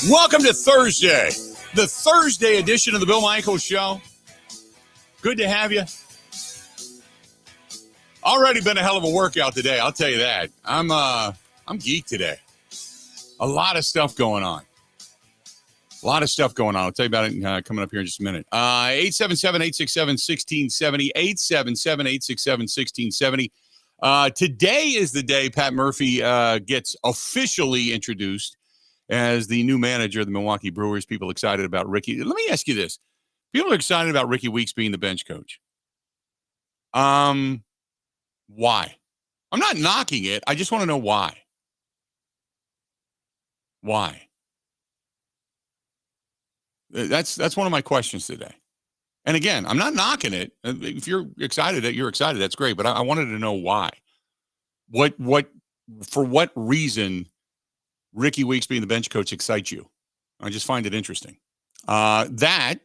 Welcome to Thursday, the Thursday edition of the Bill Michaels Show. Good to have you. Already been a hell of a workout today, I'll tell you that. I'm geeked today. A lot of stuff going on. I'll tell you about it coming up here in just a minute. 877-867-1670, 877-867-1670. Today is the day Pat Murphy gets officially introduced as the new manager of the Milwaukee Brewers. People excited about Ricky. Let me ask you this. People are excited about Ricky Weeks being the bench coach. Why? I'm not knocking it. I just want to know why. Why? That's one of my questions today. And again, I'm not knocking it. If you're excited, that's great. But I wanted to know why. For what reason Ricky Weeks being the bench coach excites you? I just find it interesting. That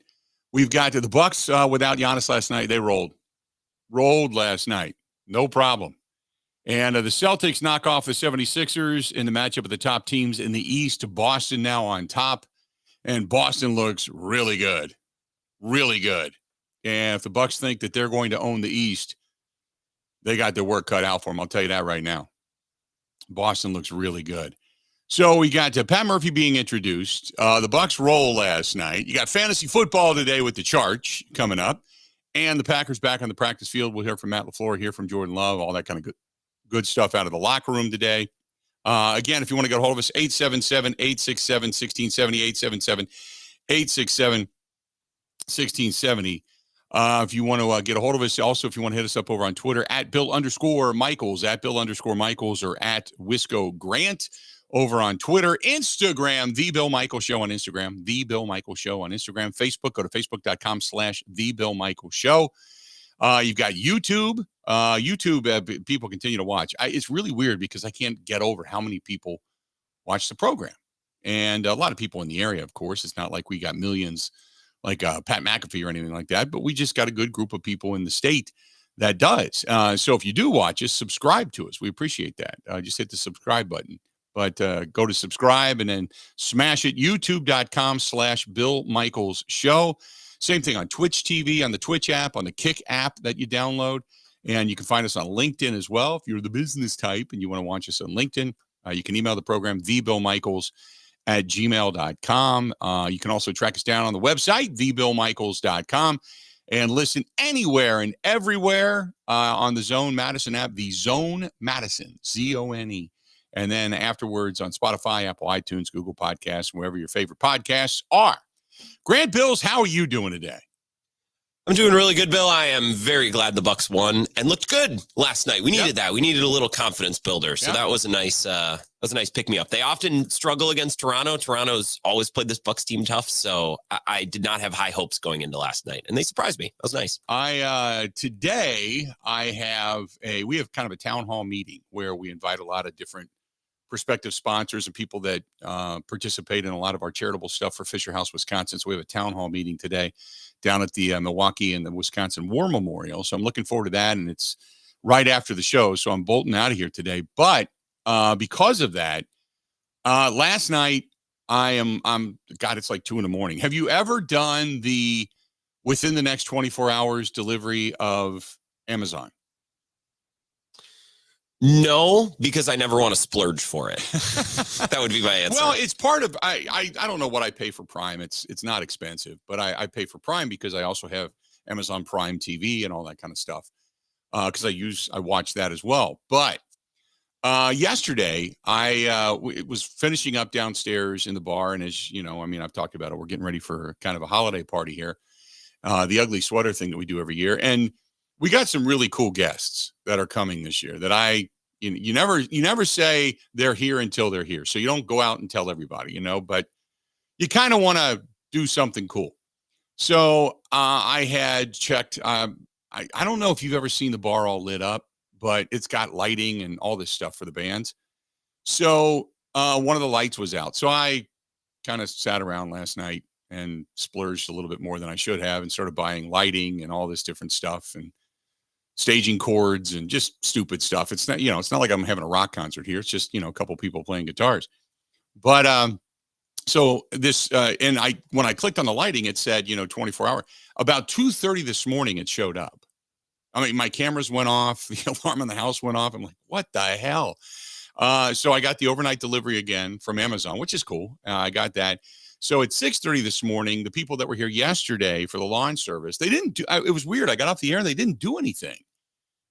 we've got to the Bucks without Giannis last night. They rolled last night. No problem. And the Celtics knock off the 76ers in the matchup of the top teams in the East. Boston now on top. And Boston looks really good. Really good. And if the Bucks think that they're going to own the East, they got their work cut out for them. I'll tell you that right now. Boston looks really good. So we got Pat Murphy being introduced. The Bucks roll last night. You got fantasy football today with the Charch coming up. And the Packers back on the practice field. We'll hear from Matt LaFleur, hear from Jordan Love, all that kind of good stuff out of the locker room today. Again, if you want to get a hold of us, 877-867-1670, 877-867-1670. If you want to get a hold of us, also, if you want to hit us up over on Twitter, at Bill_Michaels, or at Wisco Grant over on Twitter, Instagram, The Bill Michaels Show on Instagram, The Bill Michaels Show on Instagram, Facebook, go to facebook.com/The Bill Michaels Show. You've got YouTube. People continue to watch. It's really weird because I can't get over how many people watch the program. And a lot of people in the area, of course. It's not like we got millions like Pat McAfee or anything like that, but we just got a good group of people in the state that does. So if you do watch us, subscribe to us. We appreciate that. Just hit the subscribe button. But go to subscribe and then smash it. YouTube.com/Bill Michaels Show. Same thing on Twitch TV, on the Twitch app, on the Kick app that you download. And you can find us on LinkedIn as well. If you're the business type and you want to watch us on LinkedIn, you can email the program, thebillmichaels@gmail.com. You can also track us down on the website, thebillmichaels.com, and listen anywhere and everywhere on the Zone Madison app, the Zone Madison, ZONE. And then afterwards on Spotify, Apple iTunes, Google Podcasts, wherever your favorite podcasts are. Grant Bills, how are you doing today? I'm doing really good, Bill. I am very glad the Bucks won and looked good last night. We needed that. We needed a little confidence builder. So that was a nice pick me up. They often struggle against Toronto. Toronto's always played this Bucks team tough. So I did not have high hopes going into last night, and they surprised me. That was nice. Today we have kind of a town hall meeting where we invite a lot of different prospective sponsors and people that participate in a lot of our charitable stuff for Fisher House, Wisconsin. So we have a town hall meeting today down at the Milwaukee and the Wisconsin War Memorial. So I'm looking forward to that. And it's right after the show. So I'm bolting out of here today. But because of that, last night it's like 2 a.m. Have you ever done the within the next 24 hours delivery of Amazon? No, because I never want to splurge for it. That would be my answer. Well, it's part of, I don't know what I pay for Prime. It's not expensive, but I pay for Prime because I also have Amazon Prime TV and all that kind of stuff. Because I watch that as well. But yesterday I was finishing up downstairs in the bar. And as you know, I've talked about it. We're getting ready for kind of a holiday party here. The ugly sweater thing that we do every year. And we got some really cool guests that are coming this year that you never say they're here until they're here. So you don't go out and tell everybody, but you kind of want to do something cool. So I had checked. I don't know if you've ever seen the bar all lit up, but it's got lighting and all this stuff for the bands. So one of the lights was out. So I kind of sat around last night and splurged a little bit more than I should have and started buying lighting and all this different stuff and staging chords and just stupid stuff. It's not like I'm having a rock concert here. It's just, a couple people playing guitars. But So this, and when I clicked on the lighting, it said, 24 hour. About 2:30 this morning, it showed up. I mean, my cameras went off. The alarm in the house went off. I'm like, what the hell? So I got the overnight delivery again from Amazon, which is cool. I got that. So at 6:30 this morning, the people that were here yesterday for the lawn service, they didn't do, it was weird. I got off the air and they didn't do anything.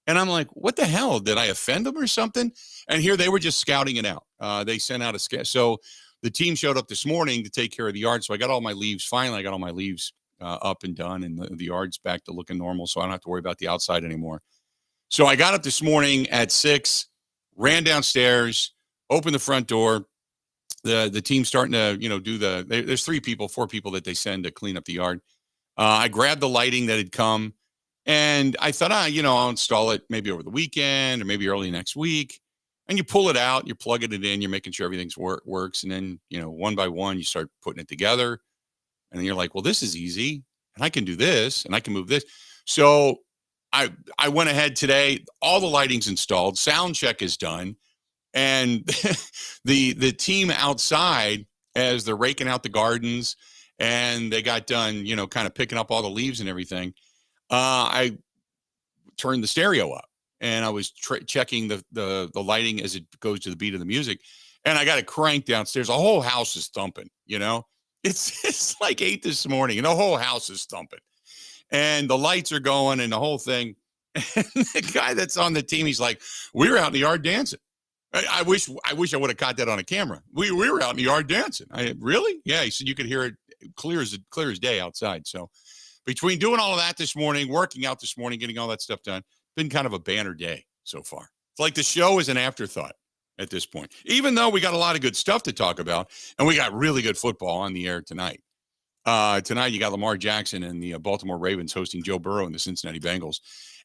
And I'm like, what the hell? Did I offend them or something? And here they were just scouting it out. They sent out a scout. So the team showed up this morning to take care of the yard. So I got all my leaves. Finally, I got all my leaves up and done, and the yard's back to looking normal. So I don't have to worry about the outside anymore. So I got up this morning at 6, ran downstairs, opened the front door. The team's starting to, do there's 4 people that they send to clean up the yard. I grabbed the lighting that had come, and I thought, I'll install it maybe over the weekend or maybe early next week. And you pull it out, you're plugging it in, you're making sure everything's works. And then, one by one, you start putting it together. And then you're like, well, this is easy. And I can do this and I can move this. So I went ahead today. All the lighting's installed. Sound check is done. And the team outside, as they're raking out the gardens and they got done, kind of picking up all the leaves and everything, I turned the stereo up. And I was checking the lighting as it goes to the beat of the music. And I got it cranked downstairs. The whole house is thumping, It's like 8 this morning and the whole house is thumping. And the lights are going and the whole thing. And the guy that's on the team, he's like, we were out in the yard dancing. I wish I would have caught that on a camera. We were out in the yard dancing. Really? Yeah, he said you could hear it clear as day outside. So between doing all of that this morning, working out this morning, getting all that stuff done, been kind of a banner day so far. It's like the show is an afterthought at this point, even though we got a lot of good stuff to talk about, and we got really good football on the air tonight. Tonight, you got Lamar Jackson and the Baltimore Ravens hosting Joe Burrow and the Cincinnati Bengals,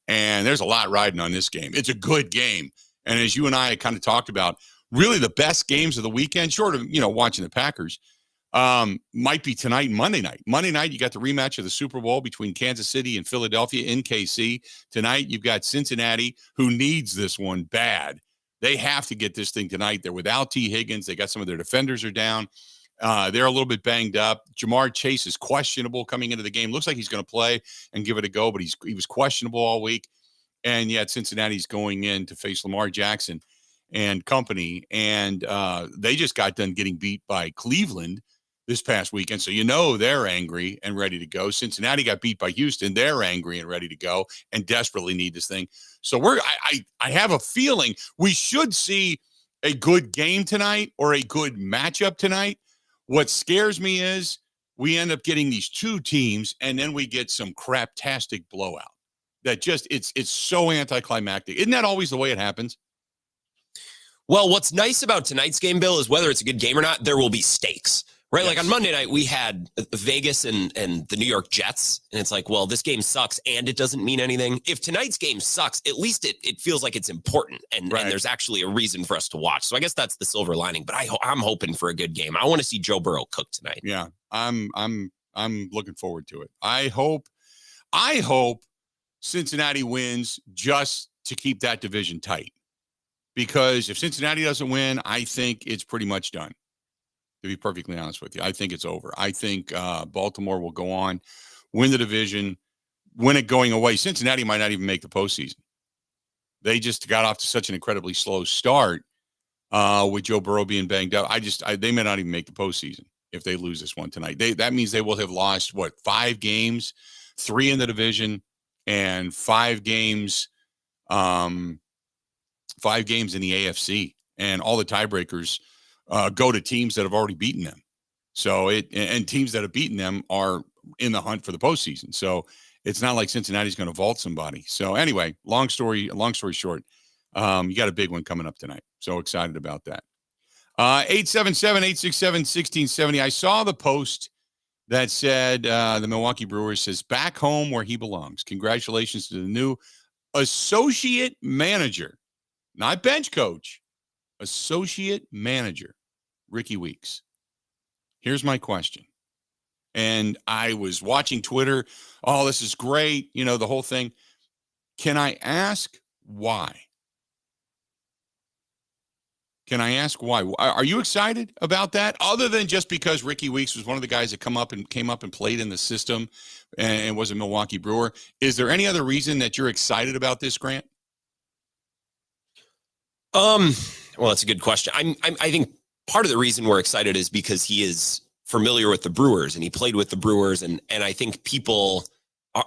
and there's a lot riding on this game. It's a good game, and as you and I kind of talked about, really the best games of the weekend, short of watching the Packers, might be tonight and Monday night. Monday night, you got the rematch of the Super Bowl between Kansas City and Philadelphia in KC. Tonight, you've got Cincinnati, who needs this one bad. They have to get this thing tonight. They're without T. Higgins. They got some of their defenders are down. They're a little bit banged up. Jamar Chase is questionable coming into the game. Looks like he's going to play and give it a go, but he was questionable all week. And yet Cincinnati's going in to face Lamar Jackson and company. And they just got done getting beat by Cleveland this past weekend. So they're angry and ready to go. Cincinnati got beat by Houston. They're angry and ready to go and desperately need this thing. So I have a feeling we should see a good game tonight or a good matchup tonight. What scares me is we end up getting these two teams and then we get some craptastic blowout. That just it's so anticlimactic. Isn't that always the way it happens? Well, what's nice about tonight's game, Bill, is whether it's a good game or not, there will be stakes. Right? Yes. Like on Monday night, we had Vegas and the New York Jets. And it's like, well, this game sucks and it doesn't mean anything. If tonight's game sucks, at least it feels like it's important and there's actually a reason for us to watch. So I guess that's the silver lining. But I'm hoping for a good game. I want to see Joe Burrow cook tonight. Yeah, I'm looking forward to it. I hope Cincinnati wins just to keep that division tight. Because if Cincinnati doesn't win, I think it's pretty much done. To be perfectly honest with you, I think it's over. I think Baltimore will go on, win the division, win it going away. Cincinnati might not even make the postseason. They just got off to such an incredibly slow start with Joe Burrow being banged up. They may not even make the postseason if they lose this one tonight. That means they will have lost 5 games, 3 in the division, and 5 games, 5 games in the AFC, and all the tiebreakers go to teams that have already beaten them. So and teams that have beaten them are in the hunt for the postseason. So it's not like Cincinnati's going to vault somebody. So anyway, long story short, you got a big one coming up tonight. So excited about that. 877-867-1670. I saw the post that said the Milwaukee Brewers says back home where he belongs. Congratulations to the new associate manager, not bench coach, associate manager, Ricky Weeks. Here's my question. And I was watching Twitter. Oh, this is great. The whole thing. Can I ask why? Can I ask why? Are you excited about that? Other than just because Ricky Weeks was one of the guys that came up and played in the system and was a Milwaukee Brewer. Is there any other reason that you're excited about this, Grant? Well, that's a good question. I think part of the reason we're excited is because he is familiar with the Brewers and he played with the Brewers, and I think people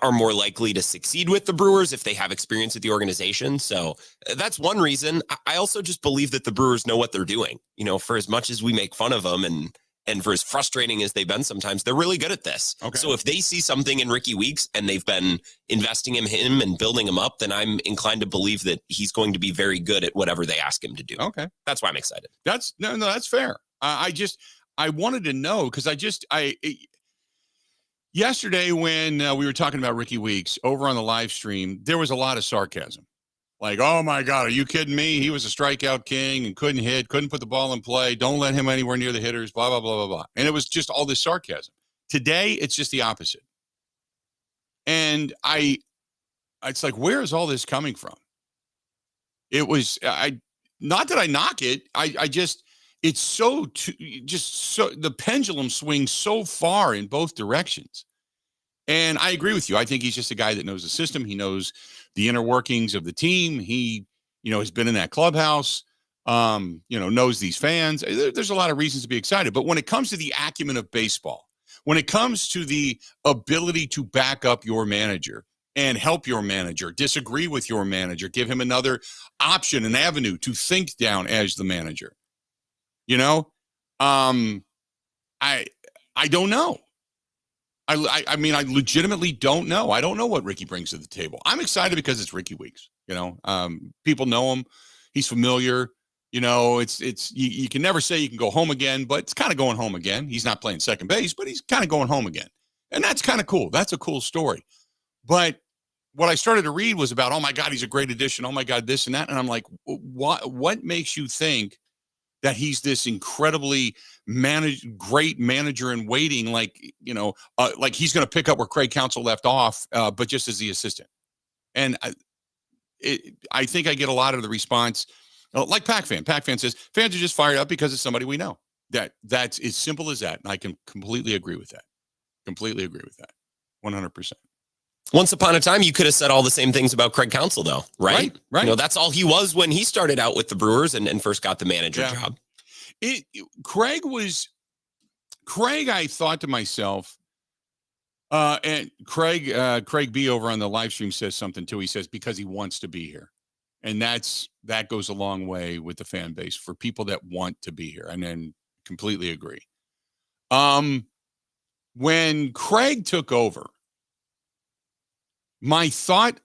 are more likely to succeed with the Brewers if they have experience at the organization. So that's one reason. I also just believe that the Brewers know what they're doing. For as much as we make fun of them and for as frustrating as they've been sometimes, they're really good at this. Okay. So if they see something in Ricky Weeks and they've been investing in him and building him up, then I'm inclined to believe that he's going to be very good at whatever they ask him to do. Okay. That's why I'm excited. That's fair. I wanted to know because yesterday when we were talking about Ricky Weeks over on the live stream, there was a lot of sarcasm. Like, oh my God, are you kidding me? He was a strikeout king and couldn't hit, couldn't put the ball in play. Don't let him anywhere near the hitters, blah, blah, blah, blah, blah. And it was just all this sarcasm. Today, it's just the opposite. And it's like, where is all this coming from? It was, not that I knock it. It's so the pendulum swings so far in both directions. And I agree with you. I think he's just a guy that knows the system. He knows the inner workings of the team. He, has been in that clubhouse, knows these fans. There's a lot of reasons to be excited. But when it comes to the acumen of baseball, when it comes to the ability to back up your manager and help your manager, disagree with your manager, give him another option, an avenue to think down as the manager, I don't know. I mean, I legitimately don't know. I don't know what Ricky brings to the table. I'm excited because it's Ricky Weeks. People know him. He's familiar. It's you can never say you can go home again, but it's kind of going home again. He's not playing second base, but he's kind of going home again. And that's kind of cool. That's a cool story. But what I started to read was about, oh my God, he's a great addition. Oh my God, this and that. And I'm like, what makes you think that he's this incredibly great manager in waiting, like he's going to pick up where Craig Counsell left off, but just as the assistant. And I think I get a lot of the response, like Pac Fan. Pac Fan says fans are just fired up because it's somebody we know. That's as simple as that. And I can completely agree with that. 100%. Once upon a time, you could have said all the same things about Craig Counsell, though, right? Right. That's all he was when he started out with the Brewers and first got the manager job. Craig, I thought to myself, and Craig B over on the live stream says something too. He says, because he wants to be here. And that goes a long way with the fan base for people that want to be here. And then completely agree. When Craig took over, my first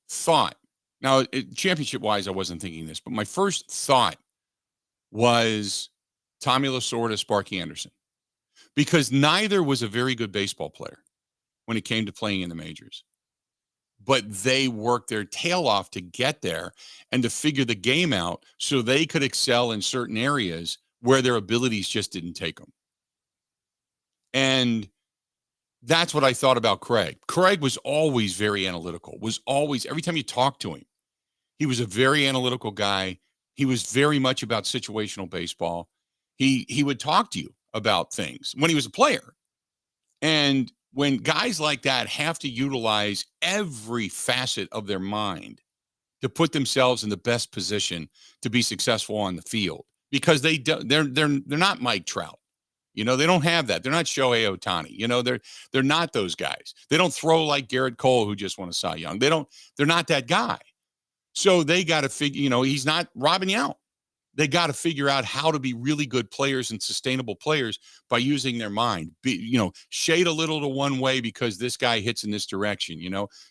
thought, now championship wise, I wasn't thinking this, but my first thought was Tommy Lasorda, Sparky Anderson, because neither was a very good baseball player when it came to playing in the majors, but they worked their tail off to get there and to figure the game out so they could excel in certain areas where their abilities just didn't take them. And that's what I thought about Craig. Craig was always very analytical, every time you talked to him, he was a very analytical guy. He was very much about situational baseball. He would talk to you about things when he was a player. And when guys like that have to utilize every facet of their mind to put themselves in the best position to be successful on the field, because they're not Mike Trout. They don't have that. They're not Shohei Ohtani. They're not those guys. They don't throw like Garrett Cole, who just won a Cy Young. They're not that guy. So they got to figure, he's not robbing you out. They got to figure out how to be really good players and sustainable players by using their mind. Shade a little to one way because this guy hits in this direction.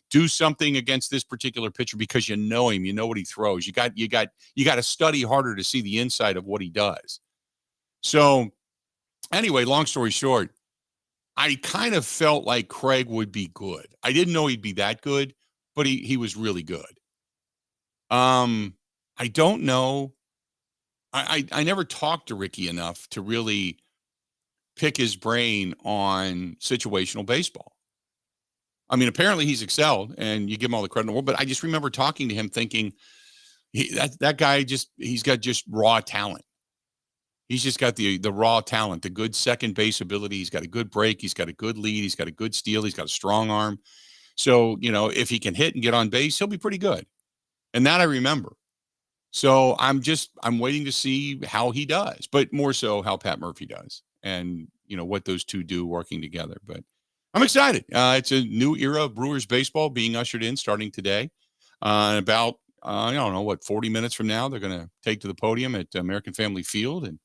Do something against this particular pitcher because you know him. You know what he throws. You got to study harder to see the inside of what he does. So anyway, long story short, I kind of felt like Craig would be good. I didn't know he'd be that good, but he was really good. I don't know. I never talked to Ricky enough to really pick his brain on situational baseball. I mean, apparently he's excelled and you give him all the credit in the world, but I just remember talking to him thinking, That guy he's got just raw talent. He's just got the raw talent, the good second base ability. He's got a good break. He's got a good lead. He's got a good steal. He's got a strong arm. So, if he can hit and get on base, he'll be pretty good. And that I remember. So I'm waiting to see how he does, but more so how Pat Murphy does and, what those two do working together. But I'm excited. It's a new era of Brewers baseball being ushered in starting today. About, 40 minutes from now, they're going to take to the podium at American Family Field, and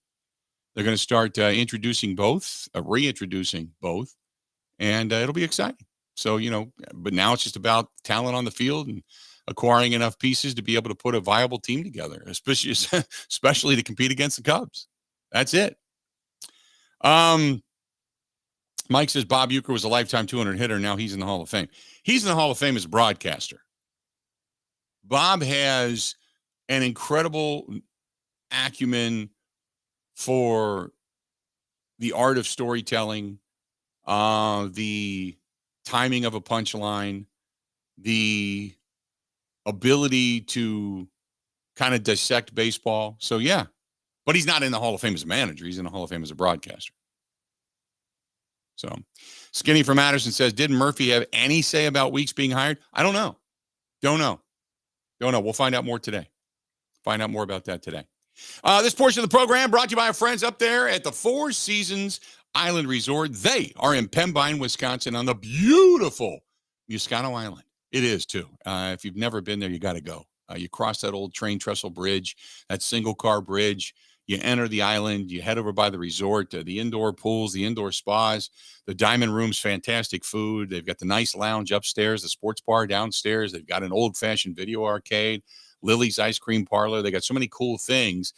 they're going to start reintroducing both, and it'll be exciting. So, but now it's just about talent on the field and acquiring enough pieces to be able to put a viable team together, especially to compete against the Cubs. That's it. Mike says Bob Uecker was a lifetime 200 hitter. Now he's in the Hall of Fame. He's in the Hall of Fame as a broadcaster. Bob has an incredible acumen for the art of storytelling, the timing of a punchline, the ability to kind of dissect baseball. So, yeah. But he's not in the Hall of Fame as a manager. He's in the Hall of Fame as a broadcaster. So, Skinny from Madison says, didn't Murphy have any say about Weeks being hired? I don't know. Don't know. We'll find out more today. Find out more about that today. This portion of the program brought to you by our friends up there at the Four Seasons Island Resort. They are in Pembine, Wisconsin on the beautiful Muscano Island. It is, too. If you've never been there, you got to go. You cross that old train trestle bridge, that single-car bridge. You enter the island. You head over by the resort, the indoor pools, the indoor spas, the diamond rooms, fantastic food. They've got the nice lounge upstairs, the sports bar downstairs. They've got an old-fashioned video arcade, Lily's ice cream parlor. They got so many cool things.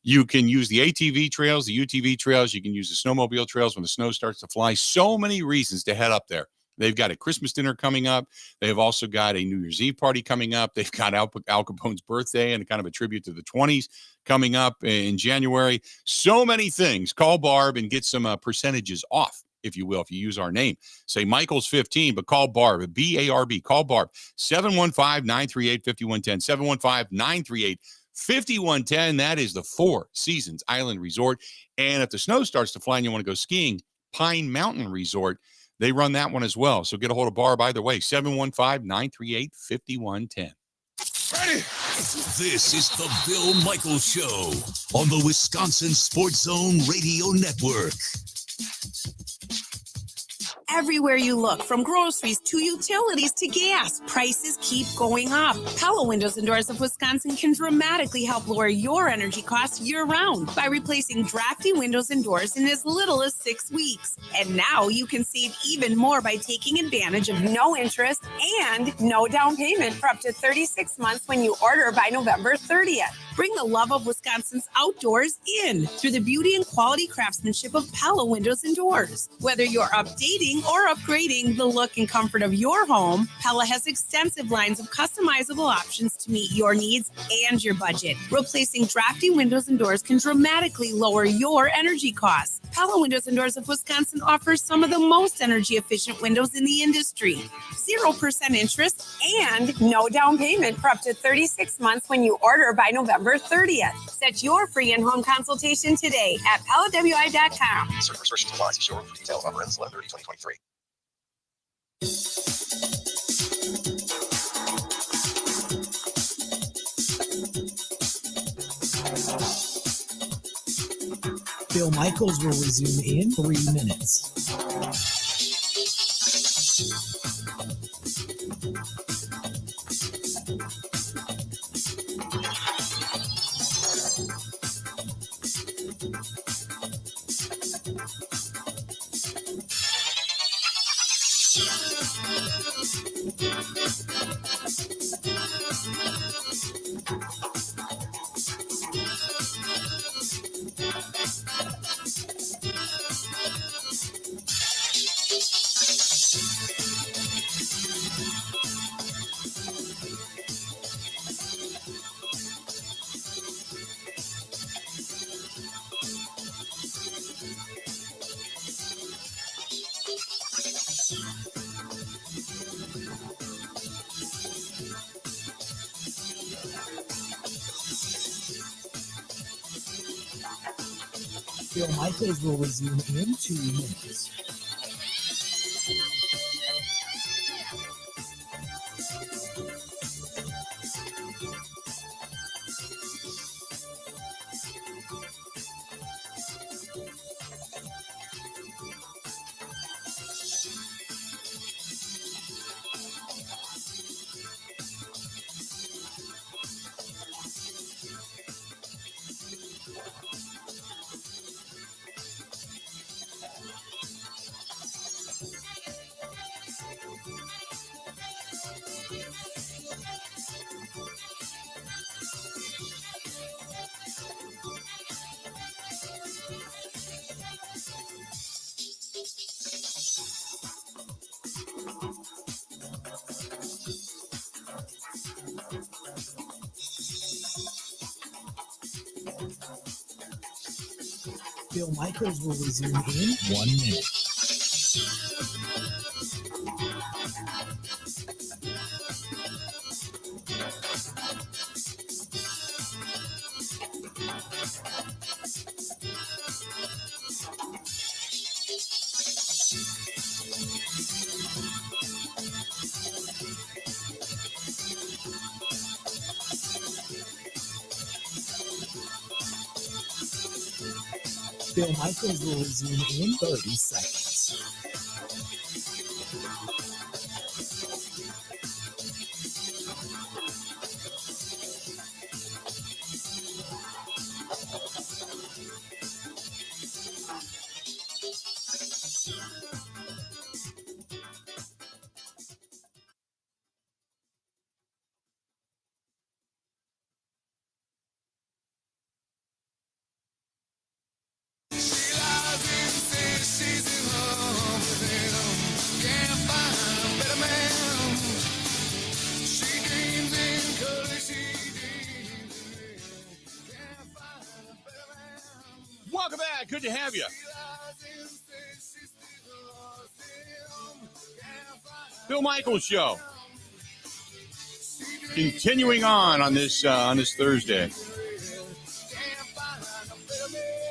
You can use the ATV trails, the UTV trails. You can use the snowmobile trails when the snow starts to fly. So many reasons to head up there. They've got a Christmas dinner coming up. They have also got a New Year's Eve party coming up. They've got Al Capone's birthday and kind of a tribute to the 20s coming up in January. So many things. Call Barb and get some percentages off, if you will, if you use our name. Say Michael's 15, but call Barb, B-A-R-B. Call Barb, 715-938-5110, 715-938-5110. That is the Four Seasons Island Resort. And if the snow starts to fly and you want to go skiing, Pine Mountain Resort, they run that one as well. So get a hold of Barb either way, 715-938-5110. Ready? This is the Bill Michaels Show on the Wisconsin Sports Zone Radio Network. Everywhere you look, from groceries to utilities to gas, prices keep going up. Pella Windows and Doors of Wisconsin can dramatically help lower your energy costs year-round by replacing drafty windows and doors in as little as 6 weeks. And now you can save even more by taking advantage of no interest and no down payment for up to 36 months when you order by November 30th. Bring the love of Wisconsin's outdoors in through the beauty and quality craftsmanship of Pella Windows and Doors. Whether you're updating or upgrading the look and comfort of your home, Pella has extensive lines of customizable options to meet your needs and your budget. Replacing drafty windows and doors can dramatically lower your energy costs. Pella Windows and Doors of Wisconsin offers some of the most energy efficient windows in the industry. 0% interest and no down payment for up to 36 months when you order by November 30th. Set your free in-home consultation today at PellaWI.com. Certain restrictions apply. See showroom for details. Offer ends 11/30/2023. Bill Michaels will resume in 3 minutes. Bill Michaels will resume in 2 minutes. Bill Michaels will resume in 1 minute. Bill Michaels will resume in 30 seconds. Welcome back. Good to have you. Bill Michaels Show. Continuing on this Thursday.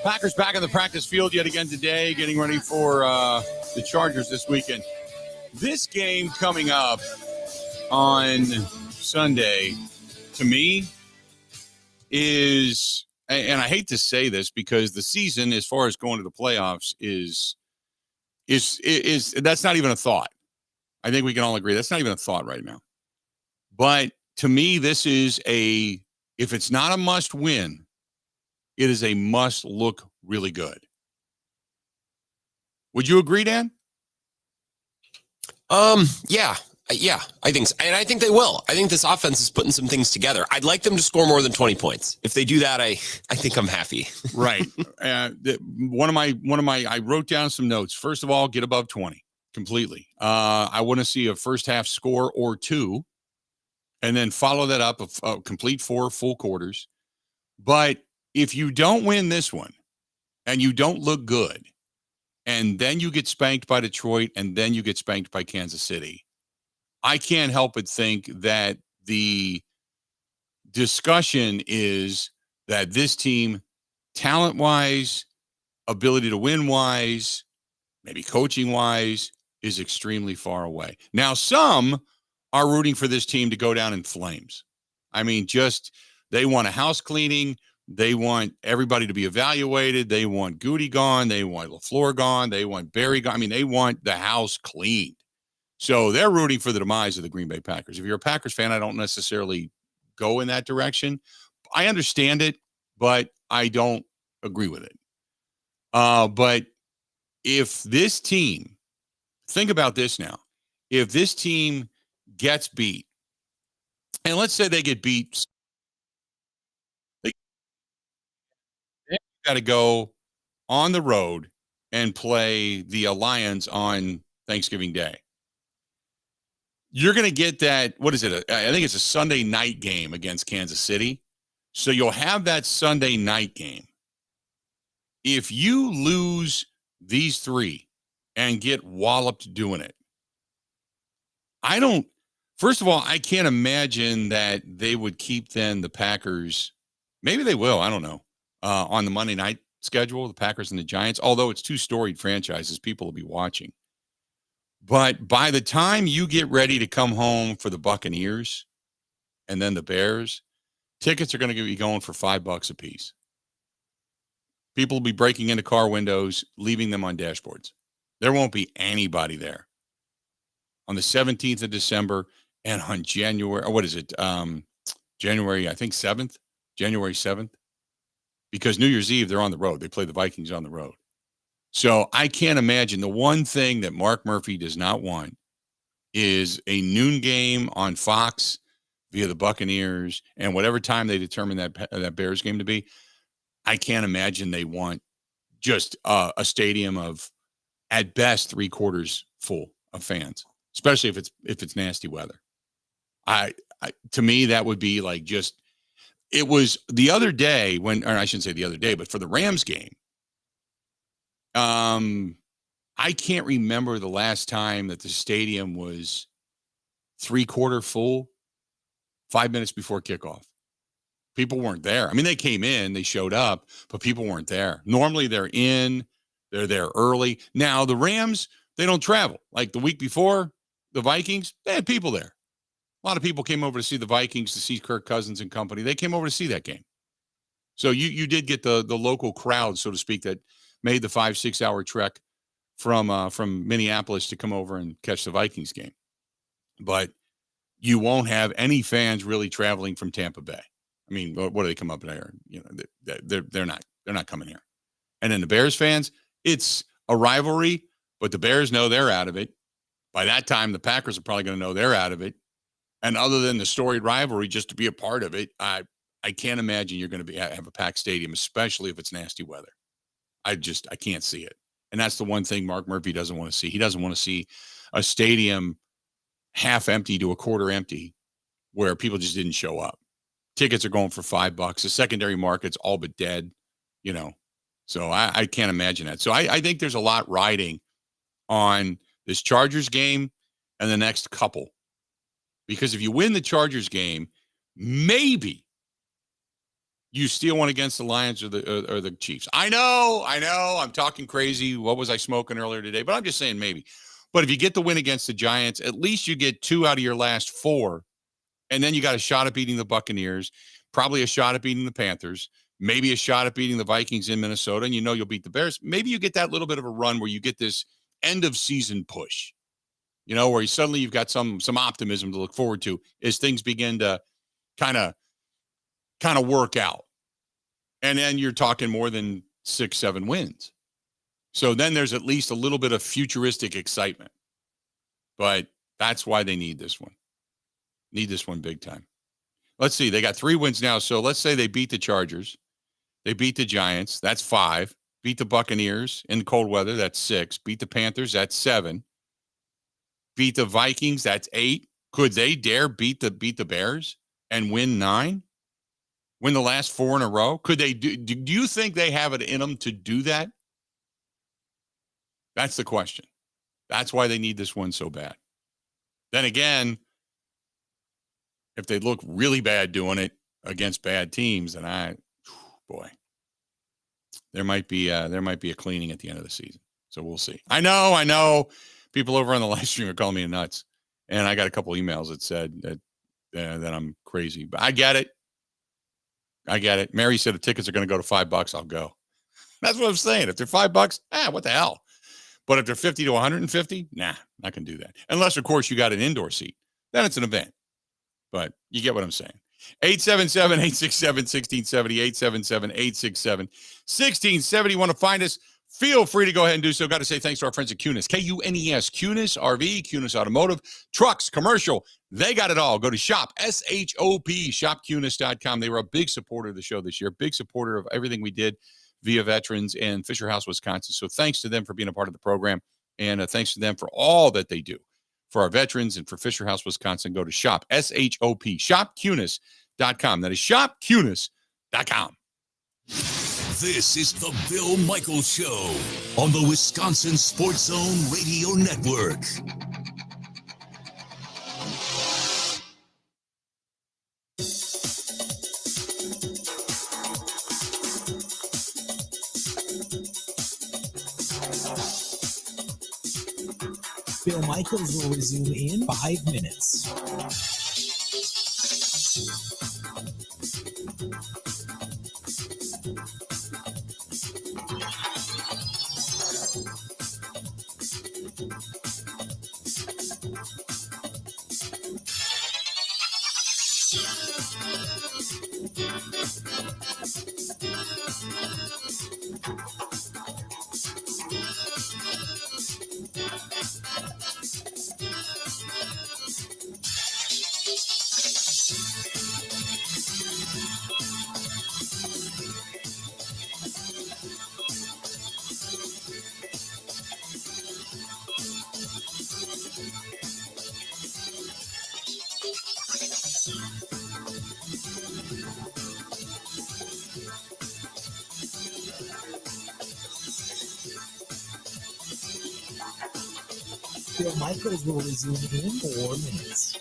Packers back in the practice field yet again today, getting ready for the Chargers this weekend. This game coming up on Sunday, to me, is, and I hate to say this because the season, as far as going to the playoffs, is that's not even a thought. I think we can all agree that's not even a thought right now. But to me, this is if it's not a must win, it is a must look really good. Would you agree, Dan? Yeah, I think so. And I think they will. I think this offense is putting some things together. I'd like them to score more than 20 points. If they do that, I think I'm happy. Right. One of my, I wrote down some notes. First of all, get above 20 completely. I want to see a first half score or two, and then follow that up a complete 4 full quarters. But if you don't win this one and you don't look good, and then you get spanked by Detroit, and then you get spanked by Kansas City, I can't help but think that the discussion is that this team, talent-wise, ability to win-wise, maybe coaching-wise, is extremely far away. Now, some are rooting for this team to go down in flames. I mean, they want a house cleaning. They want everybody to be evaluated. They want Goody gone. They want LaFleur gone. They want Barry gone. I mean, they want the house cleaned. So they're rooting for the demise of the Green Bay Packers. If you're a Packers fan, I don't necessarily go in that direction. I understand it, but I don't agree with it. But if this team, think about this now, if this team gets beat, and let's say they get beat, they got to go on the road and play the Lions on Thanksgiving Day. You're going to get that, what is it? I think it's a Sunday night game against Kansas City. So you'll have that Sunday night game. If you lose these 3 and get walloped doing it, first of all, I can't imagine that they would keep then the Packers. Maybe they will. I don't know. On the Monday night schedule, the Packers and the Giants, although it's two storied franchises, people will be watching. But by the time you get ready to come home for the Buccaneers and then the Bears, tickets are going to be going for $5 a piece. People will be breaking into car windows, leaving them on dashboards. There won't be anybody there on the 17th of December and on January, or what is it? January, I think 7th, January 7th, because New Year's Eve, they're on the road. They play the Vikings on the road. So I can't imagine. The one thing that Mark Murphy does not want is a noon game on Fox via the Buccaneers and whatever time they determine that Bears game to be. I can't imagine they want just a stadium of, at best, 3/4 full of fans, especially if it's nasty weather. To me, that would be like just. It was the other day or I shouldn't say the other day, but for the Rams game. I can't remember the last time that the stadium was 3/4 full 5 minutes before kickoff. People weren't there. I mean, they came in, they showed up, but people weren't there. Normally they're there early. Now the Rams, they don't travel. Like the week before, the Vikings, they had people there. A lot of people came over to see the Vikings, to see Kirk Cousins and company. They came over to see that game. So you did get the local crowd, so to speak, that made the 5-6 hour trek from Minneapolis to come over and catch the Vikings game. But you won't have any fans really traveling from Tampa Bay. I mean, what do they come up there? You know, they're not coming here. And then the Bears fans, it's a rivalry, but the Bears know they're out of it. By that time, the Packers are probably going to know they're out of it. And other than the storied rivalry, just to be a part of it, I can't imagine you're going to have a packed stadium, especially if it's nasty weather. I can't see it. And that's the one thing Mark Murphy doesn't want to see. He doesn't want to see a stadium half empty to a quarter empty where people just didn't show up. Tickets are going for $5. The secondary market's all but dead, you know. So I can't imagine that. So I think there's a lot riding on this Chargers game and the next couple. Because if you win the Chargers game, maybe you steal one against the Lions or the Chiefs. I know. I'm talking crazy. What was I smoking earlier today? But I'm just saying maybe. But if you get the win against the Giants, at least you get 2 out of your last 4. And then you got a shot at beating the Buccaneers, probably a shot at beating the Panthers, maybe a shot at beating the Vikings in Minnesota, and you know you'll beat the Bears. Maybe you get that little bit of a run where you get this end of season push, you know, where suddenly you've got some optimism to look forward to as things begin to kind of work out. And then you're talking more than 6-7 wins. So then there's at least a little bit of futuristic excitement. But that's why they need this one. Need this one big time. Let's see. They got 3 wins now. So let's say they beat the Chargers. They beat the Giants. That's 5. Beat the Buccaneers in cold weather. That's 6. Beat the Panthers. That's 7. Beat the Vikings. That's 8. Could they dare beat the Bears and win 9? Win the last 4 in a row? Could they do you think they have it in them to do that? That's the question. That's why they need this one so bad. Then again, if they look really bad doing it against bad teams, then there might be a cleaning at the end of the season. So we'll see. I know. People over on the live stream are calling me nuts, and I got a couple emails that said that I'm crazy, but I get it. Mary said if tickets are going to go to $5, I'll go. That's what I'm saying. If they're $5, what the hell? But if they're 50 to 150, nah, not going to do that. Unless, of course, you got an indoor seat. Then it's an event. But you get what I'm saying. 877-867-1670, 877-867-1670. Want to find us? Feel free to go ahead and do so. Got to say thanks to our friends at Kunis, Kunes, Kunis RV, Kunis Automotive, trucks, commercial. They got it all. Go to shop, S-H-O-P, shopkunis.com. They were a big supporter of the show this year, big supporter of everything we did via Veterans and Fisher House, Wisconsin. So thanks to them for being a part of the program, and thanks to them for all that they do for our veterans and for Fisher House, Wisconsin. Go to shop, S-H-O-P, shopkunis.com. That is shopkunis.com. This is the Bill Michaels Show on the Wisconsin Sports Zone Radio Network. Bill Michaels will resume in 5 minutes. Bill Michaels will resume in 4 minutes.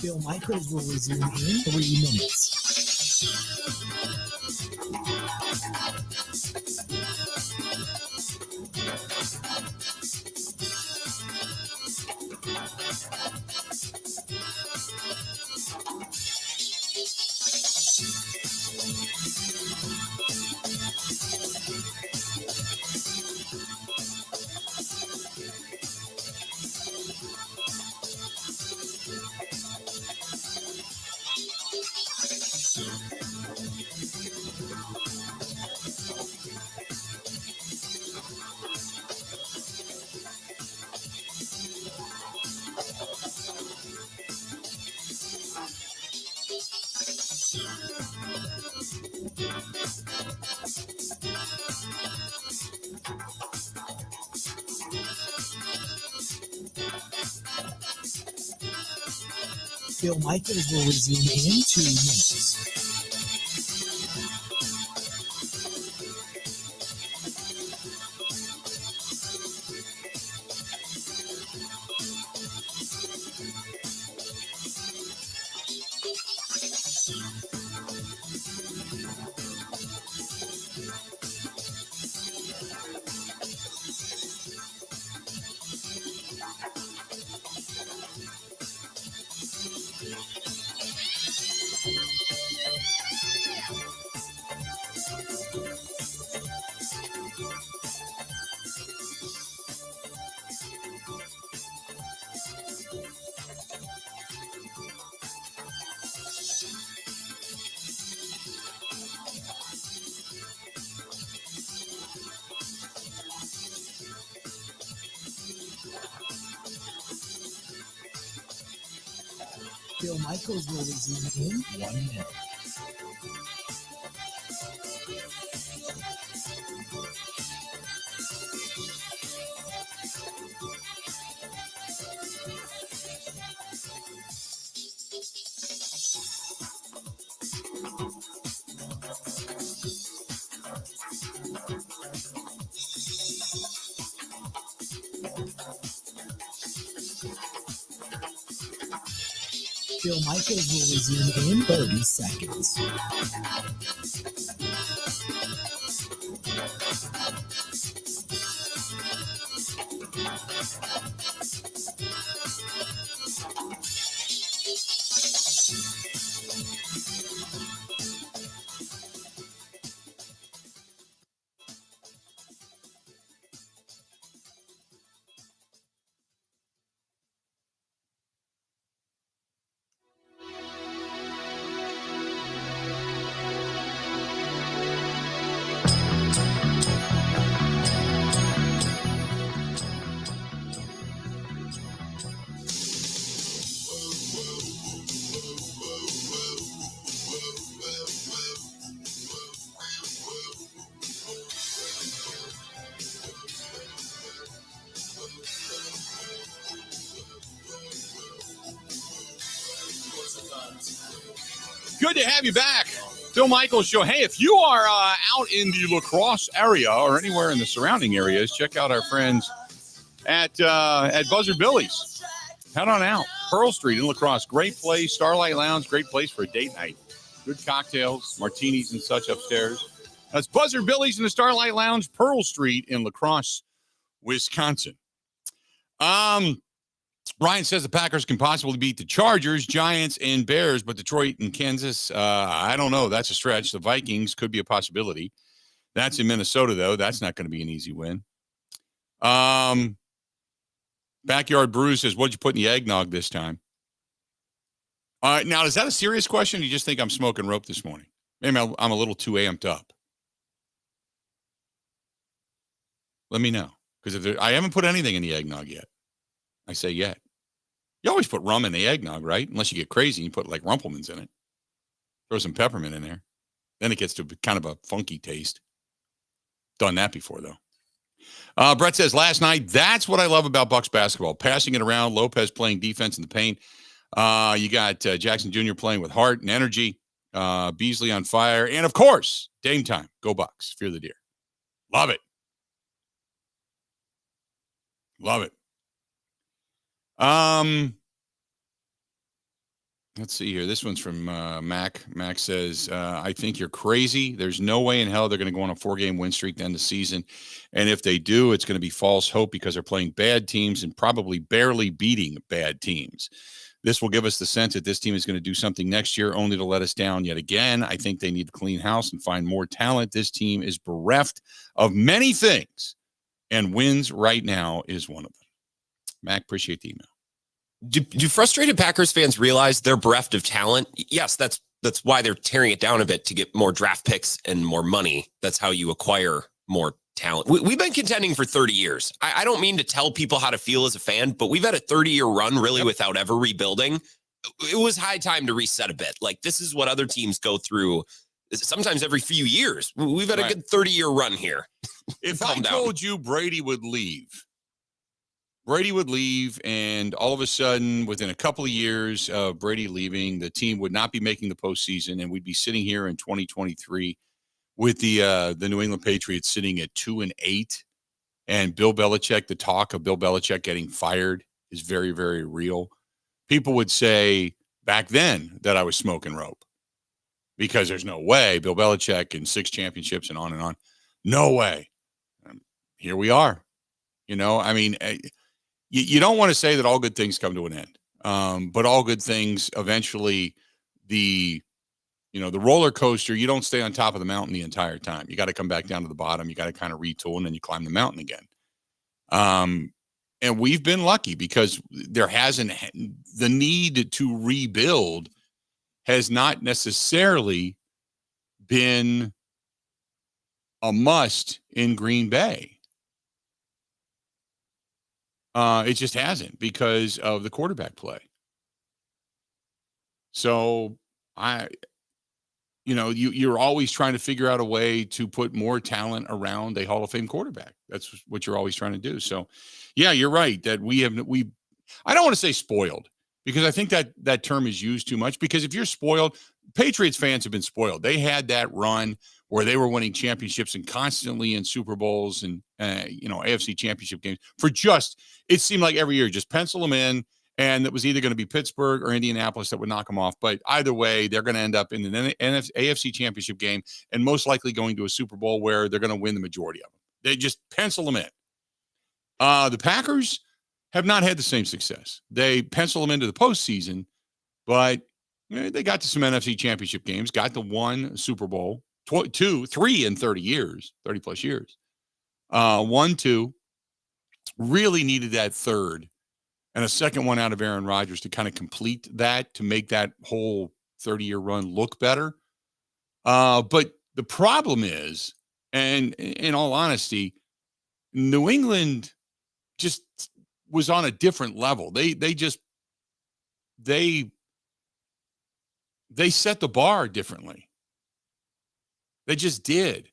Bill Michaels will resume in 3 minutes. Bill Michaels will resume in 2 minutes. Bill Michaels will resume in 1 minute. Bill Michaels will resume in 30 seconds. Good to have you back. Phil Michaels Show. Hey, if you are out in the La Crosse area or anywhere in the surrounding areas, check out our friends at Buzzard Billy's. Head on out. Pearl Street in La Crosse. Great place. Starlight Lounge. Great place for a date night. Good cocktails, martinis and such upstairs. That's Buzzard Billy's in the Starlight Lounge, Pearl Street in La Crosse, Wisconsin. Ryan says the Packers can possibly beat the Chargers, Giants, and Bears, but Detroit and Kansas, I don't know. That's a stretch. The Vikings could be a possibility. That's in Minnesota, though. That's not going to be an easy win. Backyard Brews says, what'd you put in the eggnog this time? Now, is that a serious question? Or you just think I'm smoking rope this morning? Maybe I'm a little too amped up. Let me know. Because I haven't put anything in the eggnog yet. I say yet. You always put rum in the eggnog, right? Unless you get crazy and you put like Rumpelmans in it. Throw some peppermint in there. Then it gets to kind of a funky taste. Done that before, though. Brett says, last night, that's what I love about Bucks basketball. Passing it around, Lopez playing defense in the paint. You got Jackson Jr. playing with heart and energy. Beasley on fire. And, of course, Dame time. Go Bucks. Fear the deer. Love it. Love it. Let's see here. This one's from Mac. Mac says, I think you're crazy. There's no way in hell they're going to go on a 4-game win streak to end the season. And if they do, it's going to be false hope because they're playing bad teams and probably barely beating bad teams. This will give us the sense that this team is going to do something next year only to let us down yet again. I think they need to clean house and find more talent. This team is bereft of many things, and wins right now is one of them. Mac, appreciate the email. Do frustrated Packers fans realize they're bereft of talent? Yes, that's why they're tearing it down a bit to get more draft picks and more money. That's how you acquire more talent. We've been contending for 30 years. I don't mean to tell people how to feel as a fan, but we've had a 30-year run really without ever rebuilding. It was high time to reset a bit. Like, this is what other teams go through sometimes every few years. We've had a good 30-year run here. If I told you Brady would leave, and all of a sudden, within a couple of years of Brady leaving, the team would not be making the postseason, and we'd be sitting here in 2023 with the New England Patriots sitting at 2-8, and Bill Belichick, the talk of Bill Belichick getting fired is very, very real. People would say back then that I was smoking rope because there's no way Bill Belichick and 6 championships and on and on. No way. Here we are. You know, I mean, you don't want to say that all good things come to an end, but all good things eventually, the roller coaster, you don't stay on top of the mountain the entire time. You got to come back down to the bottom. You got to kind of retool, and then you climb the mountain again. And we've been lucky because there hasn't the need to rebuild has not necessarily been a must in Green Bay. It just hasn't because of the quarterback play. So you're always trying to figure out a way to put more talent around a Hall of Fame quarterback. That's what you're always trying to do. So, yeah, you're right that I don't want to say spoiled because I think that term is used too much because if you're spoiled, Patriots fans have been spoiled. They had that run where they were winning championships and constantly in Super Bowls and, AFC championship games it seemed like every year, just pencil them in. And it was either going to be Pittsburgh or Indianapolis that would knock them off. But either way, they're going to end up in an AFC championship game and most likely going to a Super Bowl where they're going to win the majority of them. They just pencil them in. The Packers have not had the same success. They pencil them into the postseason, but they got to some NFC championship games, got to one Super Bowl, 3 in 30 years, 30 plus years. 1, 2, really needed that third. And a second one out of Aaron Rodgers to kind of complete that, to make that whole 30-year run look better. But the problem is, and in all honesty, New England just was on a different level. They set the bar differently. They just did.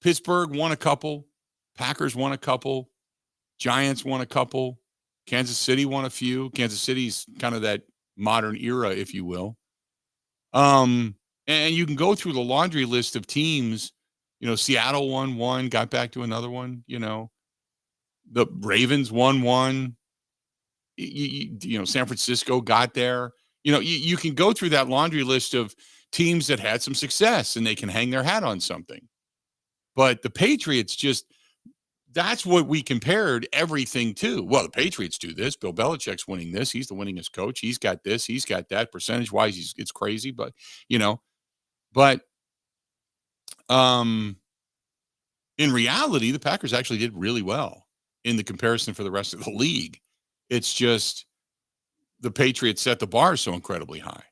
Pittsburgh won a couple. Packers won a couple. Giants won a couple. Kansas City won a few. Kansas City's kind of that modern era, if you will. And you can go through the laundry list of teams. Seattle won one, got back to another one. The Ravens won one. San Francisco got there. You can go through that laundry list of teams that had some success and they can hang their hat on something. But the Patriots that's what we compared everything to. Well, the Patriots do this. Bill Belichick's winning this. He's the winningest coach. He's got this. He's got that. Percentage-wise, it's crazy. But, in reality, the Packers actually did really well in the comparison for the rest of the league. It's just the Patriots set the bar so incredibly high.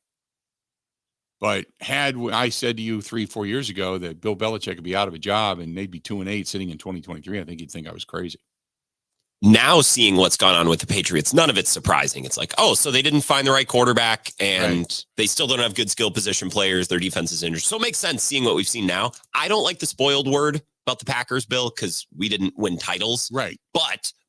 But had I said to you 3-4 years ago that Bill Belichick would be out of a job and they'd be 2-8 sitting in 2023, I think you'd think I was crazy. Now seeing what's gone on with the Patriots, none of it's surprising. It's like, oh, so they didn't find the right quarterback and They still don't have good skill position players. Their defense is injured. So it makes sense seeing what we've seen now. I don't like the spoiled word about the Packers, Bill, because we didn't win titles. Right.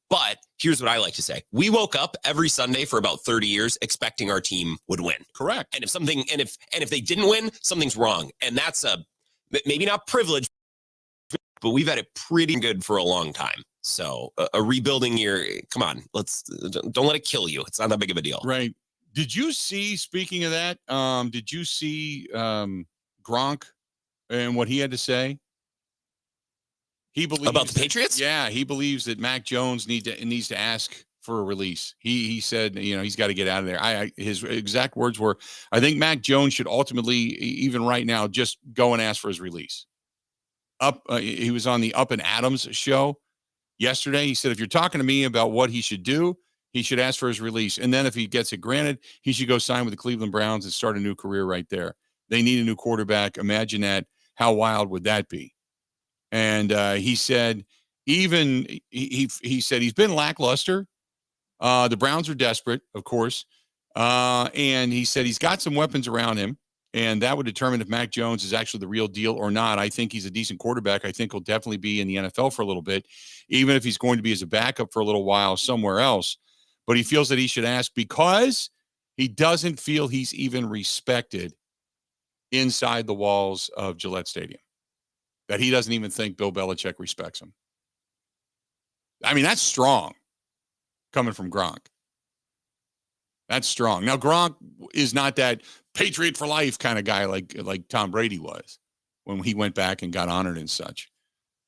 But here's what I like to say. We woke up every Sunday for about 30 years expecting our team would win. Correct. And if they didn't win, something's wrong. And that's maybe not privilege, but we've had it pretty good for a long time. So a rebuilding year, come on, don't let it kill you. It's not that big of a deal. Right. Did you see, speaking of that, did you see Gronk and what he had to say? He believes about the Patriots? Yeah, he believes that Mac Jones needs to ask for a release. He said, he's got to get out of there. His exact words were, I think Mac Jones should ultimately, even right now, just go and ask for his release. He was on the Up and Adams show yesterday. He said, if you're talking to me about what he should do, he should ask for his release. And then if he gets it granted, he should go sign with the Cleveland Browns and start a new career right there. They need a new quarterback. Imagine that. How wild would that be? And he said, he said he's been lackluster. The Browns are desperate, of course. And he said he's got some weapons around him, and that would determine if Mac Jones is actually the real deal or not. I think he's a decent quarterback. I think he'll definitely be in the NFL for a little bit, even if he's going to be as a backup for a little while somewhere else. But he feels that he should ask because he doesn't feel he's even respected inside the walls of Gillette Stadium. That he doesn't even think Bill Belichick respects him. I mean, that's strong coming from Gronk. That's strong. Now, Gronk is not that Patriot for life kind of guy like Tom Brady was when he went back and got honored and such.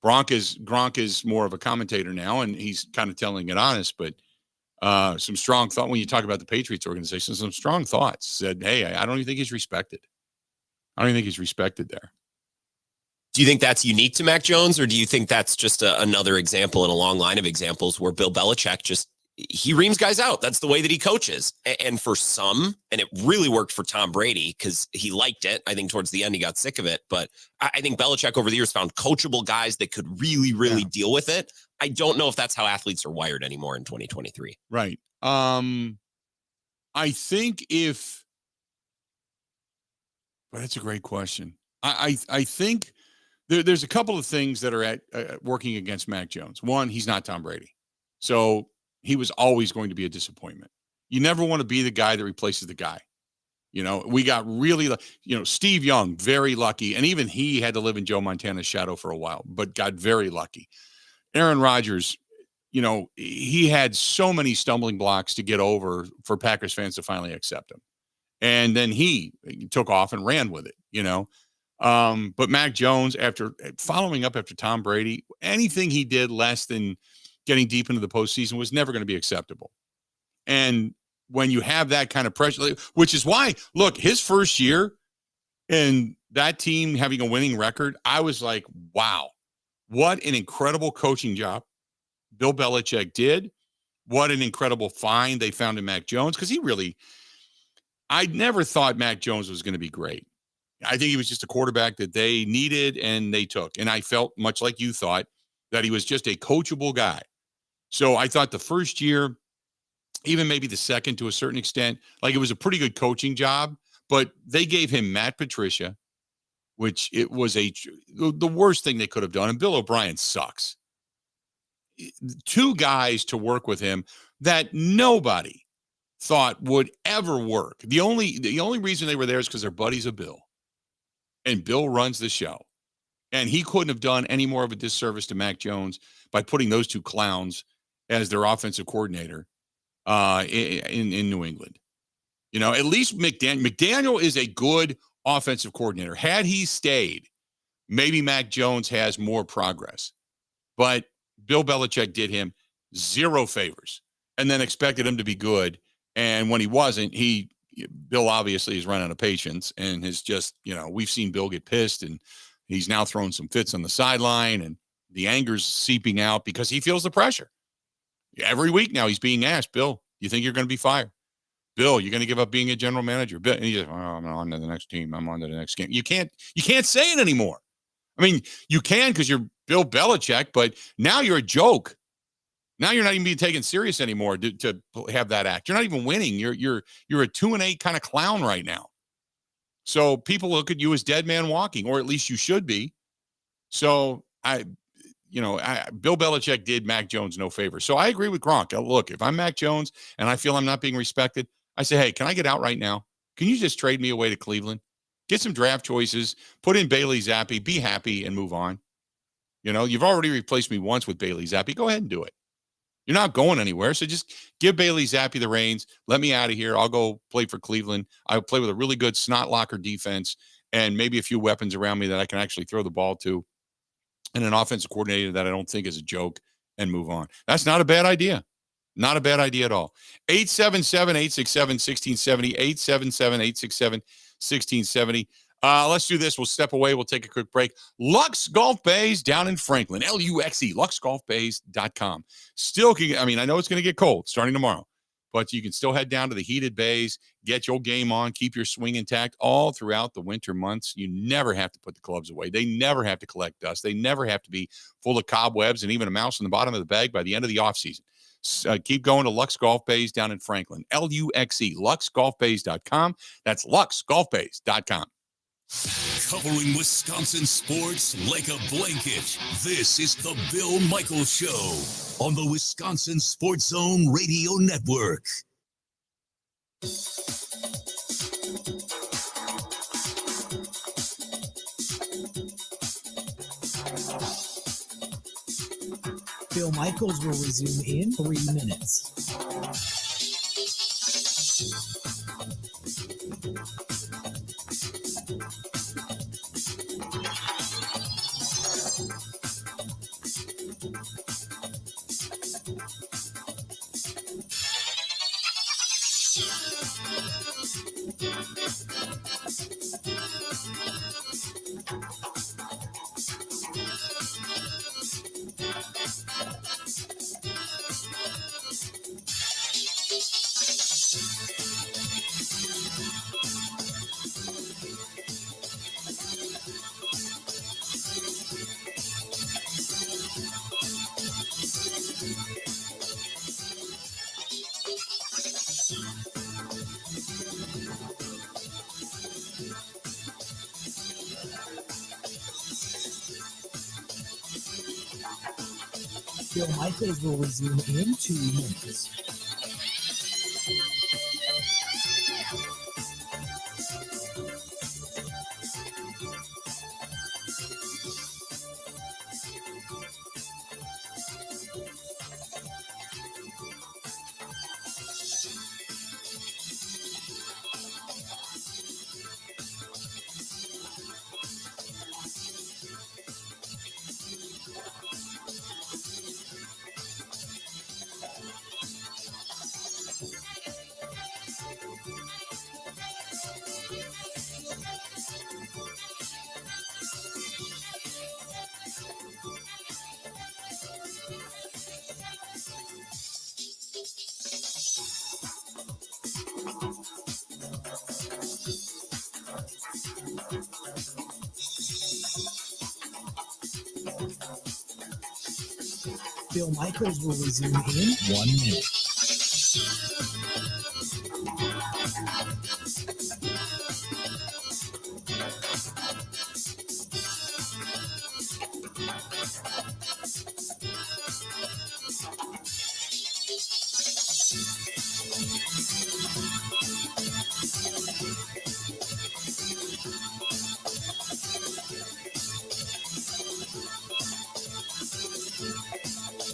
Gronk is more of a commentator now, and he's kind of telling it honest, but some strong thought when you talk about the Patriots organization, some strong thoughts said, hey, I don't even think he's respected. I don't even think he's respected there. Do you think that's unique to Mac Jones, or do you think that's just another example in a long line of examples where Bill Belichick he reams guys out? That's the way that he coaches. And for some, and it really worked for Tom Brady because he liked it. I think towards the end, he got sick of it. But I think Belichick over the years found coachable guys that could really deal with it. I don't know if that's how athletes are wired anymore in 2023. Right. I think but that's a great question. I think there's a couple of things that are working against Mac Jones. One, he's not Tom Brady. So he was always going to be a disappointment. You never want to be the guy that replaces the guy. We got really, Steve Young, very lucky. And even he had to live in Joe Montana's shadow for a while, but got very lucky. Aaron Rodgers, he had so many stumbling blocks to get over for Packers fans to finally accept him. And then he took off and ran with it, But Mac Jones, after following up after Tom Brady, anything he did less than getting deep into the postseason was never going to be acceptable. And when you have that kind of pressure, which is why, look, his first year and that team having a winning record, I was like, wow, what an incredible coaching job Bill Belichick did. What an incredible find they found in Mac Jones. Because I never thought Mac Jones was going to be great. I think he was just a quarterback that they needed and they took. And I felt much like you thought that he was just a coachable guy. So I thought the first year, even maybe the second to a certain extent, like it was a pretty good coaching job, but they gave him Matt Patricia, which it was the worst thing they could have done. And Bill O'Brien sucks. Two guys to work with him that nobody thought would ever work. The only reason they were there is because they're buddies of Bill. And Bill runs the show. And he couldn't have done any more of a disservice to Mac Jones by putting those two clowns as their offensive coordinator in New England. You know, at least McDaniel is a good offensive coordinator. Had he stayed, maybe Mac Jones has more progress. But Bill Belichick did him zero favors and then expected him to be good. And when he wasn't, Bill obviously is running out of patience and has just, you know, we've seen Bill get pissed and he's now throwing some fits on the sideline and the anger's seeping out because he feels the pressure. Every week now he's being asked, Bill, you think you're going to be fired? Bill, you're going to give up being a general manager? Bill, and he says, I'm on to the next team. I'm on to the next game. You can't say it anymore. I mean, you can because you're Bill Belichick, but now you're a joke. Now you're not even being taken serious anymore to have that act. You're not even winning. You're a 2-8 kind of clown right now. So people look at you as dead man walking, or at least you should be. So Bill Belichick did Mac Jones no favor. So I agree with Gronk. Look, if I'm Mac Jones and I feel I'm not being respected, I say, hey, can I get out right now? Can you just trade me away to Cleveland? Get some draft choices, put in Bailey Zappi, be happy, and move on. You know, you've already replaced me once with Bailey Zappi. Go ahead and do it. You're not going anywhere. So just give Bailey Zappi the reins. Let me out of here. I'll go play for Cleveland. I'll play with a really good snot locker defense and maybe a few weapons around me that I can actually throw the ball to, and an offensive coordinator that I don't think is a joke, and move on. That's not a bad idea. Not a bad idea at all. 877-867-1670, 877-867-1670. Let's do this. We'll step away. We'll take a quick break. Lux Golf Bays down in Franklin, Luxe, luxgolfbays.com. I know it's going to get cold starting tomorrow, but you can still head down to the heated bays, get your game on, keep your swing intact all throughout the winter months. You never have to put the clubs away. They never have to collect dust. They never have to be full of cobwebs and even a mouse in the bottom of the bag by the end of the offseason. Keep going to Lux Golf Bays down in Franklin, Luxe, luxgolfbays.com. That's luxgolfbays.com. Covering Wisconsin sports like a blanket. This is the Bill Michaels Show on the Wisconsin Sports Zone Radio Network. Bill Michaels will resume in 3 minutes. Bill Michaels will resume in 2 minutes. Bill Michaels will resume in 1 minute.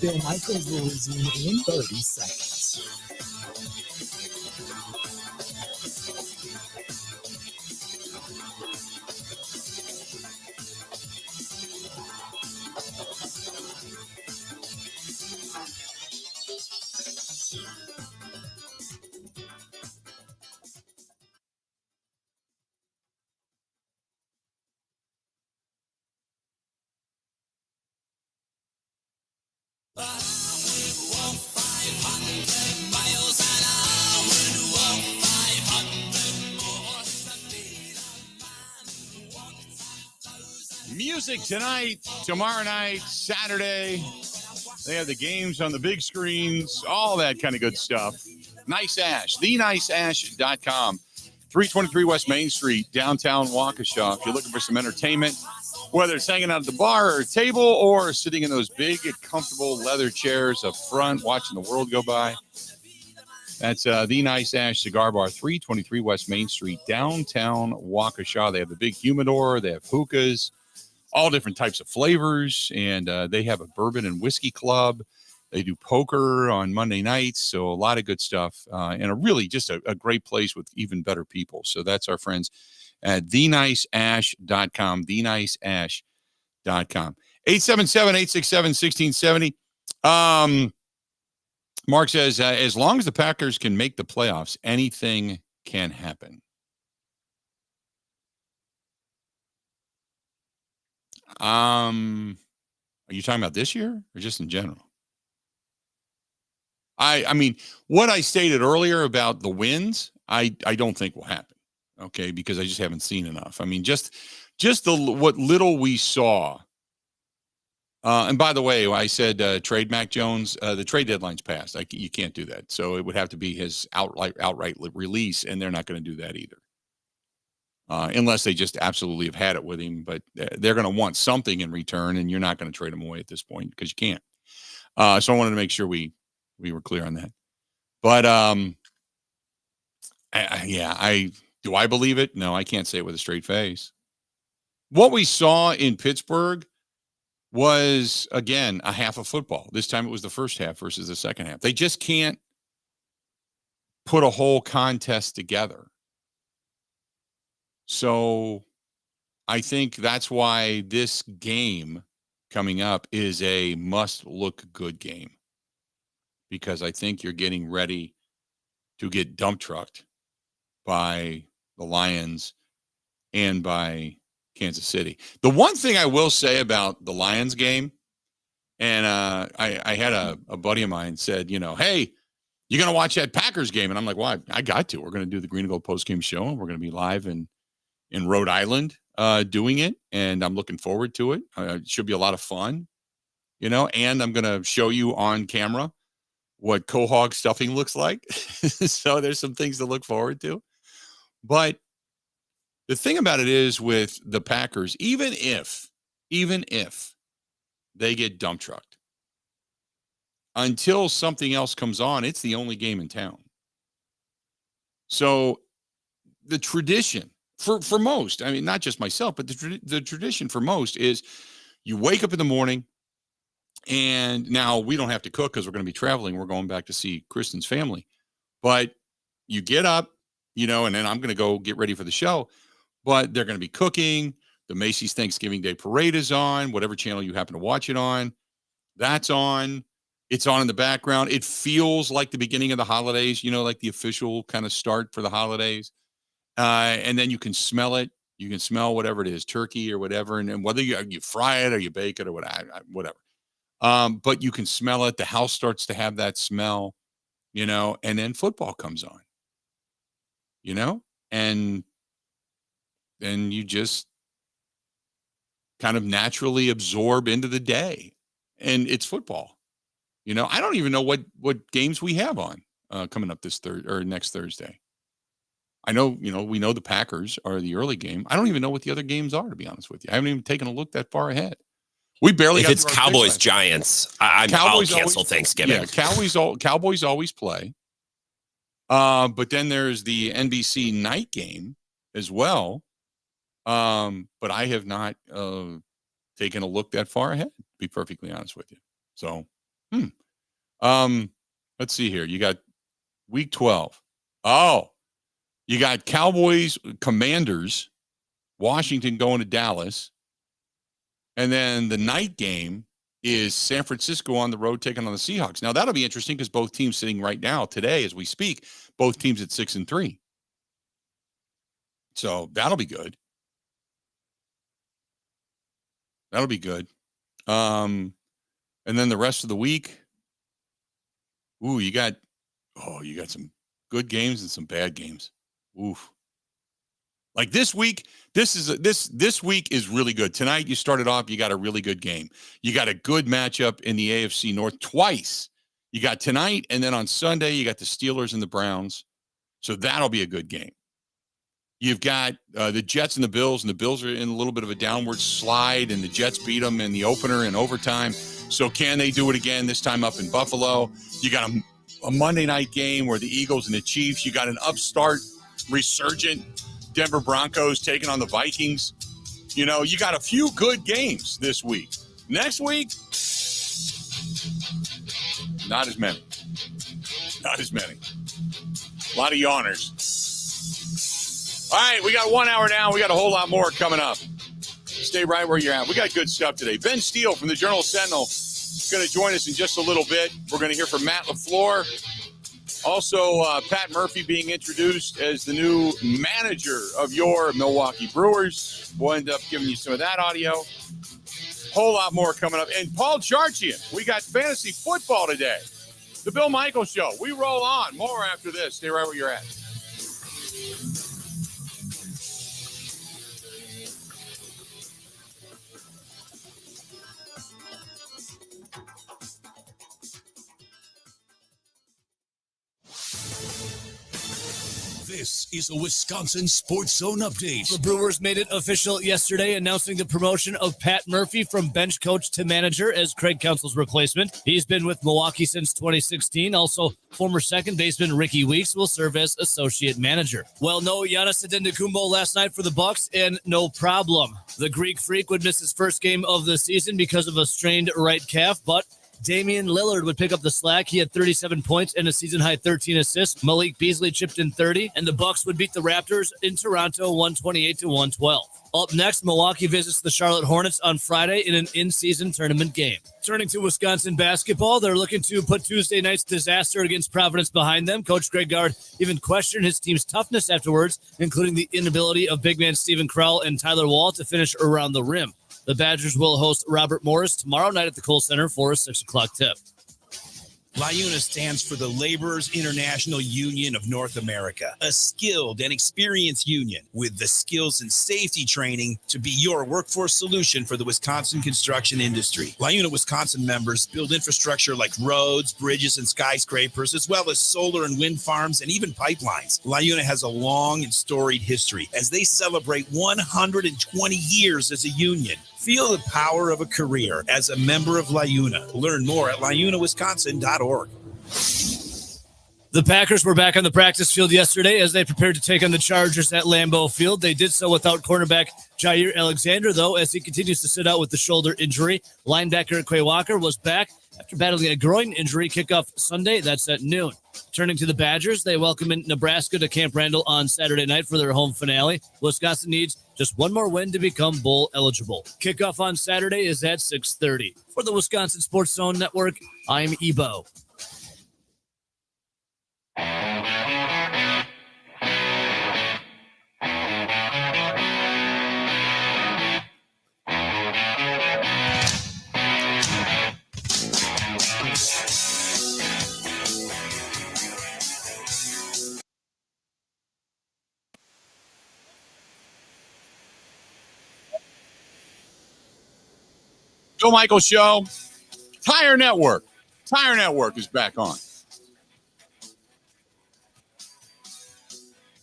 Bill Michaels will resume in 30 seconds. Music tonight, tomorrow night, Saturday. They have the games on the big screens, all that kind of good stuff. Nice Ash, theniceash.com. 323 West Main Street, downtown Waukesha. If you're looking for some entertainment, whether it's hanging out at the bar or table or sitting in those big, comfortable leather chairs up front, watching the world go by, that's the Nice Ash Cigar Bar, 323 West Main Street, downtown Waukesha. They have the big humidor. They have hookahs, all different types of flavors, and they have a bourbon and whiskey club. They do poker on Monday nights, so a lot of good stuff, and a really just a great place with even better people. So that's our friends at theniceash.com, theniceash.com. 877-867-1670. Mark says, as long as the Packers can make the playoffs, anything can happen. Are you talking about this year or just in general? I mean, what I stated earlier about the wins, I don't think will happen. Okay, because I just haven't seen enough. I mean, just what little we saw. And by the way, I said trade Mac Jones. The trade deadline's passed. You can't do that. So it would have to be his outright release, and they're not going to do that either. Unless they just absolutely have had it with him, but they're going to want something in return, and you're not going to trade him away at this point because you can't. So I wanted to make sure we were clear on that. But do I believe it? No, I can't say it with a straight face. What we saw in Pittsburgh was, again, a half of football. This time it was the first half versus the second half. They just can't put a whole contest together. So I think that's why this game coming up is a must-look-good game, because I think you're getting ready to get dump trucked by the Lions and by Kansas City. The one thing I will say about the Lions game, and I had a buddy of mine said, hey, you're going to watch that Packers game? And I'm like, well, I got to. We're going to do the Green and Gold post-game show, and we're going to be live in Rhode Island doing it, and I'm looking forward to it. It should be a lot of fun, and I'm going to show you on camera what quahog stuffing looks like. So there's some things to look forward to. But the thing about it is with the Packers, even if they get dump trucked, until something else comes on, it's the only game in town. So the tradition for most, I mean, not just myself, but the tradition for most is you wake up in the morning, and now we don't have to cook because we're going to be traveling. We're going back to see Kristen's family. But you get up, and then I'm going to go get ready for the show. But they're going to be cooking. The Macy's Thanksgiving Day Parade is on. Whatever channel you happen to watch it on, that's on. It's on in the background. It feels like the beginning of the holidays, like the official kind of start for the holidays. And then you can smell it. You can smell whatever it is, turkey or whatever. And whether you fry it or you bake it or whatever. But you can smell it. The house starts to have that smell, and then football comes on, and then you just kind of naturally absorb into the day, and it's football. I don't even know what games we have on coming up this next Thursday. I know, we know the Packers are the early game. I don't even know what the other games are, to be honest with you. I haven't even taken a look that far ahead. We barely. If it's Cowboys Giants, I'll cancel Thanksgiving. Yeah, Cowboys always play. But then there's the NBC night game as well. But I have not taken a look that far ahead, to be perfectly honest with you. So, let's see here. You got week 12. Oh, you got Cowboys, Commanders, Washington going to Dallas. And then the night game is San Francisco on the road taking on the Seahawks. Now, that'll be interesting because both teams sitting right now today as we speak, both teams at 6-3. So that'll be good. That'll be good. And then the rest of the week, you got some good games and some bad games. Oof. Like this week, this week is really good. Tonight, you started off, you got a really good game. You got a good matchup in the AFC North twice. You got tonight, and then on Sunday, you got the Steelers and the Browns. So that'll be a good game. You've got the Jets and the Bills are in a little bit of a downward slide, and the Jets beat them in the opener in overtime. So can they do it again, this time up in Buffalo? You got a Monday night game where the Eagles and the Chiefs, you got an upstart, resurgent Denver Broncos taking on the Vikings. You got a few good games this week. Next week, not as many. Not as many. A lot of yawners. All right, we got 1 hour now. We got a whole lot more coming up. Stay right where you're at. We got good stuff today. Ben Steele from the Journal-Sentinel is going to join us in just a little bit. We're going to hear from Matt LaFleur. Also, Pat Murphy being introduced as the new manager of your Milwaukee Brewers. We'll end up giving you some of that audio. Whole lot more coming up. And Paul Charchian, we got fantasy football today. The Bill Michaels Show. We roll on. More after this. Stay right where you're at. This is a Wisconsin Sports Zone update. The Brewers made it official yesterday, announcing the promotion of Pat Murphy from bench coach to manager as Craig Counsell's replacement. He's been with Milwaukee since 2016. Also, former second baseman Ricky Weeks will serve as associate manager. Well, no Giannis Antetokounmpo last night for the Bucks, and no problem. The Greek Freak would miss his first game of the season because of a strained right calf, but Damian Lillard would pick up the slack. He had 37 points and a season-high 13 assists. Malik Beasley chipped in 30, and the Bucks would beat the Raptors in Toronto 128-112. Up next, Milwaukee visits the Charlotte Hornets on Friday in an in-season tournament game. Turning to Wisconsin basketball, they're looking to put Tuesday night's disaster against Providence behind them. Coach Greg Gard even questioned his team's toughness afterwards, including the inability of big man Stephen Crowell and Tyler Wall to finish around the rim. The Badgers will host Robert Morris tomorrow night at the Kohl Center for a 6 o'clock tip. LIUNA stands for the Laborers International Union of North America, a skilled and experienced union with the skills and safety training to be your workforce solution for the Wisconsin construction industry. LIUNA Wisconsin members build infrastructure like roads, bridges, and skyscrapers, as well as solar and wind farms and even pipelines. LIUNA has a long and storied history as they celebrate 120 years as a union. Feel the power of a career as a member of LIUNA. Learn more at liunawisconsin.org. The Packers were back on the practice field yesterday as they prepared to take on the Chargers at Lambeau Field. They did so without cornerback Jair Alexander, though, as he continues to sit out with the shoulder injury. Linebacker Quay Walker was back after battling a groin injury. Kickoff Sunday, that's at noon. Turning to the Badgers, they welcome in Nebraska to Camp Randall on Saturday night for their home finale. Wisconsin needs just one more win to become bowl eligible. Kickoff on Saturday is at 6:30. For the Wisconsin Sports Zone Network, I'm Ebo. Bill Michaels Show. Tire Network. Tire Network is back on.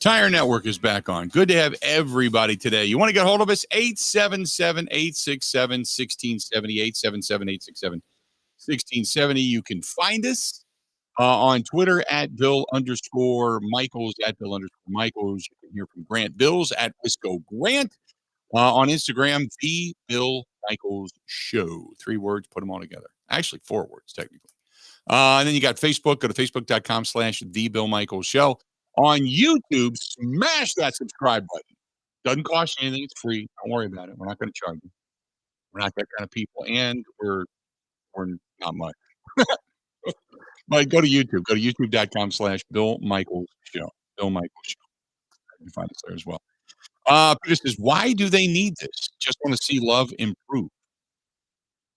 Tire Network is back on. Good to have everybody today. You want to get a hold of us? 877-867-1670. 877-867-1670. You can find us On Twitter at Bill_Michaels, at Bill_Michaels. You can hear from Grant Bills at Wisco Grant. On Instagram, The Bill Michaels Show. 3 words, put them all together. Actually, 4 words, technically. And then you got Facebook. Go to facebook.com/The Bill Michaels Show. On YouTube, smash that subscribe button. Doesn't cost you anything. It's free. Don't worry about it. We're not going to charge you. We're not that kind of people, and we're not much. But go to YouTube. Go to youtube.com/Bill Michaels Show. Bill Michaels Show. You can find us there as well. Peter says, why do they need this? Just want to see love improve.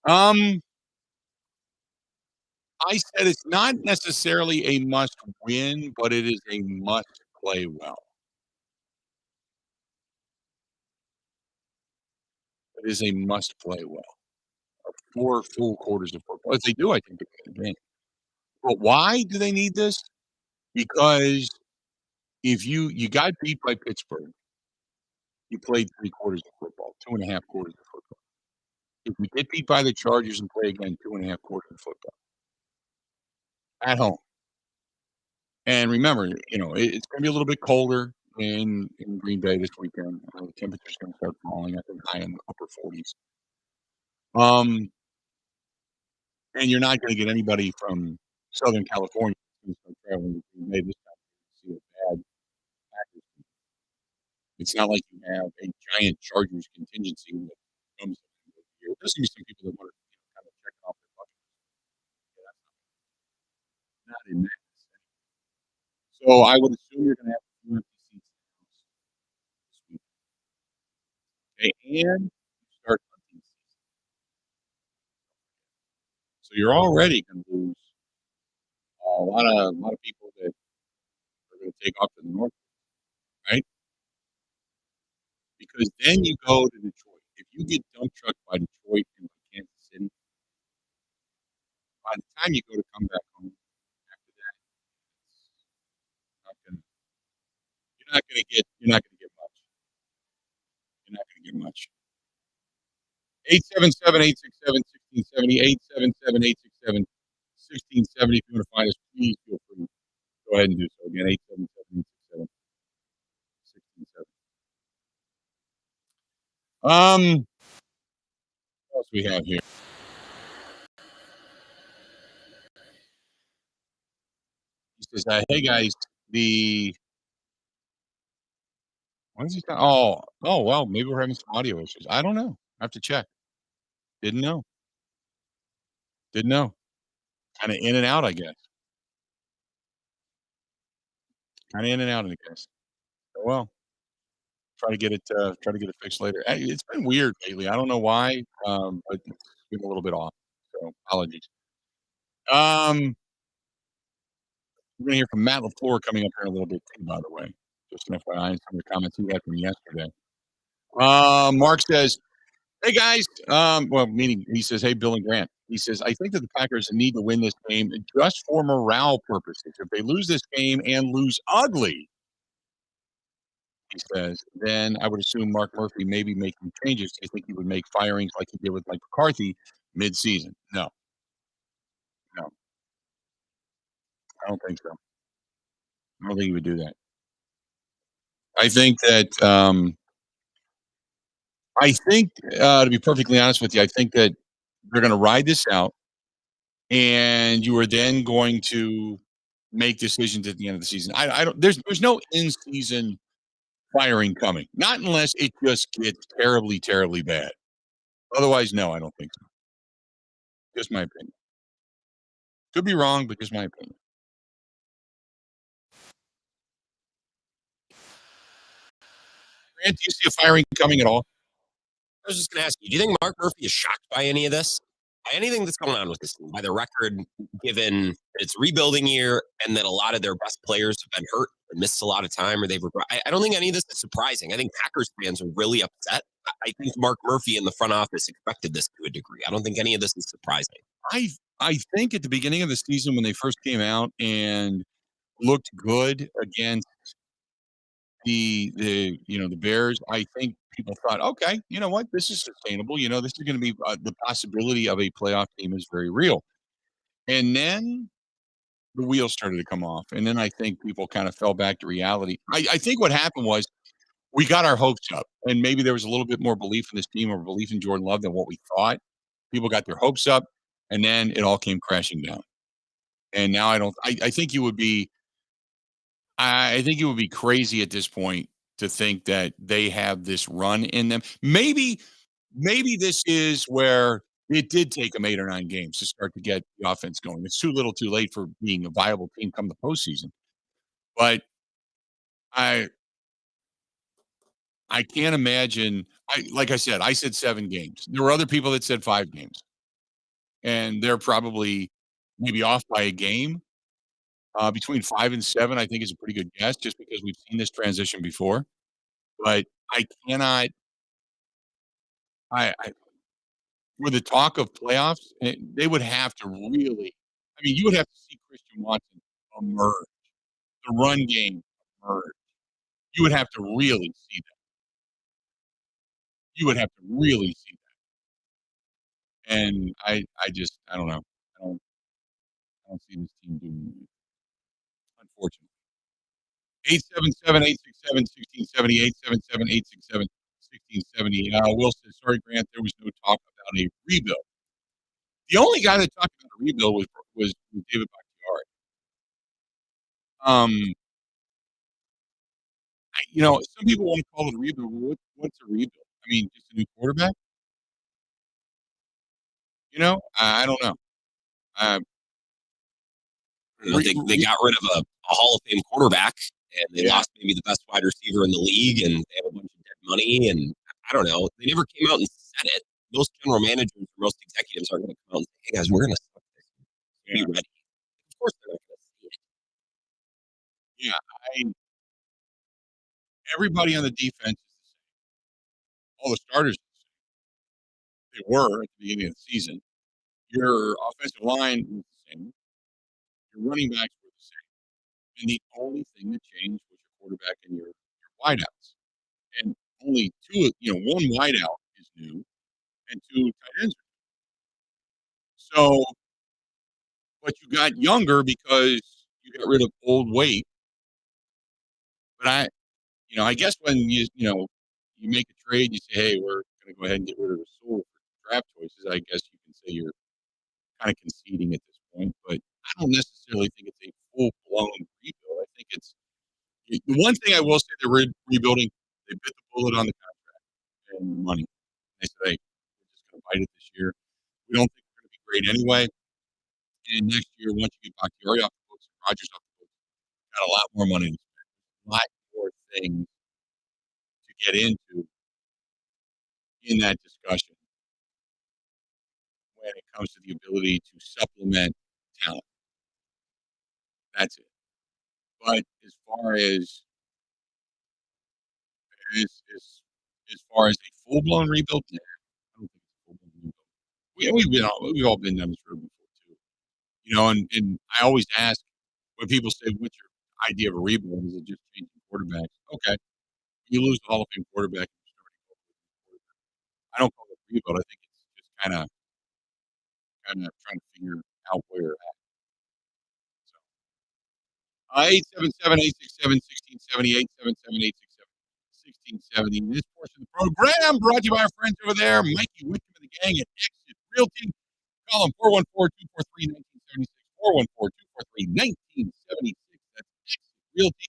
I said it's not necessarily a must win, but it is a must play well. It is a must play well. 4 full quarters of football. If they do, I think they win the game. But why do they need this? Because if you got beat by Pittsburgh, you played 3 quarters of football, 2.5 quarters of football. If we get beat by the Chargers and play again, 2.5 quarters of football at home. And remember, it's going to be a little bit colder in Green Bay this weekend. The temperature's going to start falling, I think, high in the upper 40s. And you're not going to get anybody from Southern California who's going to travel to Green Bay this time to see a bad Packers team. It's not like you have a giant Chargers contingency that comes here. There's going to be some people that want to kind of check off their bucket. Yeah, that's not in that. So I would assume you're going to have a few empty seats this week. Okay, and you start hunting season. So you're already going to lose a lot of people that are going to take off to the north, right? Because then you go to Detroit. If you get dump trucked by Detroit and Kansas City, by the time you go to come back home after that, you're not going to get much. You're not going to get much. 877-867-1670, 877-867-1670. If you want to find us, please feel free. Go ahead and do so. Again, 877-867-1670. What else we have here? He says, hey guys, what is he saying? Oh, well, maybe we're having some audio issues. I don't know. I have to check. Didn't know. Kind of in and out, I guess. I guess. Oh, well, try to get it fixed later. It's been weird lately. I don't know why, but it's been a little bit off. So apologies. We're gonna hear from Matt LaFleur coming up here in a little bit too, by the way. Just an FYI, some of the comments he had from yesterday. Mark says, hey guys, meaning he says, hey, Bill and Grant. He says, I think that the Packers need to win this game just for morale purposes. If they lose this game and lose ugly, he says, then I would assume Mark Murphy may be making changes. Do you think he would make firings like he did with Mike McCarthy mid-season? No. I don't think so. I don't think he would do that. I think that to be perfectly honest with you, I think that they're going to ride this out, and you are then going to make decisions at the end of the season. I don't. There's no in-season firing coming, not unless it just gets terribly, terribly bad. Otherwise, no, I don't think so. Just my opinion. Could be wrong, but just my opinion. Grant, do you see a firing coming at all? I was just going to ask you, do you think Mark Murphy is shocked by any of this? By anything that's going on with this team? By the record, given that it's rebuilding year and that a lot of their best players have been hurt and missed a lot of time, or I don't think any of this is surprising. I think Packers fans are really upset. I think Mark Murphy in the front office expected this to a degree. I don't think any of this is surprising. I think at the beginning of the season when they first came out and looked good against the Bears, I think people thought, okay, you know what, this is sustainable. This is going to be the possibility of a playoff team is very real. And then the wheels started to come off. And then I think people kind of fell back to reality. I think what happened was we got our hopes up, and maybe there was a little bit more belief in this team or belief in Jordan Love than what we thought. People got their hopes up, and then it all came crashing down. And now I think you would be I think it would be crazy at this point to think that they have this run in them. Maybe this is where it did take them 8 or 9 games to start to get the offense going. It's too little, too late for being a viable team come the postseason. But I can't imagine. Like I said, I said 7 games. There were other people that said 5 games, and they're probably maybe off by a game. Between 5 and 7, I think is a pretty good guess, just because we've seen this transition before. But I cannot. I with the talk of playoffs, they would have to really. I mean, you would have to see Christian Watson emerge, the run game emerge. You would have to really see that. You would have to really see that. And I don't know. I don't see this team doing it, unfortunately. 877-867-1670, 877-867-1670. Will says, sorry, Grant, there was no talk about a rebuild. The only guy that talked about a rebuild was David Bakhtiari. Some people want to call it a rebuild. What's a rebuild? I mean, just a new quarterback? I don't know. They got rid of a Hall of Fame quarterback, and they lost maybe the best wide receiver in the league, and they have a bunch of dead money, and I don't know. They never came out and said it. Most general managers or most executives aren't going to come out and say, hey, guys, we're going to suck this. Be ready. Of course they're not going to see it. Yeah, everybody on the defense is the same. All the starters are the same. They were at the beginning of the season. Your offensive line was the same. Your running backs were the same. And the only thing that changed was your quarterback and your wideouts. And only one wideout is new and 2 tight ends are new. So, but you got younger because you got rid of old weight. But I guess when you make a trade, you say, hey, we're going to go ahead and get rid of the soul for draft choices. I guess you can say you're kind of conceding at this point, but I don't necessarily think it's a full-blown rebuild. I think it's the one thing I will say they're rebuilding. They bit the bullet on the contract and the money. They said, hey, we're just going to bite it this year. We don't think we're going to be great anyway. And next year, once you get Bakhtiari off the books and Rodgers off the books, got a lot more money to spend. A lot more things to get into in that discussion when it comes to the ability to supplement talent. That's it. But as far as a full blown rebuild, I don't think it's a full blown rebuild. We've all been down this road before too. And I always ask when people say, "What's your idea of a rebuild? Is it just changing quarterbacks?" Okay, you lose the Hall of Fame quarterback. I don't call it a rebuild. I think it's just kind of trying to figure out where you're at. 877-867-1670, 877-867-1670. This portion of the program brought to you by our friends over there, Mikey Whitcomb and the gang at Exit Realty. Call them 414-243-1976, 414-243-1976. That's Exit Realty.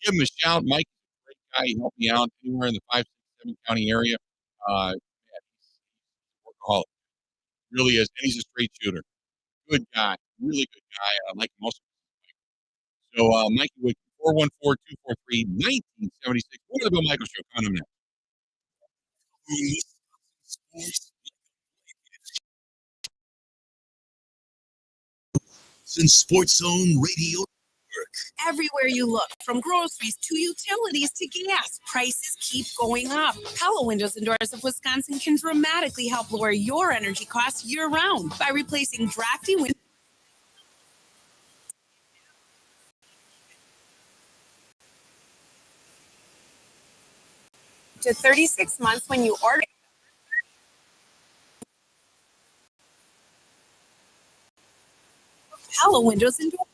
Give them a shout. Mike's a great guy. He helped me out anywhere in the 5-7 county area. He's a workaholic. Really is. And he's a straight shooter. Good guy. Really good guy. I like him also. So, Mikey Wood, 414-243-1976. What are the Bill Michael Show coming up next? Since Sports Zone Radio. Everywhere you look, from groceries to utilities to gas, prices keep going up. Pella Windows and Doors of Wisconsin can dramatically help lower your energy costs year-round by replacing drafty windows to 36 months when you order. Pella Windows and Doors.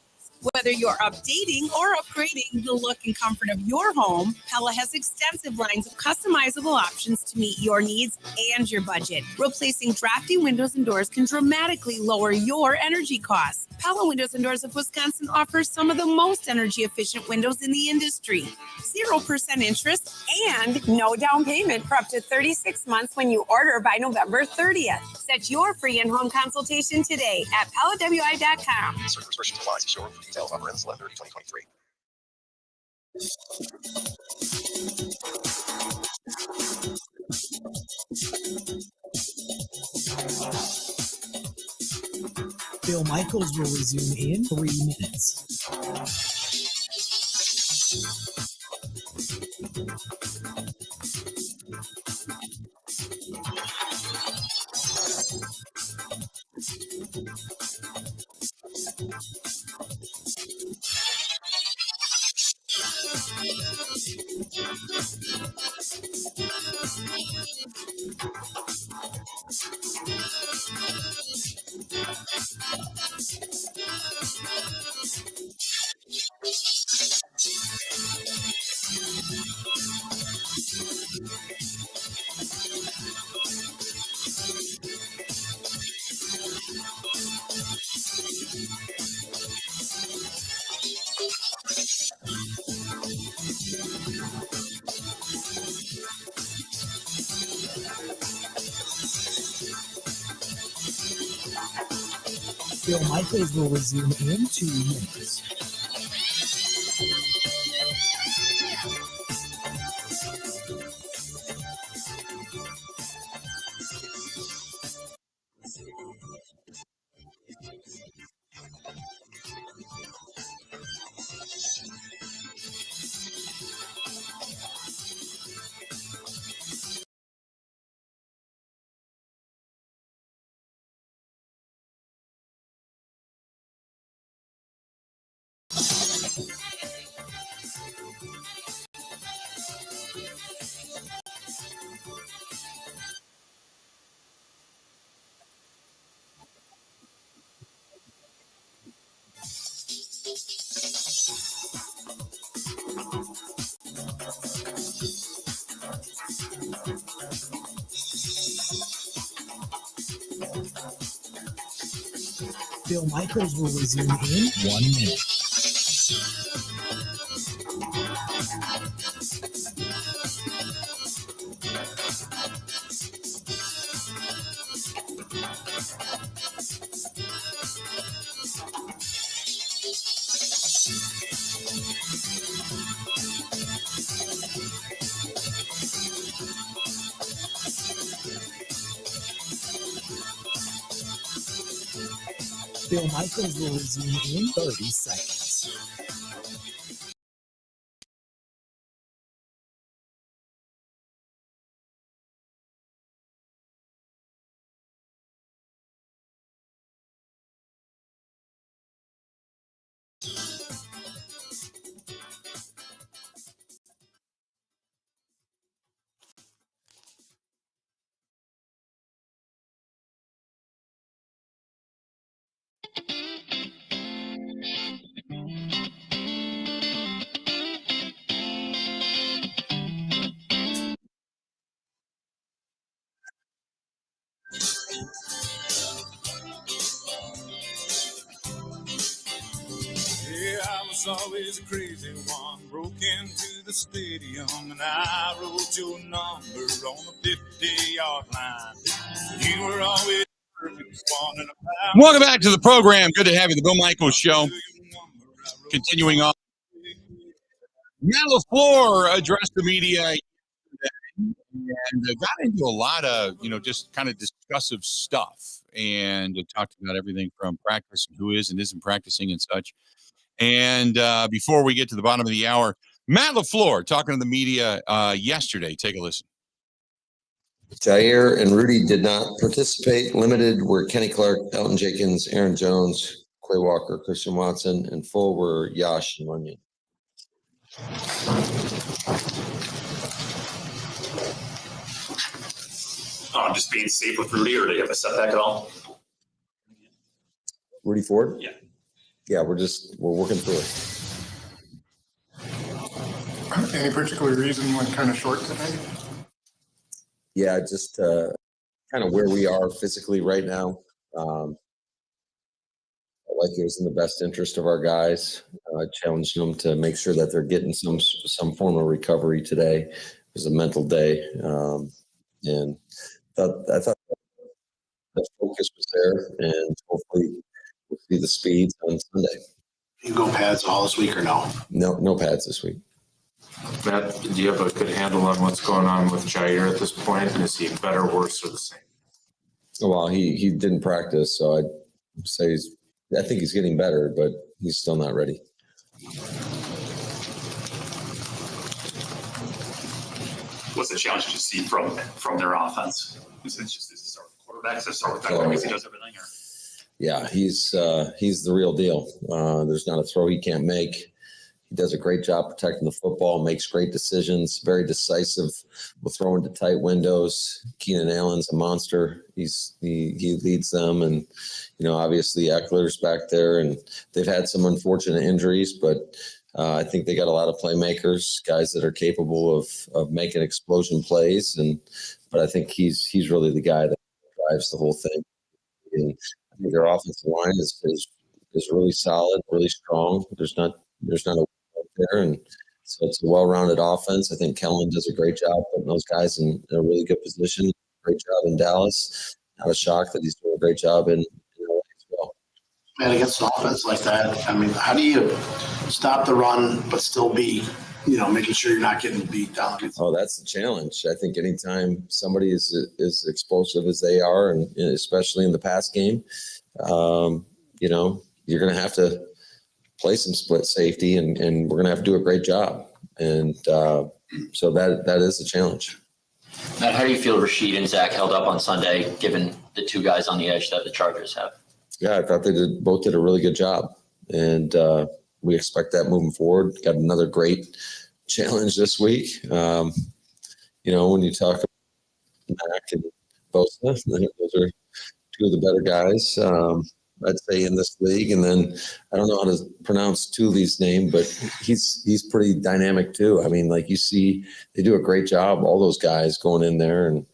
Whether you're updating or upgrading the look and comfort of your home, Pella has extensive lines of customizable options to meet your needs and your budget. Replacing drafty windows and doors can dramatically lower your energy costs. Pella Windows and Doors of Wisconsin offers some of the most energy efficient windows in the industry. 0% interest and no down payment for up to 36 months when you order by November 30th. Set your free in-home consultation today at PellaWI.com. Certain restrictions apply. See showroom for details. Offer ends 11/30/2023. Bill Michaels will resume in 3 minutes. Bill Michaels will resume in 2 minutes. Bill Michaels will resume in 1 minute. Bill Michaels will resume in 30 seconds. Yeah, I was always a crazy one. Broke into the stadium and I wrote your number on the 50-yard line. You were always perfect, spawning about. Welcome back to the program. Good to have you. The Bill Michaels Show. Continuing on. Matt LaFleur addressed the media and got into a lot of, just kind of discussive stuff, and talked about everything from practice and who is and isn't practicing and such. And before we get to the bottom of the hour, Matt LaFleur talking to the media yesterday. Take a listen. Jair and Rudy did not participate. Limited were Kenny Clark, Elton Jenkins, Aaron Jones, Quay Walker, Christian Watson, and full were Yash and Runyon. Just being safe with Rudy, or do you have a setback at all? Rudy Ford? Yeah. Yeah, we're working through it. Any particular reason you went kind of short today? Yeah, just kind of where we are physically right now. Like it was in the best interest of our guys. I challenged them to make sure that they're getting some form of recovery today. It was a mental day, and I thought the focus was there, and hopefully we'll see the speeds on Sunday. You go pads all this week or no? No pads this week. Matt, do you have a good handle on what's going on with Jair at this point? And is he better, worse, or the same? Well, he didn't practice, so I'd say I think he's getting better, but he's still not ready. What's the challenge you see from their offense? Is it start with quarterbacks or start with that because he does everything? Or? Yeah, he's the real deal. There's not a throw he can't make. He does a great job protecting the football, makes great decisions, very decisive with throwing to tight windows. Keenan Allen's a monster. He leads them, and obviously Eckler's back there, and they've had some unfortunate injuries, but I think they got a lot of playmakers, guys that are capable of making explosion plays, but I think he's really the guy that drives the whole thing. And I think their offensive line is really solid, really strong. There's not a there, and so it's a well-rounded offense. I think Kellen does a great job putting those guys in a really good position. Great job in Dallas. Not a shock that he's doing a great job in LA as well. Man, against an offense like that, I mean, how do you stop the run but still be, making sure you're not getting beat down? Oh, that's the challenge. I think anytime somebody is as explosive as they are, and especially in the pass game, you're going to have to play some split safety, and we're going to have to do a great job. And so that is the challenge. Matt, how do you feel Rashid and Zach held up on Sunday, given the two guys on the edge that the Chargers have? Yeah, I thought they both did a really good job. And we expect that moving forward. Got another great challenge this week. When you talk about Mac and Bosa, those are two of the better guys. I'd say in this league, and then I don't know how to pronounce Tuli's name, but he's pretty dynamic too. I mean, like you see, they do a great job. All those guys going in there, and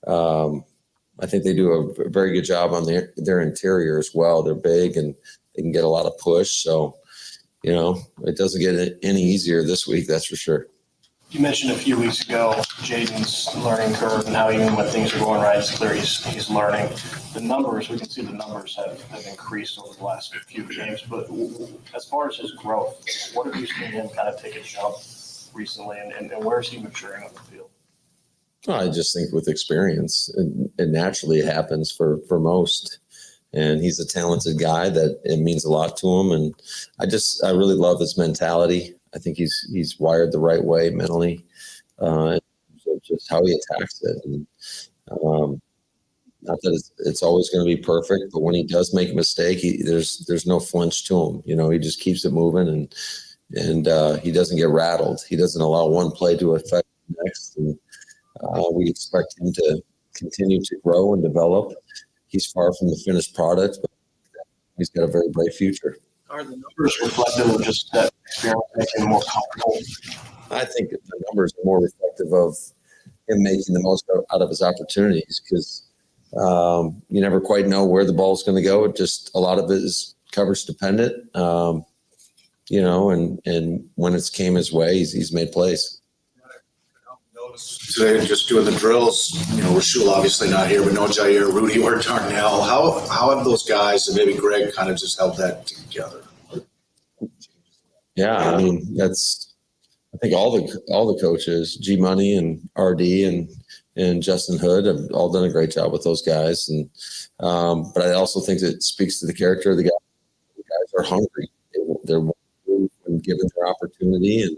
I think they do a very good job on their interior as well. They're big and they can get a lot of push. So, it doesn't get any easier this week, that's for sure. You mentioned a few weeks ago Jaden's learning curve and how even when things are going right, it's clear he's learning. The numbers, we can see the numbers have increased over the last few games. But as far as his growth, what have you seen him kind of take a jump recently, and where is he maturing on the field? Well, I just think with experience, it naturally happens for most. And he's a talented guy that it means a lot to him. And I really love his mentality. I think he's wired the right way mentally, so just how he attacks it. And not that it's always going to be perfect, but when he does make a mistake, there's no flinch to him. He just keeps it moving, and he doesn't get rattled. He doesn't allow one play to affect the next. And we expect him to continue to grow and develop. He's far from the finished product, but he's got a very bright future. Are the numbers reflective of just that experience making him more comfortable? I think the numbers are more reflective of him making the most out of his opportunities, because you never quite know where the ball's going to go. A lot of it is coverage dependent, and when it's came his way, he's made plays. Today, just doing the drills, Rashul obviously not here, but no Jair, Rudy, or Darnell. How have those guys and maybe Greg kind of just held that together? Yeah, I mean, I think all the coaches, G Money and RD and Justin Hood, have all done a great job with those guys. And but I also think it speaks to the character of the guys. The guys are hungry. They're when given their opportunity, and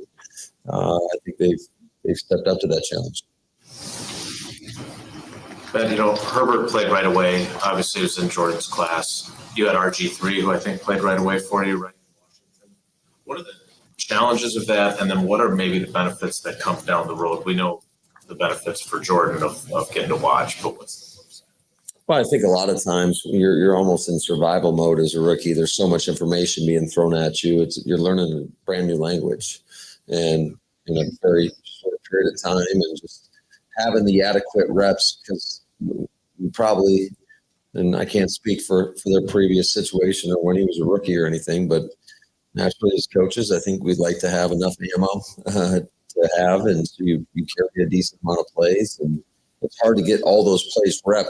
I think they've stepped up to that challenge. Ben, Herbert played right away. Obviously, he was in Jordan's class. You had RG3, who I think played right away for you, right? What are the challenges of that? And then what are maybe the benefits that come down the road? We know the benefits for Jordan of getting to watch, but what's the flip side? Well, I think a lot of times you're almost in survival mode as a rookie. There's so much information being thrown at you. You're learning a brand new language, and in a very short period of time, and just having the adequate reps, because we probably, and I can't speak for their previous situation or when he was a rookie or anything, but naturally as coaches, I think we'd like to have enough ammo to have, and so you carry a decent amount of plays, and it's hard to get all those plays rep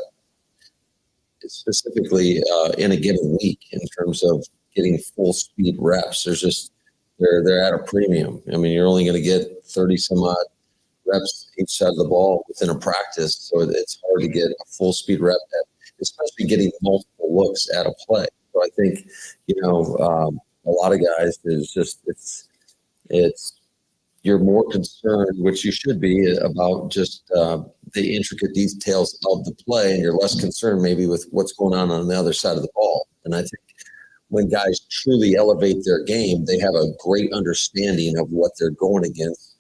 specifically in a given week in terms of getting full speed reps. There's just they're at a premium. I mean, you're only going to get 30 some odd reps each side of the ball within a practice, so it's hard to get a full speed rep at, especially getting multiple looks at a play. So I think, a lot of guys it's you're more concerned, which you should be, about just the intricate details of the play, and you're less concerned maybe with what's going on the other side of the ball. And I think when guys truly elevate their game, they have a great understanding of what they're going against,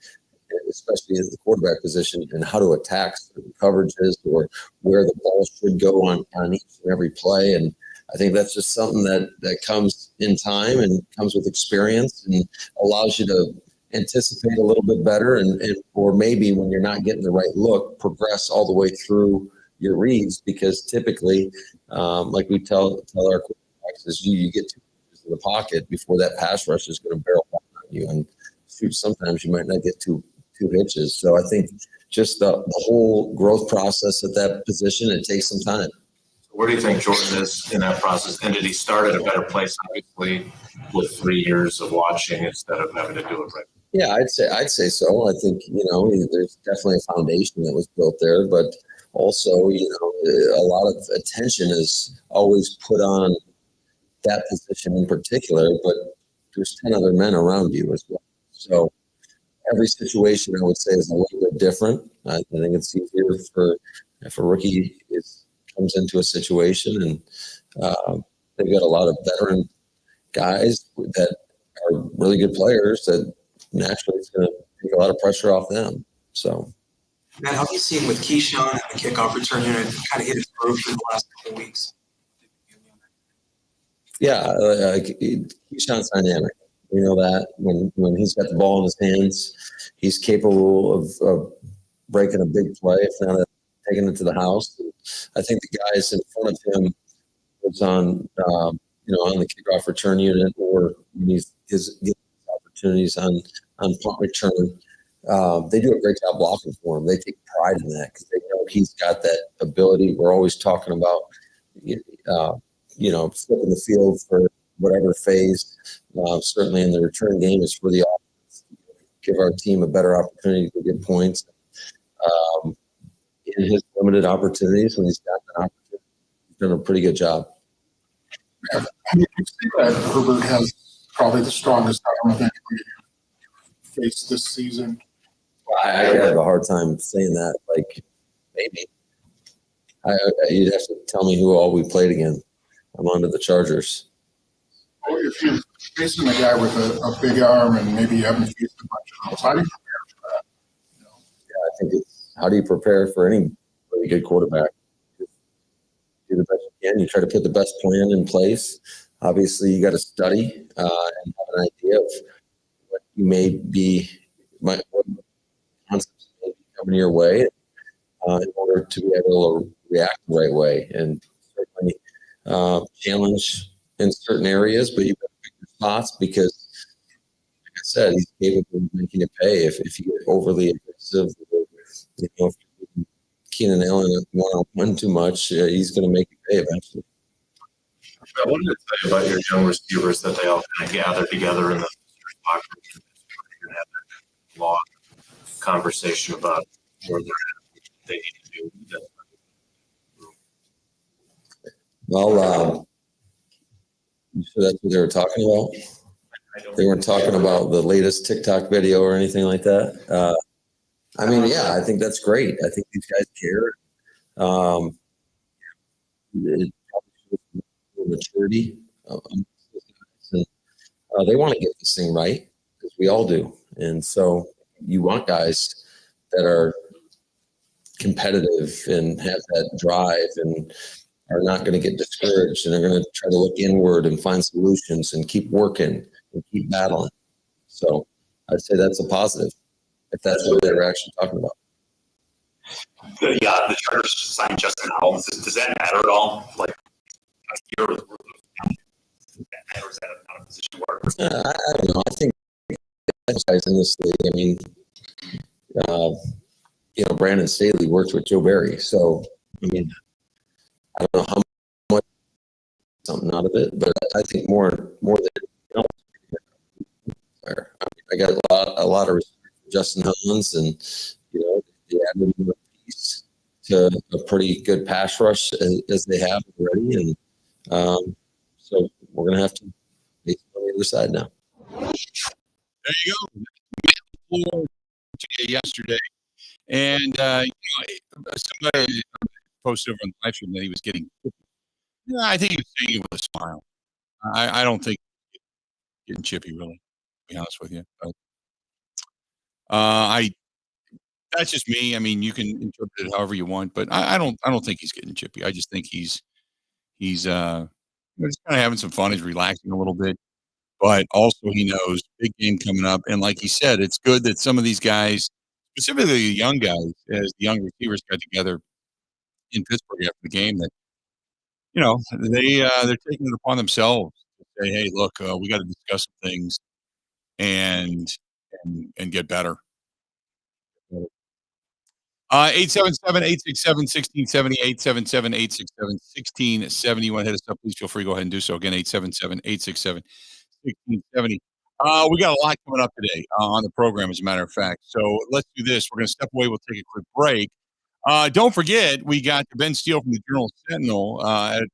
especially at the quarterback position, and how to attack certain coverages or where the ball should go on each and every play. And I think that's just something that comes in time and comes with experience and allows you to anticipate a little bit better, and or maybe when you're not getting the right look, progress all the way through your reads, because typically, like we tell our quarterbacks, is you get 2 inches in the pocket before that pass rush is going to barrel back on you, and shoot, sometimes you might not get two hitches. So I think just the whole growth process at that position, it takes some time. Where do you think Jordan is in that process? And did he start at a better place, obviously, with 3 years of watching instead of having to do it right? Yeah, I'd say so. I think, there's definitely a foundation that was built there, but also, a lot of attention is always put on that position in particular, but there's 10 other men around you as well. So every situation, I would say, is a little bit different. I think it's easier if a rookie comes into a situation, and they've got a lot of veteran guys that are really good players that naturally it's going to take a lot of pressure off them. So, Matt, how have you seen with Keyshawn and the kickoff return unit kind of hit its groove for the last couple of weeks? Yeah, Keyshawn's dynamic. We know that when he's got the ball in his hands, he's capable of breaking a big play, if not taking it to the house. I think the guys in front of him was on the kickoff return unit, or when he's getting opportunities on punt return. They do a great job blocking for him. They take pride in that because they know he's got that ability. We're always talking about, flipping the field for whatever phase. Certainly in the return game is for the offense, give our team a better opportunity to get points. In his limited opportunities, when he's got an opportunity, he's done a pretty good job. Yeah. You see that Herbert has probably the strongest arm of anybody faced this season. I have a hard time saying that. Like, maybe. You'd have to tell me who all we played against. I'm on to the Chargers. Well, if you're facing a guy with a big arm and maybe you haven't faced a bunch of those, how do you prepare for that? Yeah, I think how do you prepare for any really good quarterback? Do the best you can. You try to put the best plan in place. Obviously, you got to study and have an idea of what you what concepts may be coming your way in order to be able to react the right way, and certainly challenge in certain areas, but you've got to pick your spots because, like I said, he's capable of making it pay if you get overly aggressive. If you Keenan Allen one-on-one too much, he's going to make it pay eventually. I wanted to tell you about your young receivers that they all kind of gather together in the locker room and have that long conversation about where they're at, what they need to do. Well, you sure that's what they were talking about? They weren't talking about the latest TikTok video or anything like that. I mean, yeah, I think that's great. I think these guys care. It probably shows maturity. And, they want to get this thing right, because we all do. And so you want guys that are competitive and have that drive and are not going to get discouraged and are going to try to look inward and find solutions and keep working and keep battling. So I'd say that's a positive, if that's what they were actually talking about. The Chargers signed Justin Howell. Does that matter at all? Like, or is that not a position where? I don't know. I think guys in this league, I mean, Brandon Staley worked with Joe Barry. So, I mean, I don't know how much something out of it, but I think more than I got a lot of respect for Justin Howlands, and they added a piece to a pretty good pass rush as they have already, and so we're gonna have to make it on the other side now. There you go. LaFleur yesterday, and somebody posted over on the live stream that he was getting. Yeah, I think he was saying it with a smile. I don't think getting chippy, really. To be honest with you, but that's just me. I mean, you can interpret it however you want, but I don't think he's getting chippy. I just think he's just kind of having some fun. He's relaxing a little bit, but also he knows big game coming up. And like he said, it's good that some of these guys, specifically the young guys, as the young receivers got together in Pittsburgh after the game, that they're taking it upon themselves to say, "Hey, look, we got to discuss some things and get better." 877-867-1670, 877-867-1670. You want to hit us up, please feel free to go ahead and do so. Again, 877-867-1670. We got a lot coming up today on the program, as a matter of fact. So let's do this. We're going to step away. We'll take a quick break. Don't forget, we got Ben Steele from the Journal Sentinel at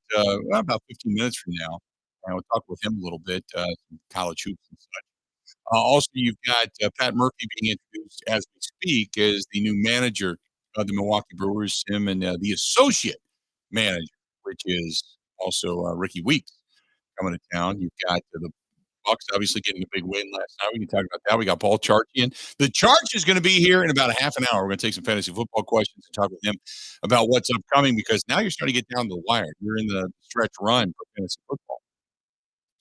about 15 minutes from now. And we'll talk with him a little bit, some college hoops and such. Also, you've got Pat Murphy being introduced as we speak as the new manager of the Milwaukee Brewers, him and the associate manager, which is also Ricky Weeks, coming to town. You've got the Bucks obviously getting a big win last night. We can talk about that. We got Paul Charch in. The Charch is going to be here in about a half an hour. We're going to take some fantasy football questions and talk with him about what's upcoming, because now you're starting to get down to the wire. You're in the stretch run for fantasy football.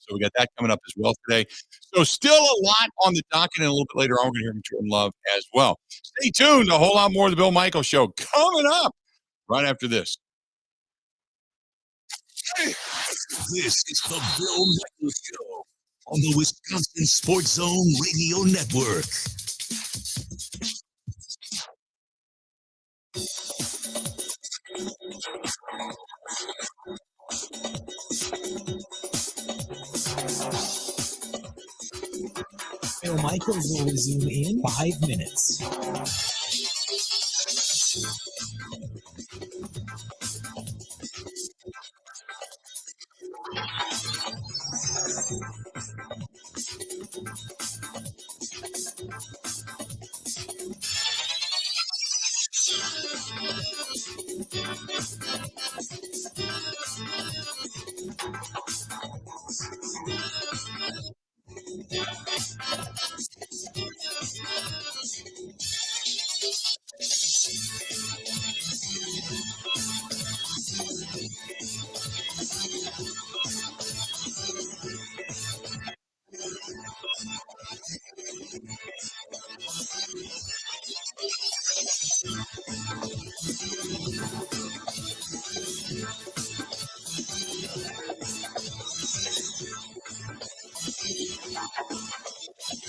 So we got that coming up as well today. So still a lot on the docket, and a little bit later on, we're going to hear from Jordan Love as well. Stay tuned. A whole lot more of the Bill Michaels Show coming up right after this. This is the Bill Michaels Show on the Wisconsin Sports Zone Radio Network. Bill Michaels will resume in 5 minutes.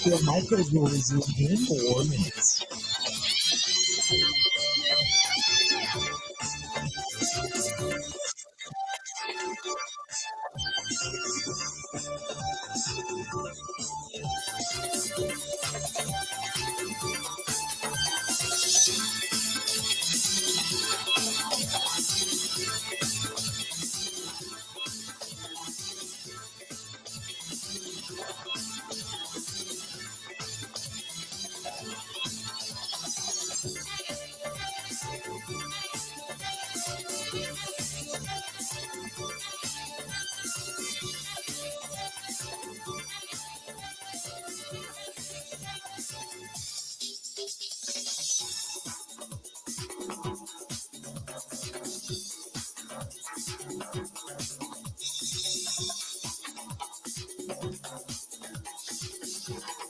Bill Michaels will resume in 4 minutes.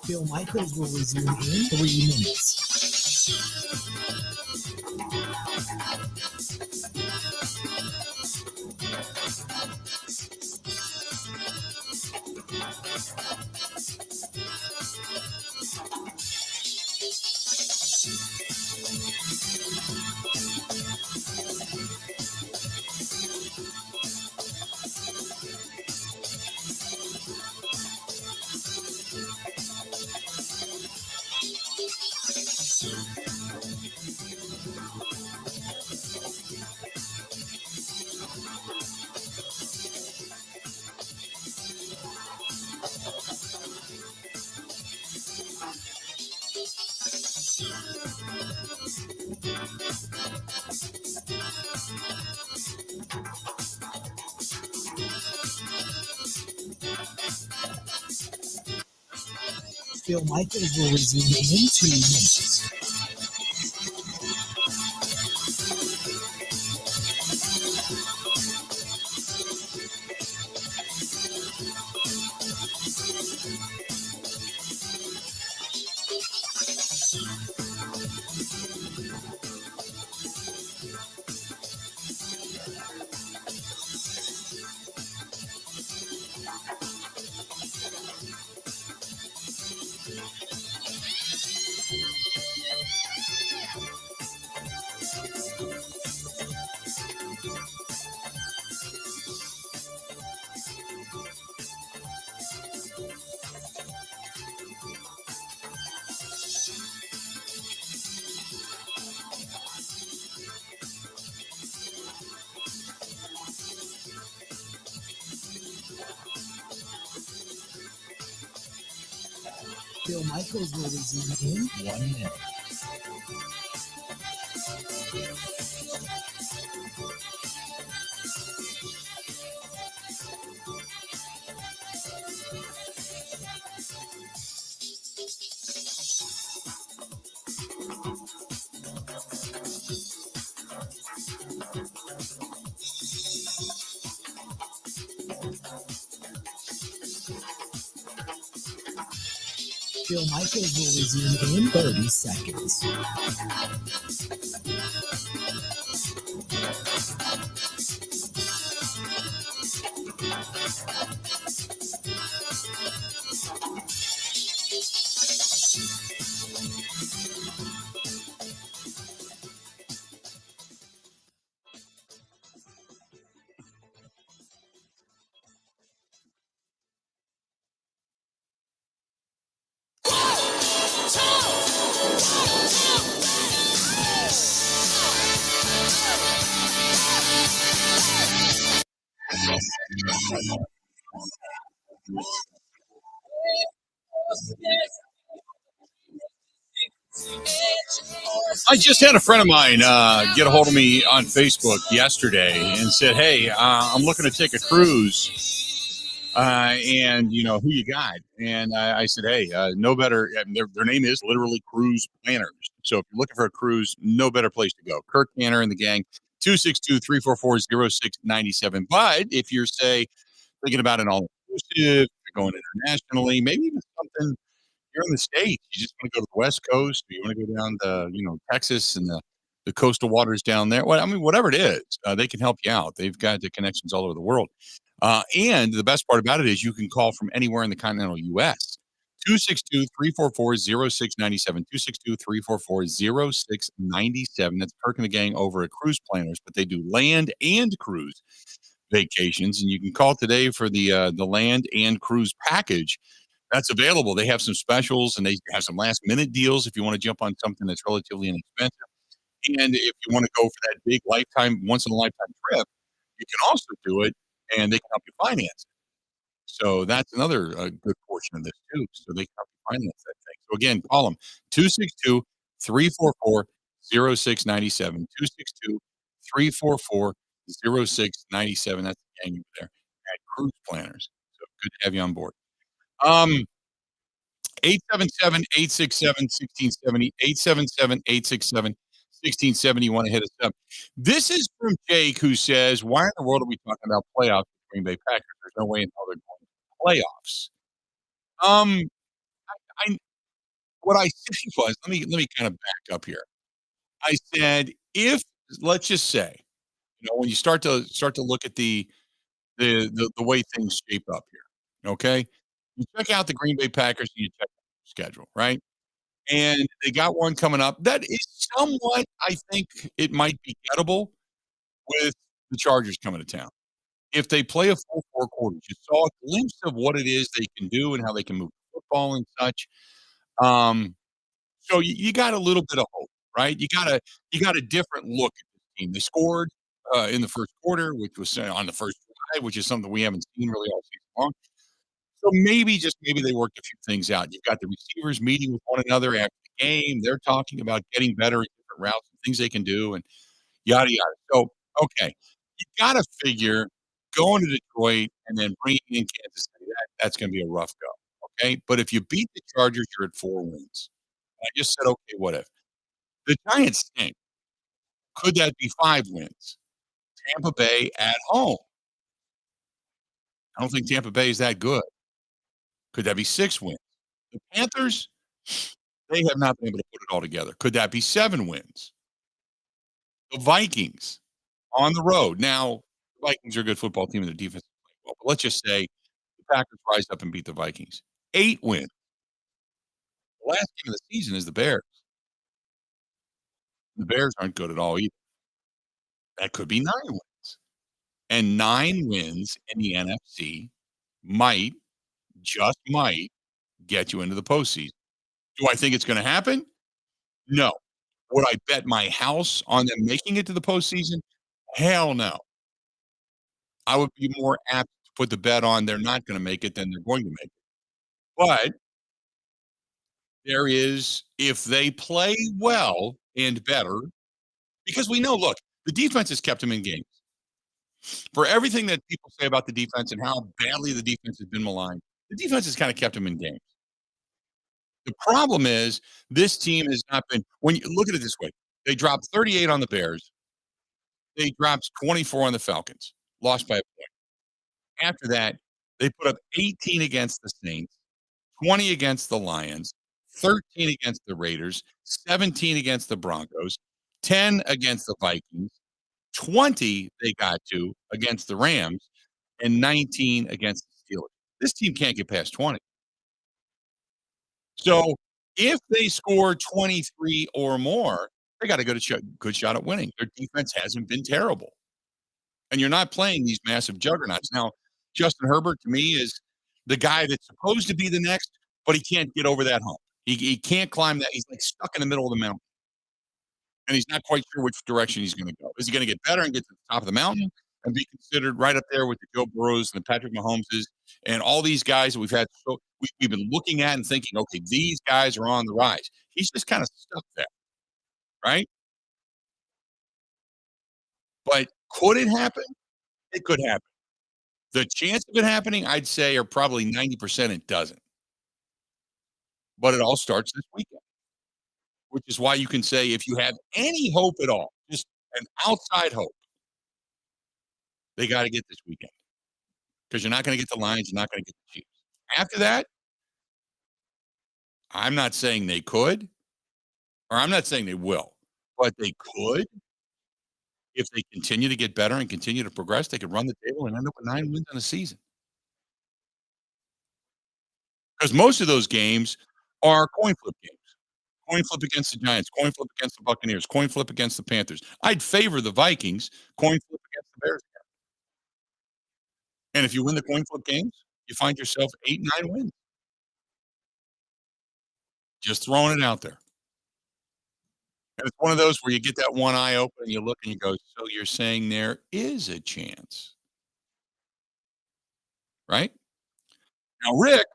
Bill Michaels will resume in 3 minutes. Bill Michaels will resume in 2 minutes. Bill Michaels will resume in 1 minute. Bill Michaels will resume in 30 seconds. I just had a friend of mine get a hold of me on Facebook yesterday and said, "Hey, I'm looking to take a cruise, and you know who you got?" And I said, "Hey, no better. Their name is literally Cruise Planners. So if you're looking for a cruise, no better place to go. Kirk Tanner and the gang, 262-344-0697. But if you're thinking about an all inclusive, you're going internationally, maybe even something." You're in the States, you just want to go to the West Coast, or you want to go down to, Texas and the coastal waters down there. Well, I mean, whatever it is, they can help you out. They've got the connections all over the world. And the best part about it is you can call from anywhere in the continental U.S. 262-344-0697, 262-344-0697. That's Kirk and the gang over at Cruise Planners, but they do land and cruise vacations. And you can call today for the land and cruise package that's available. They have some specials and they have some last minute deals if you want to jump on something that's relatively inexpensive. And if you want to go for that big once in a lifetime trip, you can also do it and they can help you finance it. So that's another good portion of this too. So they can help you finance that thing. So again, call them 262-344-0697, 262-344-0697. That's the gang over there at Cruise Planners. So good to have you on board. 877-867-1670, 877-867-1670. You want to hit us up. This is from Jake, who says, why in the world are we talking about playoffs with Green Bay Packers? There's no way in hell they're going to the playoffs. what I said was, let me kind of back up here. I said, if let's just say, when you start to look at the way things shape up here, okay? You check out the Green Bay Packers and you check out their schedule, right? And they got one coming up that is somewhat, I think it might be gettable with the Chargers coming to town. If they play a full 4 quarters, you saw a glimpse of what it is they can do and how they can move the football and such. Um, so you got a little bit of hope, right? You got a different look at this team. They scored in the first quarter, which was on the first drive, which is something we haven't seen really all season long. So maybe they worked a few things out. You've got the receivers meeting with one another after the game. They're talking about getting better at different routes and things they can do, and yada yada. So okay, you got to figure going to Detroit and then bringing in Kansas City. That's going to be a rough go. Okay, but if you beat the Chargers, you're at 4 wins. I just said, okay, what if the Giants stink? Could that be 5 wins? Tampa Bay at home. I don't think Tampa Bay is that good. Could that be 6 wins? The Panthers, they have not been able to put it all together. Could that be 7 wins? The Vikings on the road. Now, the Vikings are a good football team and their defense is playing well. But let's just say the Packers rise up and beat the Vikings. 8 wins. The last game of the season is the Bears. The Bears aren't good at all either. That could be 9 wins. And 9 wins in the NFC might, just might, get you into the postseason. Do I think it's going to happen? No. Would I bet my house on them making it to the postseason? Hell no. I would be more apt to put the bet on they're not going to make it than they're going to make it. But there is, if they play well and better, because we know, look, the defense has kept them in games. For everything that people say about the defense and how badly the defense has been maligned, the defense has kind of kept them in games. The problem is this team has not been, when you look at it this way, they dropped 38 on the Bears. They dropped 24 on the Falcons, lost by a point. After that, they put up 18 against the Saints, 20 against the Lions, 13 against the Raiders, 17 against the Broncos, 10 against the Vikings, 20 they got to against the Rams, and 19 against the Steelers. This team can't get past 20. So if they score 23 or more, they got a good shot at winning. Their defense hasn't been terrible. And you're not playing these massive juggernauts. Now, Justin Herbert, to me, is the guy that's supposed to be the next, but he can't get over that hump. He can't climb that. He's like stuck in the middle of the mountain. And he's not quite sure which direction he's going to go. Is he going to get better and get to the top of the mountain and be considered right up there with the Joe Burrows and the Patrick Mahomeses and all these guys that we've had? We've been looking at and thinking, okay, these guys are on the rise. He's just kind of stuck there, right? But could it happen? It could happen. The chance of it happening, I'd say, are probably 90% it doesn't. But it all starts this weekend, which is why you can say if you have any hope at all, just an outside hope, they got to get this weekend because you're not going to get the Lions, you're not going to get the Chiefs. After that, I'm not saying they could, or I'm not saying they will, but they could. If they continue to get better and continue to progress, they could run the table and end up with 9 wins in a season. Because most of those games are coin flip games. Coin flip against the Giants, coin flip against the Buccaneers, coin flip against the Panthers. I'd favor the Vikings, coin flip against the Bears. And if you win the coin flip games, you find yourself 8, 9 wins. Just throwing it out there. And it's one of those where you get that one eye open and you look and you go, so you're saying there is a chance. Right? Now, Rick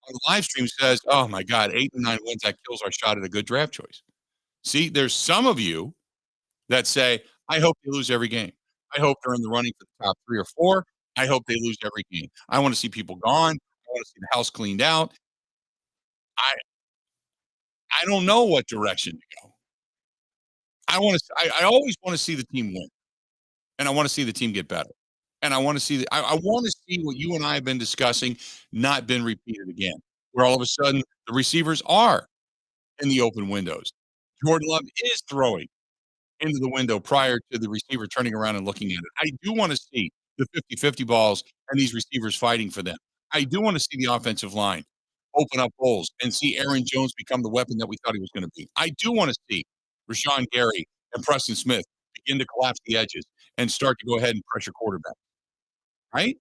on the live stream says, oh my God, 8 and 9 wins, that kills our shot at a good draft choice. See, there's some of you that say, I hope they lose every game. I hope they're in the running for the top 3 or 4. I hope they lose every game. I want to see people gone. I want to see the house cleaned out. I don't know what direction to go. I always want to see the team win. And I want to see the team get better. And I want to see I want to see what you and I have been discussing not been repeated again. where all of a sudden the receivers are in the open windows. Jordan Love is throwing into the window prior to the receiver turning around and looking at it. I do want to see the 50-50 balls and these receivers fighting for them. I do want to see the offensive line open up holes and see Aaron Jones become the weapon that we thought he was going to be. I do want to see Rashawn Gary and Preston Smith begin to collapse the edges and start to go ahead and pressure quarterback. Right?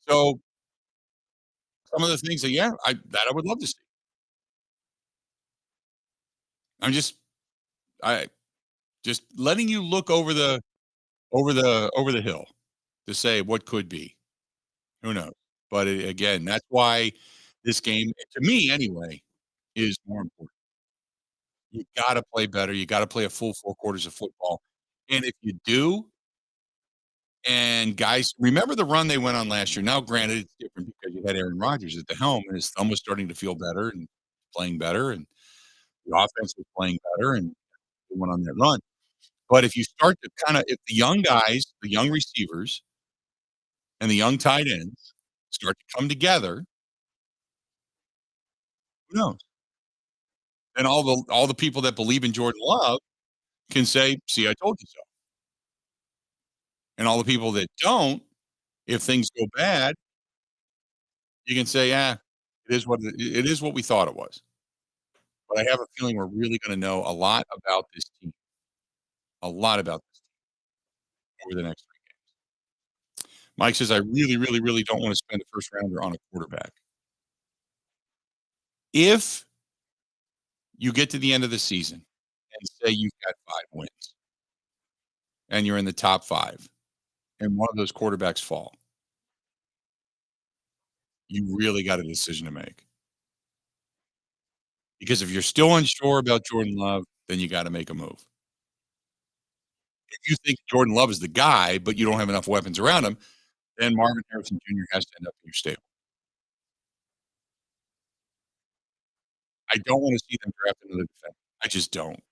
So some of the things that, I would love to see. I'm just letting you look over the hill to say what could be. Who knows? But again, that's why this game, to me anyway, is more important. You got to play better. You got to play a full 4 quarters of football. And if you do, and guys, remember the run they went on last year. Now, granted, it's different because you had Aaron Rodgers at the helm, and his thumb was starting to feel better and playing better, and the offense was playing better, and they went on that run. But if you start to if the young guys, the young receivers, and the young tight ends start to come together, who knows? And all the people that believe in Jordan Love can say, "See, I told you so." And all the people that don't, if things go bad, you can say, it is what we thought it was." But I have a feeling we're really going to know a lot about this team. A lot about this team over the next 3 games. Mike says, I really, really, really don't want to spend a first rounder on a quarterback. If you get to the end of the season and say you've got 5 wins and you're in the top 5 and one of those quarterbacks fall, you really got a decision to make. Because if you're still unsure about Jordan Love, then you got to make a move. If you think Jordan Love is the guy, but you don't have enough weapons around him, then Marvin Harrison Jr. has to end up in your stable. I don't want to see them draft another defender. I just don't.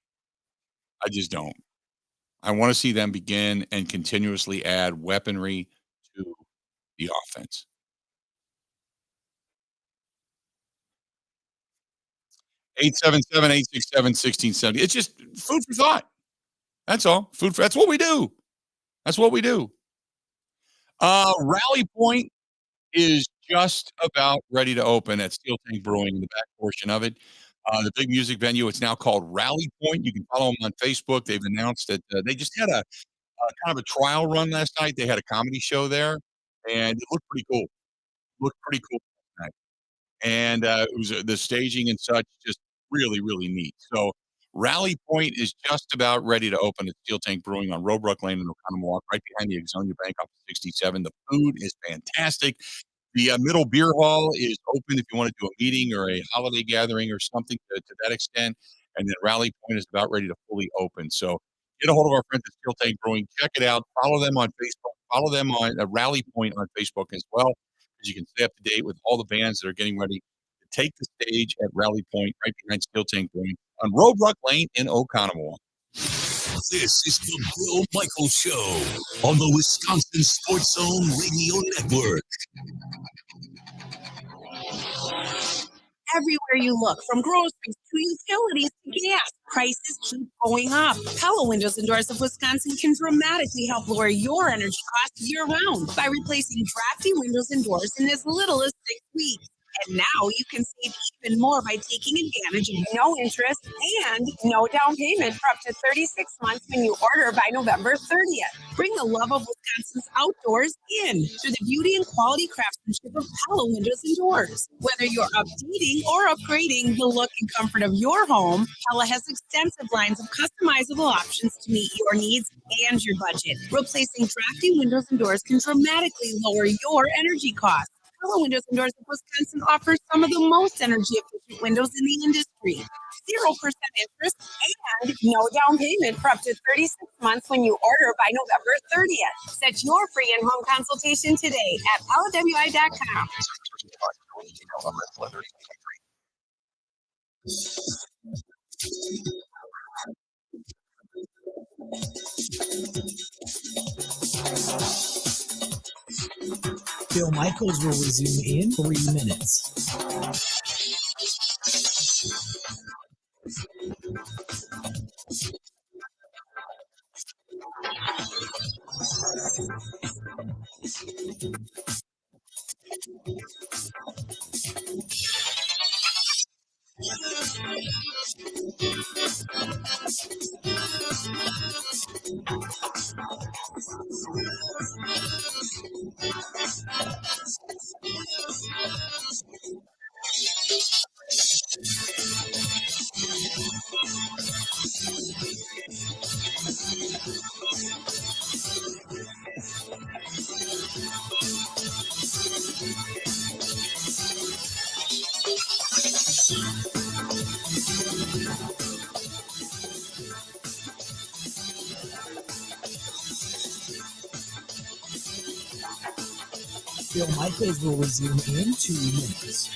I want to see them begin and continuously add weaponry to the offense. 877-867-1670. It's just food for thought. That's all. That's what we do. Rally Point is just about ready to open at Steel Tank Brewing in the back portion of it. The big music venue, it's now called Rally Point. You can follow them on Facebook. They've announced that they just had a kind of a trial run last night. They had a comedy show there, and it looked pretty cool. Last night. And it was the staging and such, just really, really neat. So Rally Point is just about ready to open at Steel Tank Brewing on Robrook Lane in Oconomowoc, right behind the Exonia Bank off of 67. The food is fantastic. The middle beer hall is open if you want to do a meeting or a holiday gathering or something to that extent. And then Rally Point is about ready to fully open. So get a hold of our friends at Steel Tank Brewing. Check it out. Follow them on Facebook. Follow them on Rally Point on Facebook as well, because you can stay up to date with all the bands that are getting ready to take the stage at Rally Point right behind Steel Tank Brewing on Robrook Lane in Oconomowoc. This is the Bill Michael Show on the Wisconsin Sports Zone Radio Network. Everywhere you look, from groceries to utilities to gas, prices keep going up. Pella Windows and Doors of Wisconsin can dramatically help lower your energy costs year-round by replacing drafty windows and doors in as little as 6 weeks. And now you can save even more by taking advantage of no interest and no down payment for up to 36 months when you order by November 30th. Bring the love of Wisconsin's outdoors in through the beauty and quality craftsmanship of Pella Windows and Doors. Whether you're updating or upgrading the look and comfort of your home, Pella has extensive lines of customizable options to meet your needs and your budget. Replacing drafty windows and doors can dramatically lower your energy costs. Pella Windows and Doors of Wisconsin offers some of the most energy-efficient windows in the industry. 0% interest and no down payment for up to 36 months when you order by November 30th. Set your free in-home consultation today at PellaWI.com. Bill Michaels will resume in 3 minutes. Bill Michaels will resume in 2 minutes.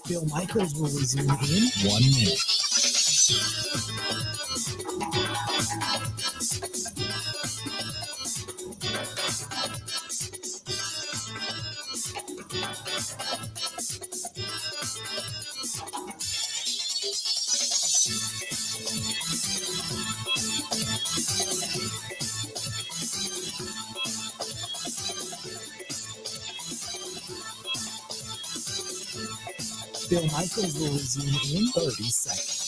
Bill Michaels will resume in 1 minute. Bill Michaels will resume in 30 seconds.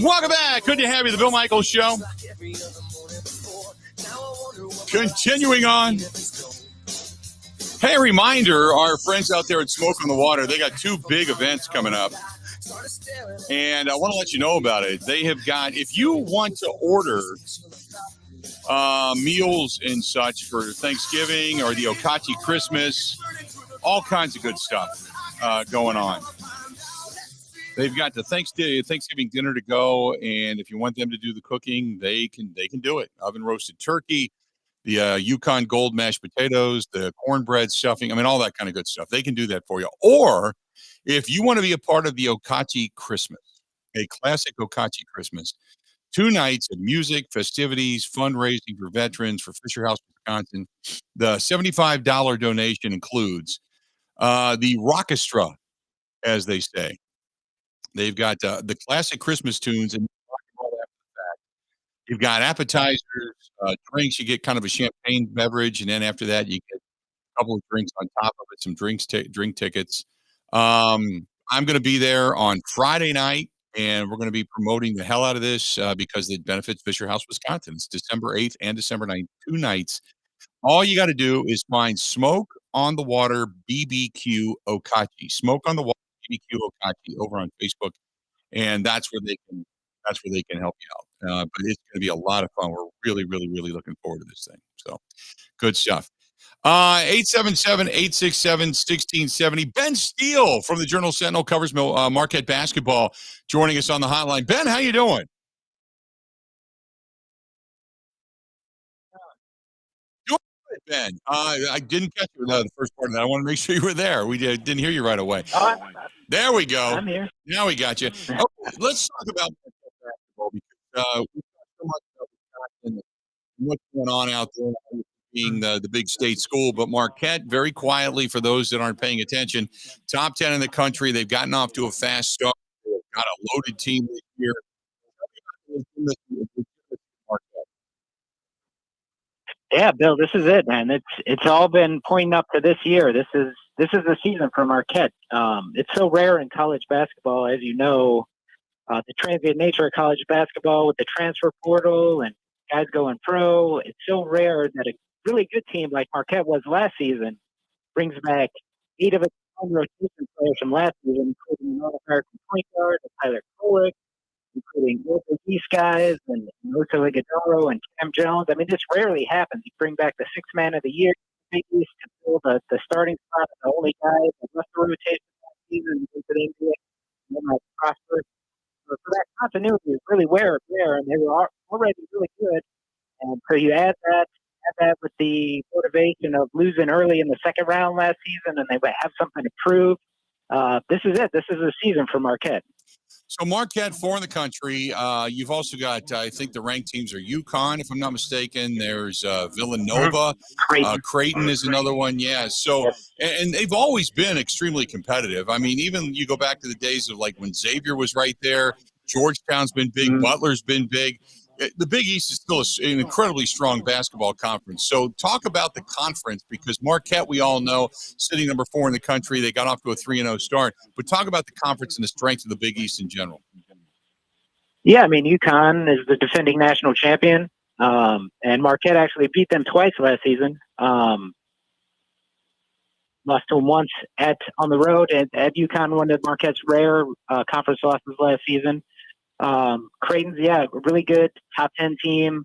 Welcome back. Good to have you, the Bill Michaels Show. Continuing on. Hey, a reminder, our friends out there at Smoke on the Water, they got 2 big events coming up. And I want to let you know about it. They have got, if you want to order meals and such for Thanksgiving or the Okachi Christmas, all kinds of good stuff going on. They've got the Thanksgiving dinner to go, and if you want them to do the cooking, they can do it. Oven roasted turkey, the Yukon Gold mashed potatoes, the cornbread stuffing. I mean, all that kind of good stuff. They can do that for you. Or if you want to be a part of the Okachi Christmas, a classic Okachi Christmas, 2 nights of music, festivities, fundraising for veterans for Fisher House, Wisconsin. The $75 donation includes the rockestra, as they say. They've got the classic Christmas tunes and you've got appetizers, drinks. You get kind of a champagne beverage, and then after that, you get a couple of drinks on top of it, some drink tickets. I'm going to be there on Friday night, and we're going to be promoting the hell out of this because it benefits Fisher House, Wisconsin. It's December 8th and December 9th, 2 nights. All you got to do is find Smoke on the Water BBQ Okachi. Smoke on the Water BBQ Okachi over on Facebook, and that's where they can help you out. But it's going to be a lot of fun. We're really, really, really looking forward to this thing. So good stuff. 877-867-1670. Ben Steele from the Journal Sentinel covers Marquette basketball joining us on the hotline. Ben, how you doing? Doing good, Ben. I didn't catch you the first part of that. I want to make sure you were there. We didn't hear you right away. There we go. I'm here. Now we got you. Okay, let's talk about basketball because we've talked so much about Wisconsin and what's going on out there being the big state school. But Marquette, very quietly, for those that aren't paying attention, top 10 in the country. They've gotten off to a fast start. They've got a loaded team this year. Yeah, Bill, this is it, man. It's all been pointing up to this year. This is the season for Marquette. It's so rare in college basketball, as you know, the transient nature of college basketball with the transfer portal and guys going pro. It's so rare that a really good team like Marquette was last season brings back 8 of its own rotation players from last season, including an All-American point guard, Tyler Kolek, including both of these guys and Osa Ligadaro and Cam Jones. I mean, this rarely happens. You bring back the sixth man of the year to fill the starting spot, the only guy that left the rotation last season into the NBA and then prosper. So that continuity is really rare there, and they were already really good. And so you add that with the motivation of losing early in the second round last season, and they have something to prove. This is it. This is the season for Marquette. So Marquette, 4 in the country. You've also got, I think the ranked teams are UConn, if I'm not mistaken. There's Villanova. Creighton is another one. Yeah. So, and they've always been extremely competitive. I mean, even you go back to the days of like when Xavier was right there. Georgetown's been big. Butler's been big. The Big East is still an incredibly strong basketball conference. So talk about the conference, because Marquette, we all know, sitting number 4 in the country, they got off to a 3-0 start. But talk about the conference and the strength of the Big East in general. Yeah, I mean, UConn is the defending national champion, and Marquette actually beat them twice last season. Lost to them once on the road at UConn, one of Marquette's rare conference losses last season. Creighton's, really good, top 10 team,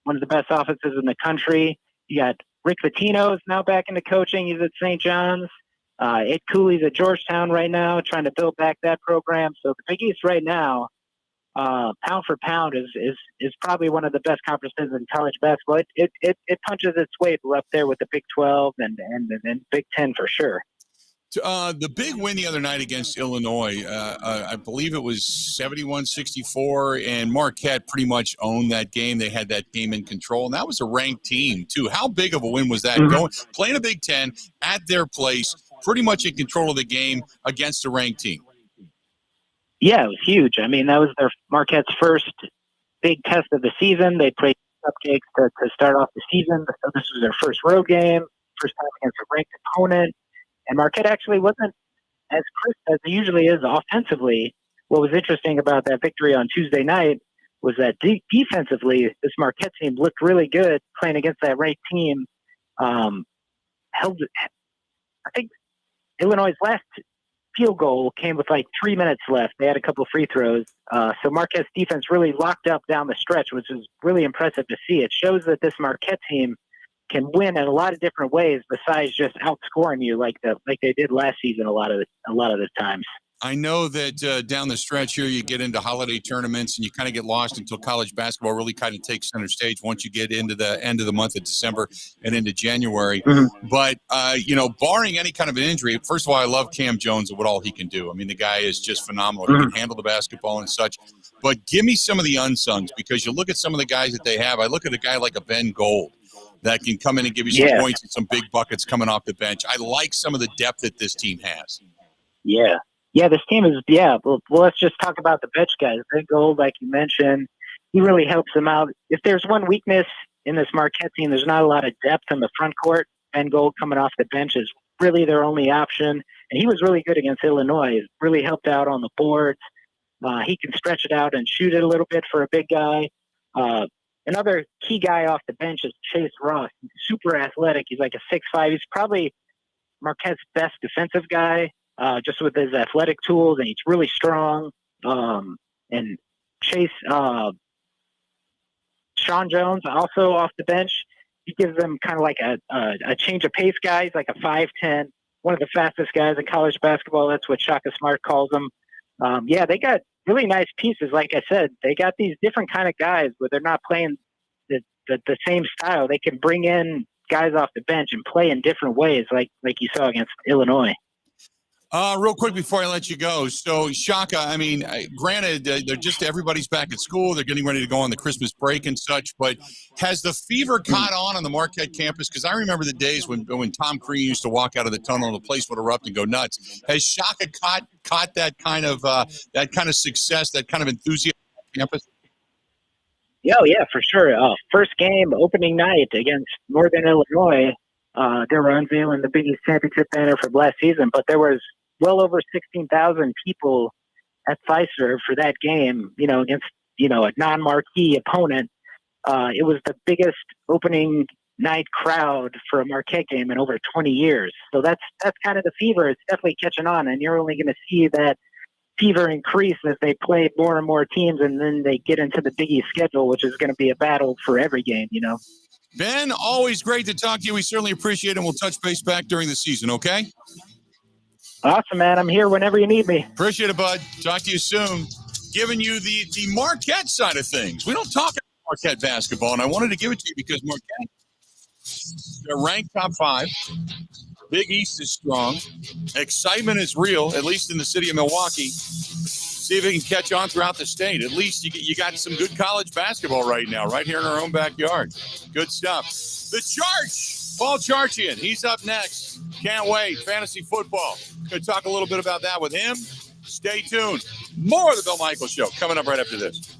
one of the best offenses in the country. You got Rick Pitino is now back into coaching. He's at St. John's. Ed Cooley's at Georgetown right now, trying to build back that program. So the Big East right now, pound for pound, is probably one of the best conferences in college basketball. It punches its weight up there with the Big 12 and Big 10 for sure. The big win the other night against Illinois, I believe it was 71-64, and Marquette pretty much owned that game. They had that game in control, and that was a ranked team, too. How big of a win was that? Playing a Big 10 at their place, pretty much in control of the game against a ranked team. Yeah, it was huge. I mean, that was Marquette's first big test of the season. They played cupcakes to start off the season. So this was their first road game, first time against a ranked opponent. And Marquette actually wasn't as crisp as it usually is offensively. What was interesting about that victory on Tuesday night was that defensively, this Marquette team looked really good playing against that ranked team. I think Illinois' last field goal came with like 3 minutes left. They had a couple free throws. So Marquette's defense really locked up down the stretch, which was really impressive to see. It shows that this Marquette team can win in a lot of different ways besides just outscoring you like they did last season a lot of the times. I know that down the stretch here, you get into holiday tournaments and you kind of get lost until college basketball really kind of takes center stage once you get into the end of the month of December and into January. But, barring any kind of an injury, first of all, I love Cam Jones and what all he can do. I mean, the guy is just phenomenal. He can handle the basketball and such. But give me some of the unsungs, because you look at some of the guys that they have. I look at a guy like a Ben Gold that can come in and give you some points and some big buckets coming off the bench. I like some of the depth that this team has. Yeah, this team is, well, let's just talk about the bench guys. Ben Gold, like you mentioned, he really helps them out. If there's one weakness in this Marquette team, there's not a lot of depth in the front court. Ben Gold coming off the bench is really their only option. And he was really good against Illinois. Really helped out on the boards. He can stretch it out and shoot it a little bit for a big guy. Another key guy off the bench is Chase Ross. He's super athletic. He's like a 6'5". He's probably Marquette's best defensive guy, just with his athletic tools, and he's really strong. And Chase, Sean Jones, also off the bench. he gives them kind of like a change of pace guy. He's like a 5'10", one of the fastest guys in college basketball. That's what Shaka Smart calls him. Yeah, they got really nice pieces. Like I said, they got these different kind of guys where they're not playing the same style. They can bring in guys off the bench and play in different ways, like you saw against Illinois. Real quick before I let you go. So, Shaka, I mean, granted, they're just everybody's back at school. They're getting ready to go on the Christmas break and such. But has the fever caught on the Marquette campus? Because I remember the days when Tom Crean used to walk out of the tunnel and the place would erupt and go nuts. Has Shaka caught that kind of success, that kind of enthusiasm on campus? Yeah, for sure. First game, opening night against Northern Illinois. They were unveiling the Big East Championship banner from last season, but there was well over 16,000 people at Fiserv for that game, against, a non-marquee opponent. It was the biggest opening night crowd for a Marquette game in over 20 years. So that's kind of the fever. It's definitely catching on, and you're only going to see that fever increase as they play more and more teams, and then they get into the Big East schedule, which is going to be a battle for every game, Ben, always great to talk to you. We certainly appreciate it, and we'll touch base back during the season, okay? Awesome, man. I'm here whenever you need me. Appreciate it, bud. Talk to you soon. Giving you the Marquette side of things. We don't talk about Marquette basketball, and I wanted to give it to you because Marquette, they're ranked top 5. Big East is strong. Excitement is real, at least in the city of Milwaukee. See if it can catch on throughout the state. At least you got some good college basketball right now, right here in our own backyard. Good stuff. The Charch, Paul Charchian, he's up next. Can't wait. Fantasy football. Going to talk a little bit about that with him. Stay tuned. More of the Bill Michaels Show coming up right after this.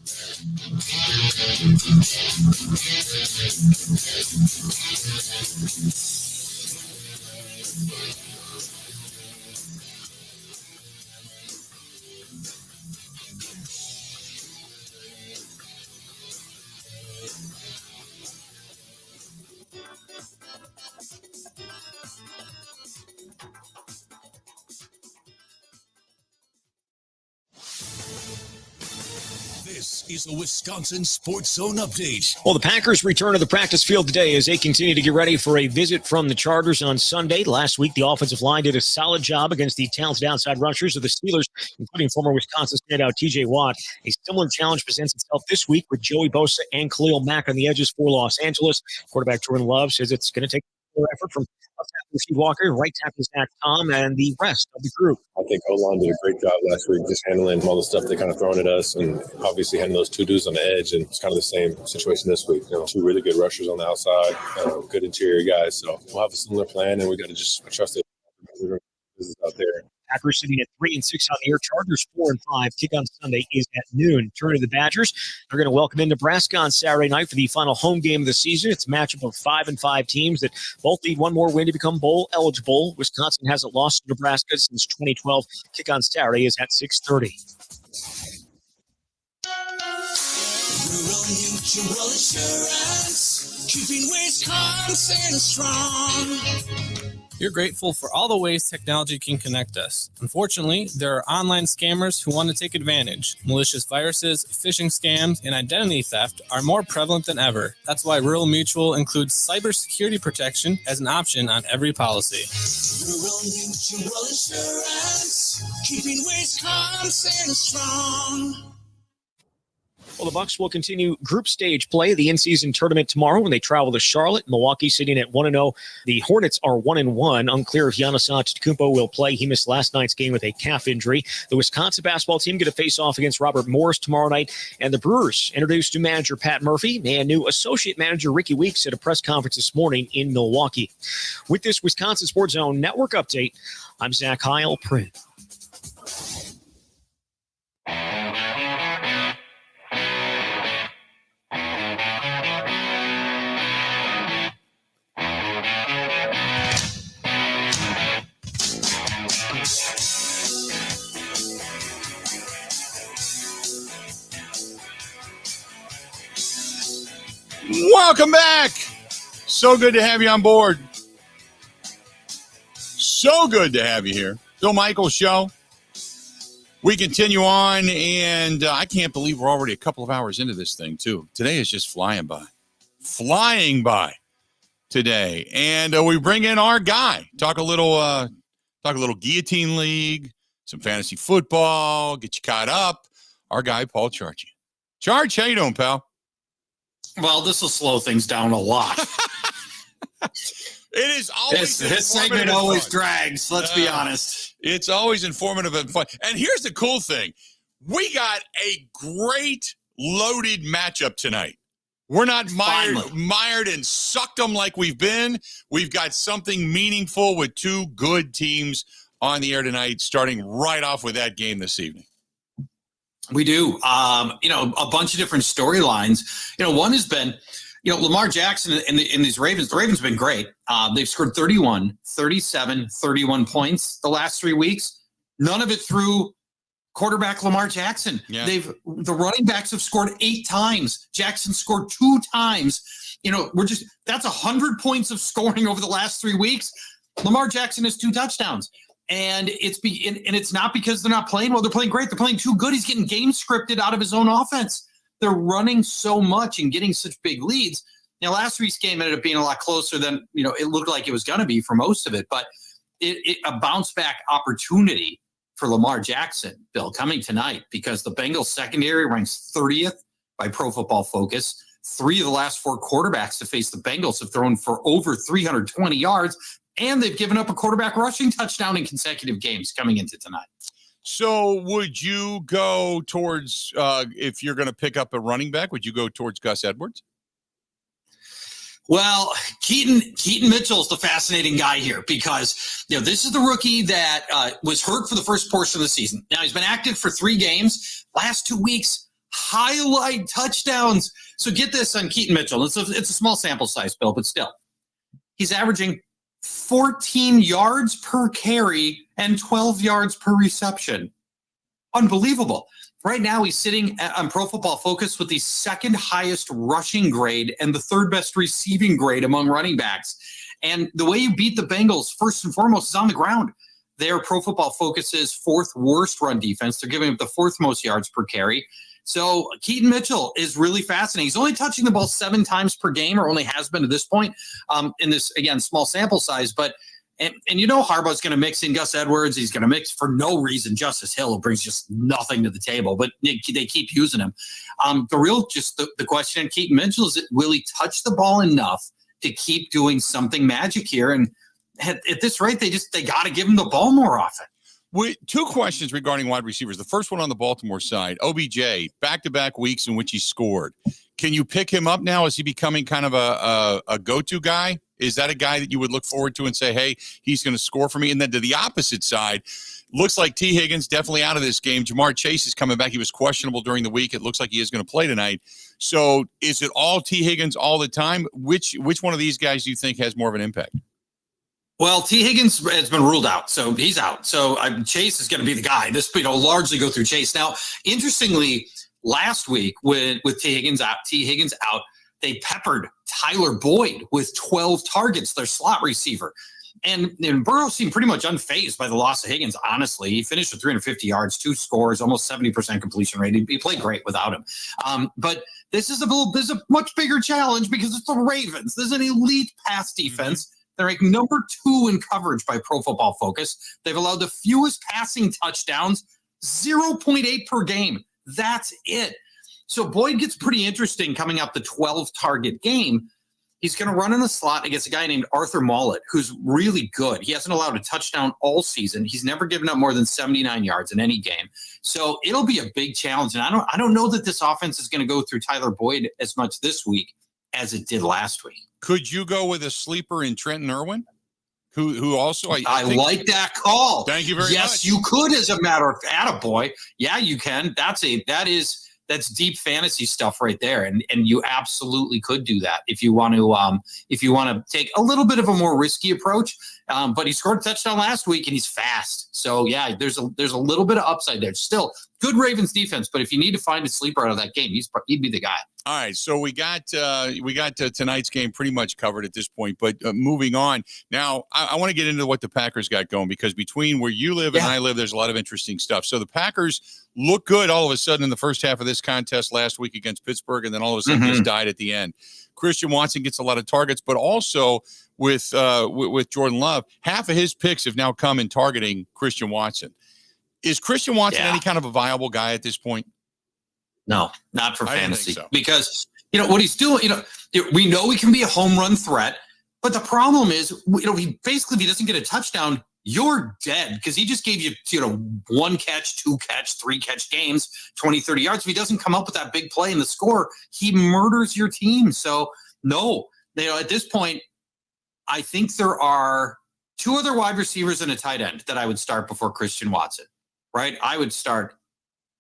This is a Wisconsin Sports Zone update. Well, the Packers return to the practice field today as they continue to get ready for a visit from the Chargers on Sunday. Last week, the offensive line did a solid job against the talented outside rushers of the Steelers, including former Wisconsin standout T.J. Watt. A similar challenge presents itself this week with Joey Bosa and Khalil Mack on the edges for Los Angeles. Quarterback Jordan Love says it's going to take effort from left tackle Steve Walker, right tackle Zach Tom, and the rest of the group. I think O-line did a great job last week just handling all the stuff they kind of thrown at us, and obviously having those two dudes on the edge, and it's kind of the same situation this week. Two really good rushers on the outside, good interior guys. So we'll have a similar plan, and we got to just trust it. This is out there. Packers sitting at 3-6 on the year. Chargers 4-5. Kick on Sunday is at noon. Turn to the Badgers. They're going to welcome in Nebraska on Saturday night for the final home game of the season. It's a matchup of 5-5 teams that both need one more win to become bowl eligible. Wisconsin hasn't lost to Nebraska since 2012. Kick on Saturday is at 6:30. Rural Mutual Insurance, keeping Wisconsin strong. You're grateful for all the ways technology can connect us. Unfortunately, there are online scammers who want to take advantage. Malicious viruses, phishing scams, and identity theft are more prevalent than ever. That's why Rural Mutual includes cybersecurity protection as an option on every policy. Rural Mutual Insurance, keeping Wisconsin strong. Well, the Bucks will continue group stage play of the in-season tournament tomorrow when they travel to Charlotte. Milwaukee sitting at 1-0. The Hornets are 1-1. Unclear if Giannis Antetokounmpo will play. He missed last night's game with a calf injury. The Wisconsin basketball team get a face-off against Robert Morris tomorrow night. And the Brewers introduced new manager Pat Murphy and new associate manager Ricky Weeks at a press conference this morning in Milwaukee. With this Wisconsin Sports Zone Network update, I'm Zach Heil-Print. Welcome back. So good to have you on board. So good to have you here. Bill Michaels Show. We continue on, and I can't believe we're already a couple of hours into this thing, too. Today is just flying by. Flying by. today. And we bring in our guy, talk a little guillotine league, some fantasy football, get you caught up. Our guy, Paul Charch. Charch, how you doing, pal? Well, this will slow things down a lot. It is always this segment always drags. Let's be honest. It's always informative and fun. And here's the cool thing: we got a great loaded matchup tonight. We're not mired and sucked them like we've been. We've got something meaningful with two good teams on the air tonight, starting right off with that game this evening. We do. A bunch of different storylines. One has been, Lamar Jackson and these Ravens. The Ravens have been great. They've scored 31, 37, 31 points the last 3 weeks. None of it through quarterback Lamar Jackson. Yeah. The running backs have scored 8 times. Jackson scored 2 times. That's 100 points of scoring over the last 3 weeks. Lamar Jackson has 2 touchdowns. And it's not because they're not playing well. They're playing great. They're playing too good. He's getting game scripted out of his own offense. They're running so much and getting such big leads. Now, last week's game ended up being a lot closer than it looked like it was going to be for most of it. But a bounce back opportunity for Lamar Jackson, Bill, coming tonight, because the Bengals secondary ranks 30th by Pro Football Focus. 3 of the last 4 quarterbacks to face the Bengals have thrown for over 320 yards. And they've given up a quarterback rushing touchdown in consecutive games coming into tonight. So would you go towards, if you're going to pick up a running back, would you go towards Gus Edwards? Well, Keaton Mitchell is the fascinating guy here because, this is the rookie that was hurt for the first portion of the season. Now, he's been active for 3 games. Last 2 weeks, highlight touchdowns. So get this on Keaton Mitchell. It's a small sample size, Bill, but still. He's averaging 14 yards per carry and 12 yards per reception. Unbelievable. Right now, he's sitting on Pro Football Focus with the 2nd highest rushing grade and the 3rd best receiving grade among running backs. And the way you beat the Bengals, first and foremost, is on the ground. They're Pro Football Focus's 4th worst run defense. They're giving up the 4th most yards per carry. So Keaton Mitchell is really fascinating. He's only touching the ball 7 times per game, or only has been to this point in this, again, small sample size. But and Harbaugh's going to mix in Gus Edwards. He's going to mix for no reason Justice Hill, who brings just nothing to the table. But they keep using him. The question in Keaton Mitchell is, will he touch the ball enough to keep doing something magic here? And at this rate, they got to give him the ball more often. 2 questions regarding wide receivers. The first one on the Baltimore side, OBJ, back-to-back weeks in which he scored. Can you pick him up now? Is he becoming kind of a go-to guy? Is that a guy that you would look forward to and say, hey, he's going to score for me? And then to the opposite side, looks like T. Higgins definitely out of this game. Jamar Chase is coming back. He was questionable during the week. It looks like he is going to play tonight. So is it all T. Higgins all the time? Which one of these guys do you think has more of an impact? Well, T. Higgins has been ruled out, so he's out. So Chase is going to be the guy. This largely go through Chase. Now, interestingly, last week with T. Higgins out, they peppered Tyler Boyd with 12 targets, their slot receiver. And Burrow seemed pretty much unfazed by the loss of Higgins, honestly. He finished with 350 yards, 2 scores, almost 70% completion rate. He played great without him. But this is a much bigger challenge because it's the Ravens. There's an elite pass defense. Mm-hmm. They're ranked number 2 in coverage by Pro Football Focus. They've allowed the fewest passing touchdowns, 0.8 per game. That's it. So Boyd gets pretty interesting coming up the 12-target game. He's going to run in the slot against a guy named Arthur Mollett, who's really good. He hasn't allowed a touchdown all season. He's never given up more than 79 yards in any game. So it'll be a big challenge. And I don't know that this offense is going to go through Tyler Boyd as much this week as it did last week. Could you go with a sleeper in Trenton Irwin? Who also I like that call. Thank you very much. Yes, you could, as a matter of attaboy. Yeah, you can. That's deep fantasy stuff right there, and you absolutely could do that if you want to take a little bit of a more risky approach. But he scored a touchdown last week, and he's fast. So yeah, there's a little bit of upside there. Still good Ravens defense, but if you need to find a sleeper out of that game, he'd be the guy. All right, so we got tonight's game pretty much covered at this point. But moving on now, I want to get into what the Packers got going, because between where you live and I live, there's a lot of interesting stuff. So the Packers looked good all of a sudden in the first half of this contest last week against Pittsburgh, and then all of a sudden just died at the end. Christian Watson gets a lot of targets, but also with Jordan Love, half of his picks have now come in targeting Christian Watson. Is Christian Watson any kind of a viable guy at this point? No, not for fantasy. So. Because, what he's doing, we know he can be a home run threat, but the problem is, he basically, if he doesn't get a touchdown, you're dead, because he just gave you, 1 catch, 2 catch, 3 catch games, 20, 30 yards. If he doesn't come up with that big play in the score, he murders your team. So, no, at this point, I think there are 2 other wide receivers and a tight end that I would start before Christian Watson, right? I would start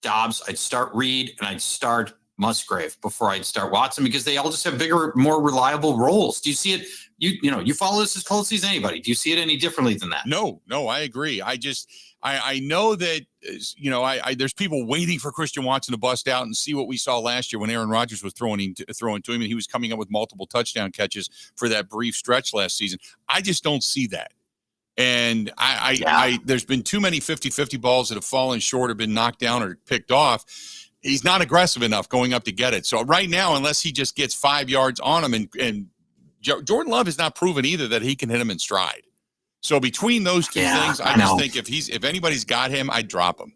Dobbs, I'd start Reed, and I'd start Musgrave before I'd start Watson, because they all just have bigger, more reliable roles. Do you see it? You follow this as closely as anybody. Do you see it any differently than that? No, I agree. I know that, there's people waiting for Christian Watson to bust out and see what we saw last year when Aaron Rodgers was throwing to him, and he was coming up with multiple touchdown catches for that brief stretch last season. I just don't see that. And there's been too many 50-50 balls that have fallen short or been knocked down or picked off. He's not aggressive enough going up to get it. So right now, unless he just gets 5 yards on him, and Jordan Love has not proven either that he can hit him in stride. So between those two things, I just think if anybody's got him, I'd drop him.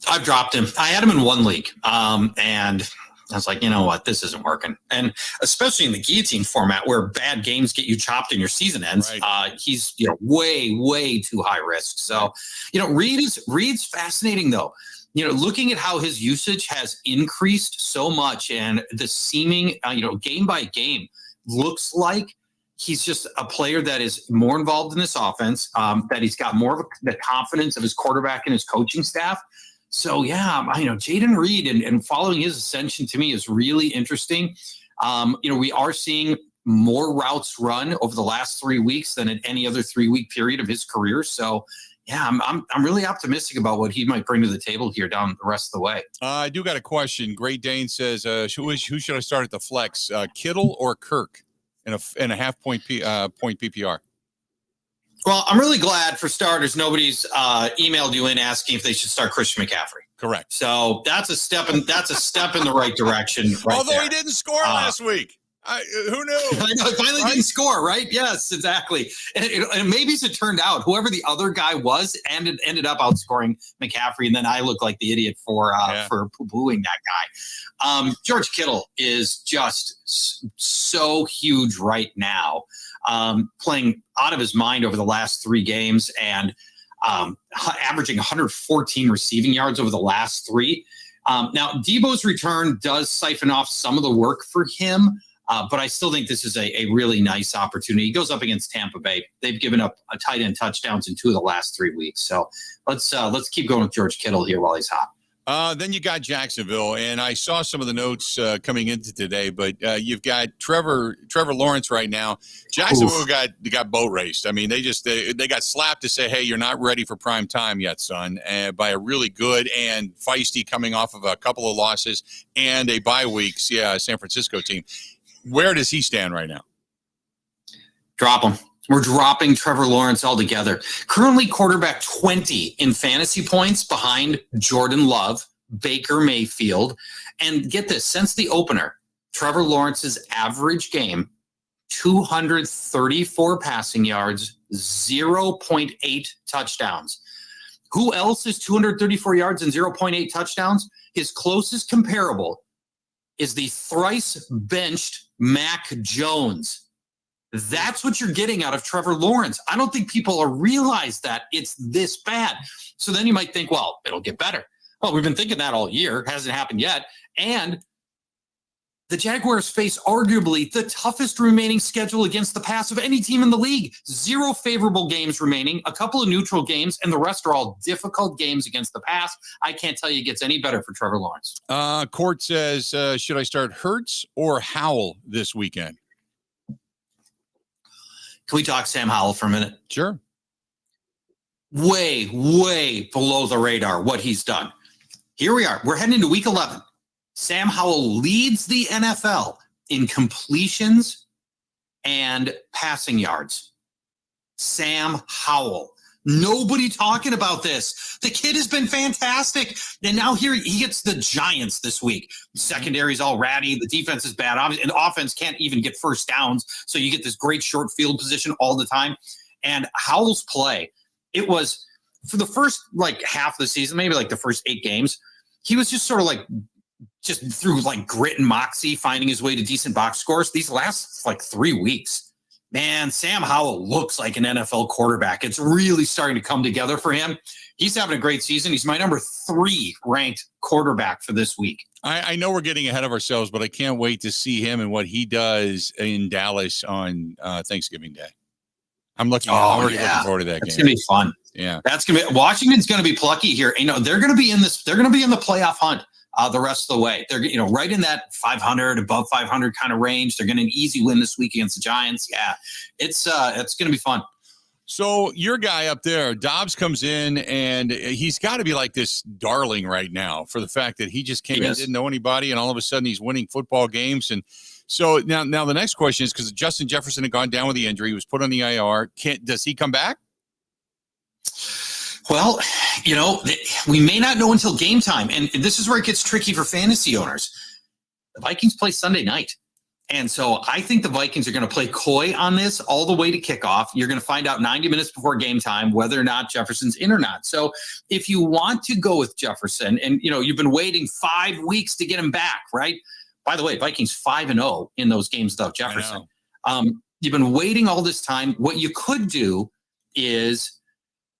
I've dropped him. I had him in 1 league. And I was like, you know what? This isn't working. And especially in the guillotine format where bad games get you chopped and your season ends, he's way, way too high risk. So, Reed's fascinating though. Looking at how his usage has increased so much, and the seeming, game by game looks like he's just a player that is more involved in this offense, that he's got more of the confidence of his quarterback and his coaching staff. So, Jaden Reed and following his ascension to me is really interesting. We are seeing more routes run over the last 3 weeks than in any other 3-week period of his career. So, I'm really optimistic about what he might bring to the table here down the rest of the way. I do got a question. Great Dane says, who should I start at the flex, Kittle or Kirk in a half point PPR? Well, I'm really glad for starters nobody's emailed you in asking if they should start Christian McCaffrey. Correct. So that's a step in the right direction. Although he didn't score last week. Who knew? I know, finally didn't score, right? Yes, exactly. And maybe as it turned out, whoever the other guy was ended up outscoring McCaffrey, and then I look like the idiot for poo-pooing that guy. George Kittle is just so huge right now, playing out of his mind over the last 3 games and averaging 114 receiving yards over the last 3. Now, Debo's return does siphon off some of the work for him. But I still think this is a really nice opportunity. He goes up against Tampa Bay. They've given up a tight end touchdowns in 2 of the last 3 weeks. So let's keep going with George Kittle here while he's hot. Then you got Jacksonville, and I saw some of the notes coming into today, but you've got Trevor Lawrence right now. Jacksonville got boat raced. I mean, they got slapped to say, hey, you're not ready for prime time yet, son, by a really good and feisty coming off of a couple of losses and a bye week San Francisco team. Where does he stand right now? Drop him. We're dropping Trevor Lawrence altogether. Currently quarterback 20 in fantasy points behind Jordan Love, Baker Mayfield. And get this, since the opener, Trevor Lawrence's average game, 234 passing yards, 0.8 touchdowns. Who else is 234 yards and 0.8 touchdowns? His closest comparable is the thrice benched Mac Jones. That's what you're getting out of Trevor Lawrence. I don't think people realize that it's this bad. So then you might think, well, it'll get better. Well, we've been thinking that all year. It hasn't happened yet. And the Jaguars face arguably the toughest remaining schedule against the pass of any team in the league. 0 favorable games remaining, a couple of neutral games, and the rest are all difficult games against the pass. I can't tell you it gets any better for Trevor Lawrence. Court says, should I start Hurts or Howell this weekend? Can we talk Sam Howell for a minute? Sure. Way, way below the radar what he's done. Here we are. We're heading into week 11. Sam Howell leads the NFL in completions and passing yards. Sam Howell. Nobody talking about this. The kid has been fantastic. And now here he gets the Giants this week. Secondary's all ratty. The defense is bad. And the offense can't even get first downs. So you get this great short field position all the time. And Howell's play, it was for the first like half of the season, maybe like the first 8 games, he was just sort of like just through like grit and moxie, finding his way to decent box scores. These last like 3 weeks, man, Sam Howell looks like an NFL quarterback. It's really starting to come together for him. He's having a great season. He's my number 3 ranked quarterback for this week. I know we're getting ahead of ourselves, but I can't wait to see him and what he does in Dallas on Thanksgiving Day. I'm already looking forward to that game. It's going to be fun. Yeah. That's going to be, Washington's going to be plucky here. They're going to be in the playoff hunt the rest of the way. They're, right in that 500, above 500 kind of range. They're getting an easy win this week against the Giants. Yeah. It's going to be fun. So your guy up there, Dobbs, comes in, and he's got to be like this darling right now for the fact that he just came in, didn't know anybody, and all of a sudden he's winning football games. And so now the next question is, because Justin Jefferson had gone down with the injury, he was put on the IR. Does he come back? Well, we may not know until game time. And this is where it gets tricky for fantasy owners. The Vikings play Sunday night. And so I think the Vikings are going to play coy on this all the way to kickoff. You're going to find out 90 minutes before game time whether or not Jefferson's in or not. So if you want to go with Jefferson, and you've been waiting 5 weeks to get him back, right? By the way, Vikings 5-0 in those games without Jefferson. You've been waiting all this time. What you could do is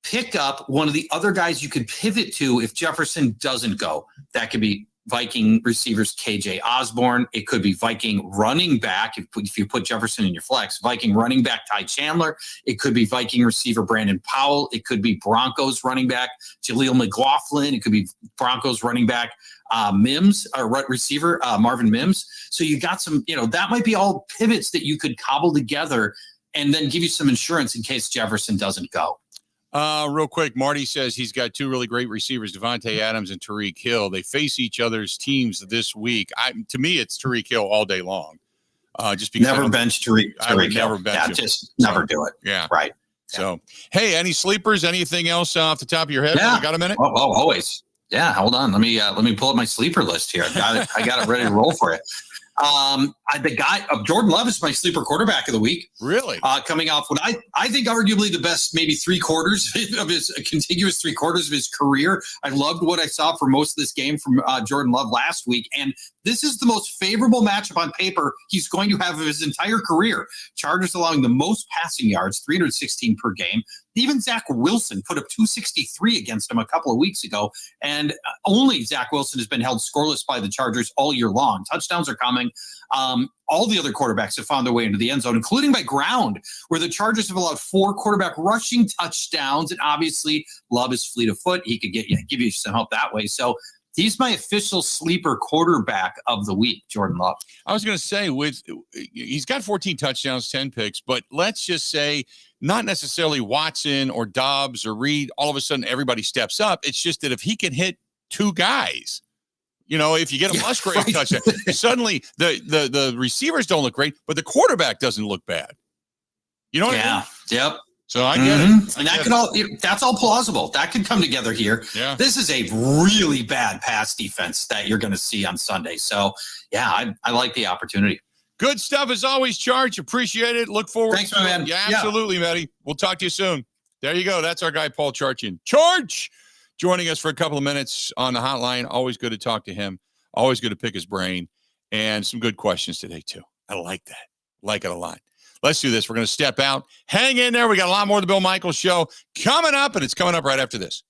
pick up one of the other guys you could pivot to if Jefferson doesn't go. That could be Viking receivers KJ Osborne. It could be Viking running back if you put Jefferson in your flex. Viking running back Ty Chandler. It could be Viking receiver Brandon Powell. It could be Broncos running back Jaleel McLaughlin. It could be Broncos running back Mims, or receiver Marvin Mims. So you got some, that might be all pivots that you could cobble together and then give you some insurance in case Jefferson doesn't go. Real quick, Marty says he's got 2 really great receivers, Devontae Adams and Tyreek Hill. They face each other's teams this week. To me, it's Tyreek Hill all day long. Just because never bench Tyreek. I would never bench him. Just never do it. Yeah. Right. So, hey, any sleepers? Anything else off the top of your head? Yeah. Got a minute? Oh, always. Yeah. Hold on. Let me pull up my sleeper list here. I got it ready to roll for you. The guy Jordan Love is my sleeper quarterback of the week. Really? Coming off what I think arguably the best maybe 3/4 of his contiguous 3/4 of his career. I loved what I saw for most of this game from Jordan Love last week. And this is the most favorable matchup on paper he's going to have of his entire career. Chargers allowing the most passing yards, 316 per game. Even Zach Wilson put up 263 against him a couple of weeks ago. And only Zach Wilson has been held scoreless by the Chargers all year long. Touchdowns are coming. All the other quarterbacks have found their way into the end zone, including by ground, where the Chargers have allowed 4 quarterback rushing touchdowns. And obviously, Love is fleet of foot. He could give you some help that way. So he's my official sleeper quarterback of the week, Jordan Love. I was going to say, he's got 14 touchdowns, 10 picks, but let's just say not necessarily Watson or Dobbs or Reed. All of a sudden, everybody steps up. It's just that if he can hit 2 guys, if you get a Musgrave touchdown, suddenly the receivers don't look great, but the quarterback doesn't look bad. You know what I mean? Yep. So I get it. And that's all plausible. That could come together here. Yeah. This is a really bad pass defense that you're going to see on Sunday. So, yeah, I like the opportunity. Good stuff as always, Charch. Appreciate it. Look forward. Thanks, my man. Yeah, absolutely, Matty. We'll talk to you soon. There you go. That's our guy, Paul Charchian. Charch joining us for a couple of minutes on the hotline. Always good to talk to him. Always good to pick his brain. And some good questions today, too. I like that. Like it a lot. Let's do this. We're going to step out. Hang in there. We got a lot more of the Bill Michaels Show coming up, and it's coming up right after this.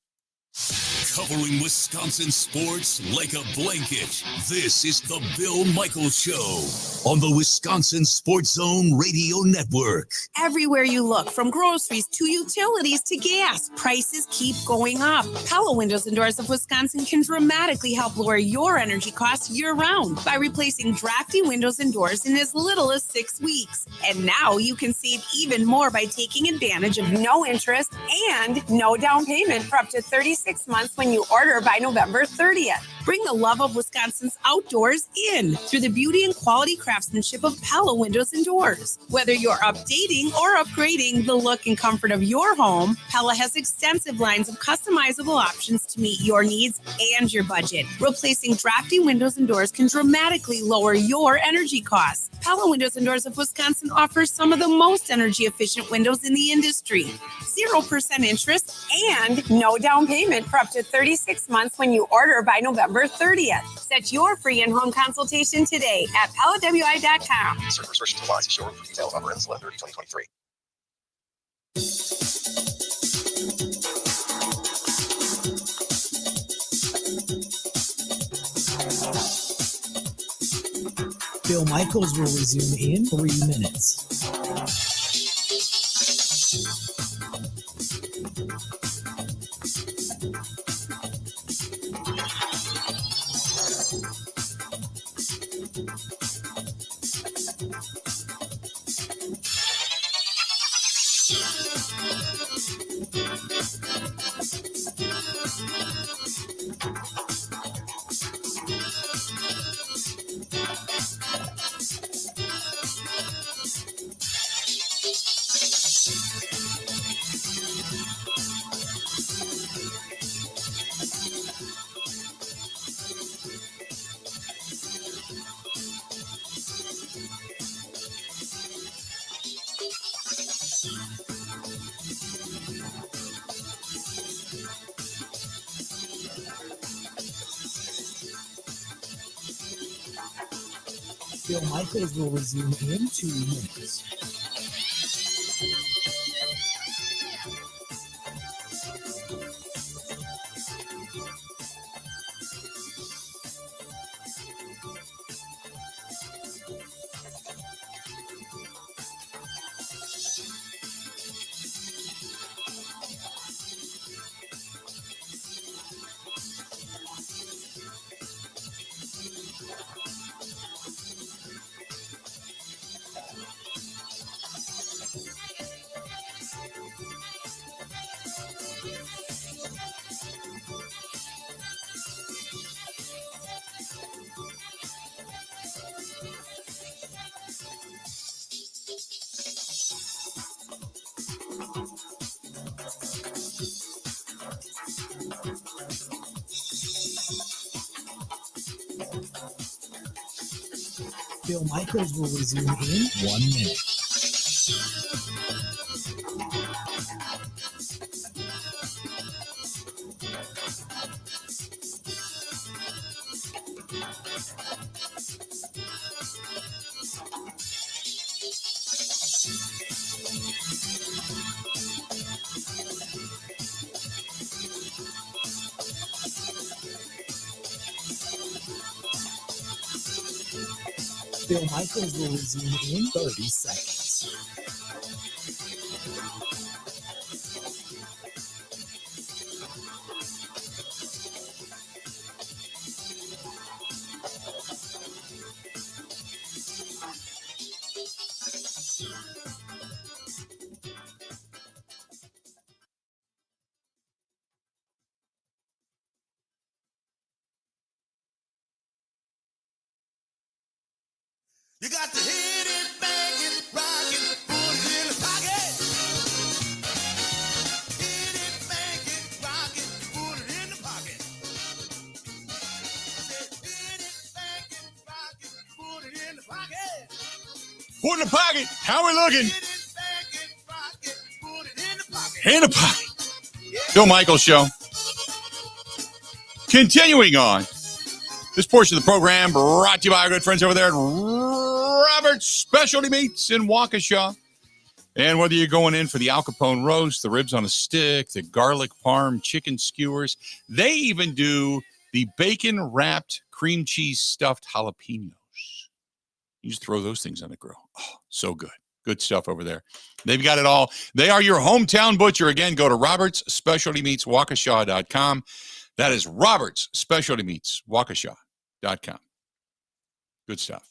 Covering Wisconsin sports like a blanket. This is the Bill Michaels Show on the Wisconsin Sports Zone Radio Network. Everywhere you look, from groceries to utilities to gas, prices keep going up. Pella Windows and Doors of Wisconsin can dramatically help lower your energy costs year-round by replacing drafty windows and doors in as little as 6 weeks. And now you can save even more by taking advantage of no interest and no down payment for up to 36 months when you order by November 30th. Bring the love of Wisconsin's outdoors in through the beauty and quality craftsmanship of Pella Windows and Doors. Whether you're updating or upgrading the look and comfort of your home, Pella has extensive lines of customizable options to meet your needs and your budget. Replacing drafty windows and doors can dramatically lower your energy costs. Pella Windows and Doors of Wisconsin offers some of the most energy efficient windows in the industry. 0% interest and no down payment for up to 36 months when you order by November 30th. Set your free in-home consultation today at PellaWI.com. Certain restrictions apply. See showroom for details. Offer ends 11/30/2023. Bill Michaels will resume in 3 minutes. Bill Michaels will resume in 2 minutes. Bill Michaels will resume in 1 minute. Bill Michaels will resume in 30 seconds. You got to hit it, bang it, rock it, put it in the pocket. Hit it, bang it, rock it, put it in the pocket. Hit it, bang it, rock it, put it in the pocket. Put in the pocket. How we looking? Hit it, bang it, rock it, put it in the pocket. In the pocket. Bill Michaels Show. Continuing on. This portion of the program brought to you by our good friends over there at Robert's Specialty Meats in Waukesha. And whether you're going in for the Al Capone roast, the ribs on a stick, the garlic parm, chicken skewers, they even do the bacon-wrapped cream cheese stuffed jalapenos. You just throw those things on the grill. Oh, so good. Good stuff over there. They've got it all. They are your hometown butcher. Again, go to Robert's Specialty Meats, Waukesha.com. That is Robert's Specialty Meats, Waukesha.com. Good stuff.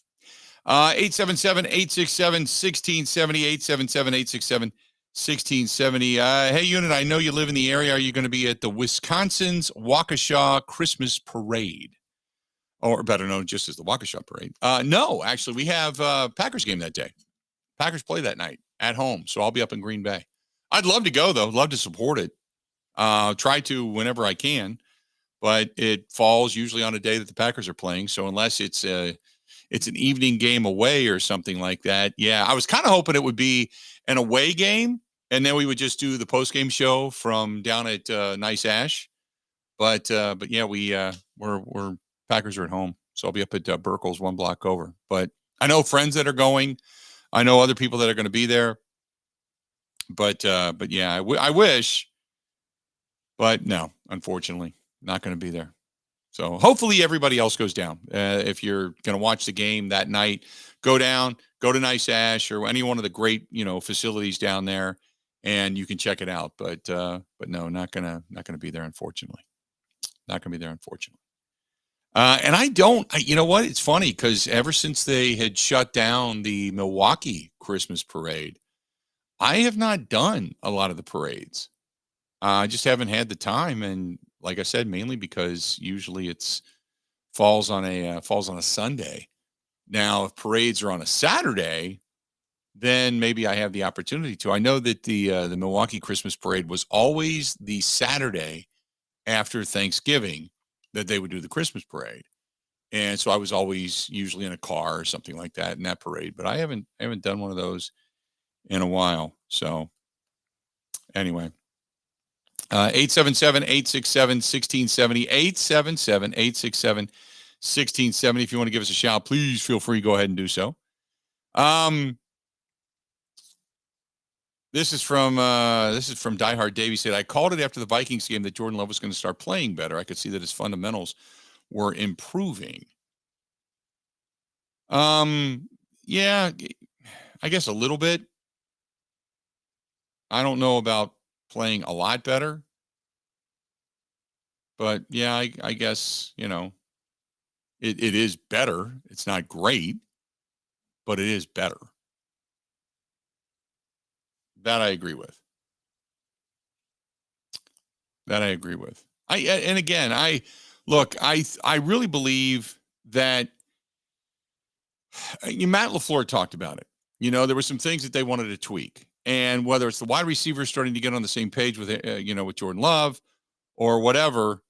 877-867-1670, 877-867-1670. Hey, Unit, I know you live in the area. Are you going to be at the Wisconsin's Waukesha Christmas Parade? or better known just as the Waukesha Parade. No, actually, we have Packers game that day. Packers play that night at home, so I'll be up in Green Bay. I'd love to go, though. Love to support it. Try to whenever I can, but it falls usually on a day that the Packers are playing. So unless it's an evening game away or something like that, yeah, I was kind of hoping it would be an away game, and then we would just do the post-game show from down at Nice Ash. But yeah, we're Packers are at home, so I'll be up at Burkle's one block over. But I know friends that are going. I know other people that are going to be there. But yeah, I wish. But no, unfortunately, not going to be there. So hopefully everybody else goes down. If you're going to watch the game that night, go down, go to Nice Ash or any one of the great, facilities down there, and you can check it out. But no, not gonna be there, unfortunately. Not gonna be there, unfortunately. And you know what? It's funny because ever since they had shut down the Milwaukee Christmas parade, I have not done a lot of the parades. I just haven't had the time, and like I said, mainly because usually it's falls on a Sunday. Now, if parades are on a Saturday, then maybe I have the opportunity to. I know that the Milwaukee Christmas parade was always the Saturday after Thanksgiving that they would do the Christmas parade, and so I was always usually in a car or something like that in that parade. But I haven't done one of those in a while. So anyway. 877-867-1670, 877-867-1670. If you want to give us a shout, please feel free to go ahead and do so. This is from Diehard Dave. He said, I called it after the Vikings game that Jordan Love was going to start playing better. I could see that his fundamentals were improving. Yeah, I guess a little bit. I don't know about playing a lot better, but yeah, I guess, it is better. It's not great, but it is better. That I agree with. I really believe that Matt LaFleur talked about it. There were some things that they wanted to tweak. And whether it's the wide receivers starting to get on the same page with, with Jordan Love or whatever,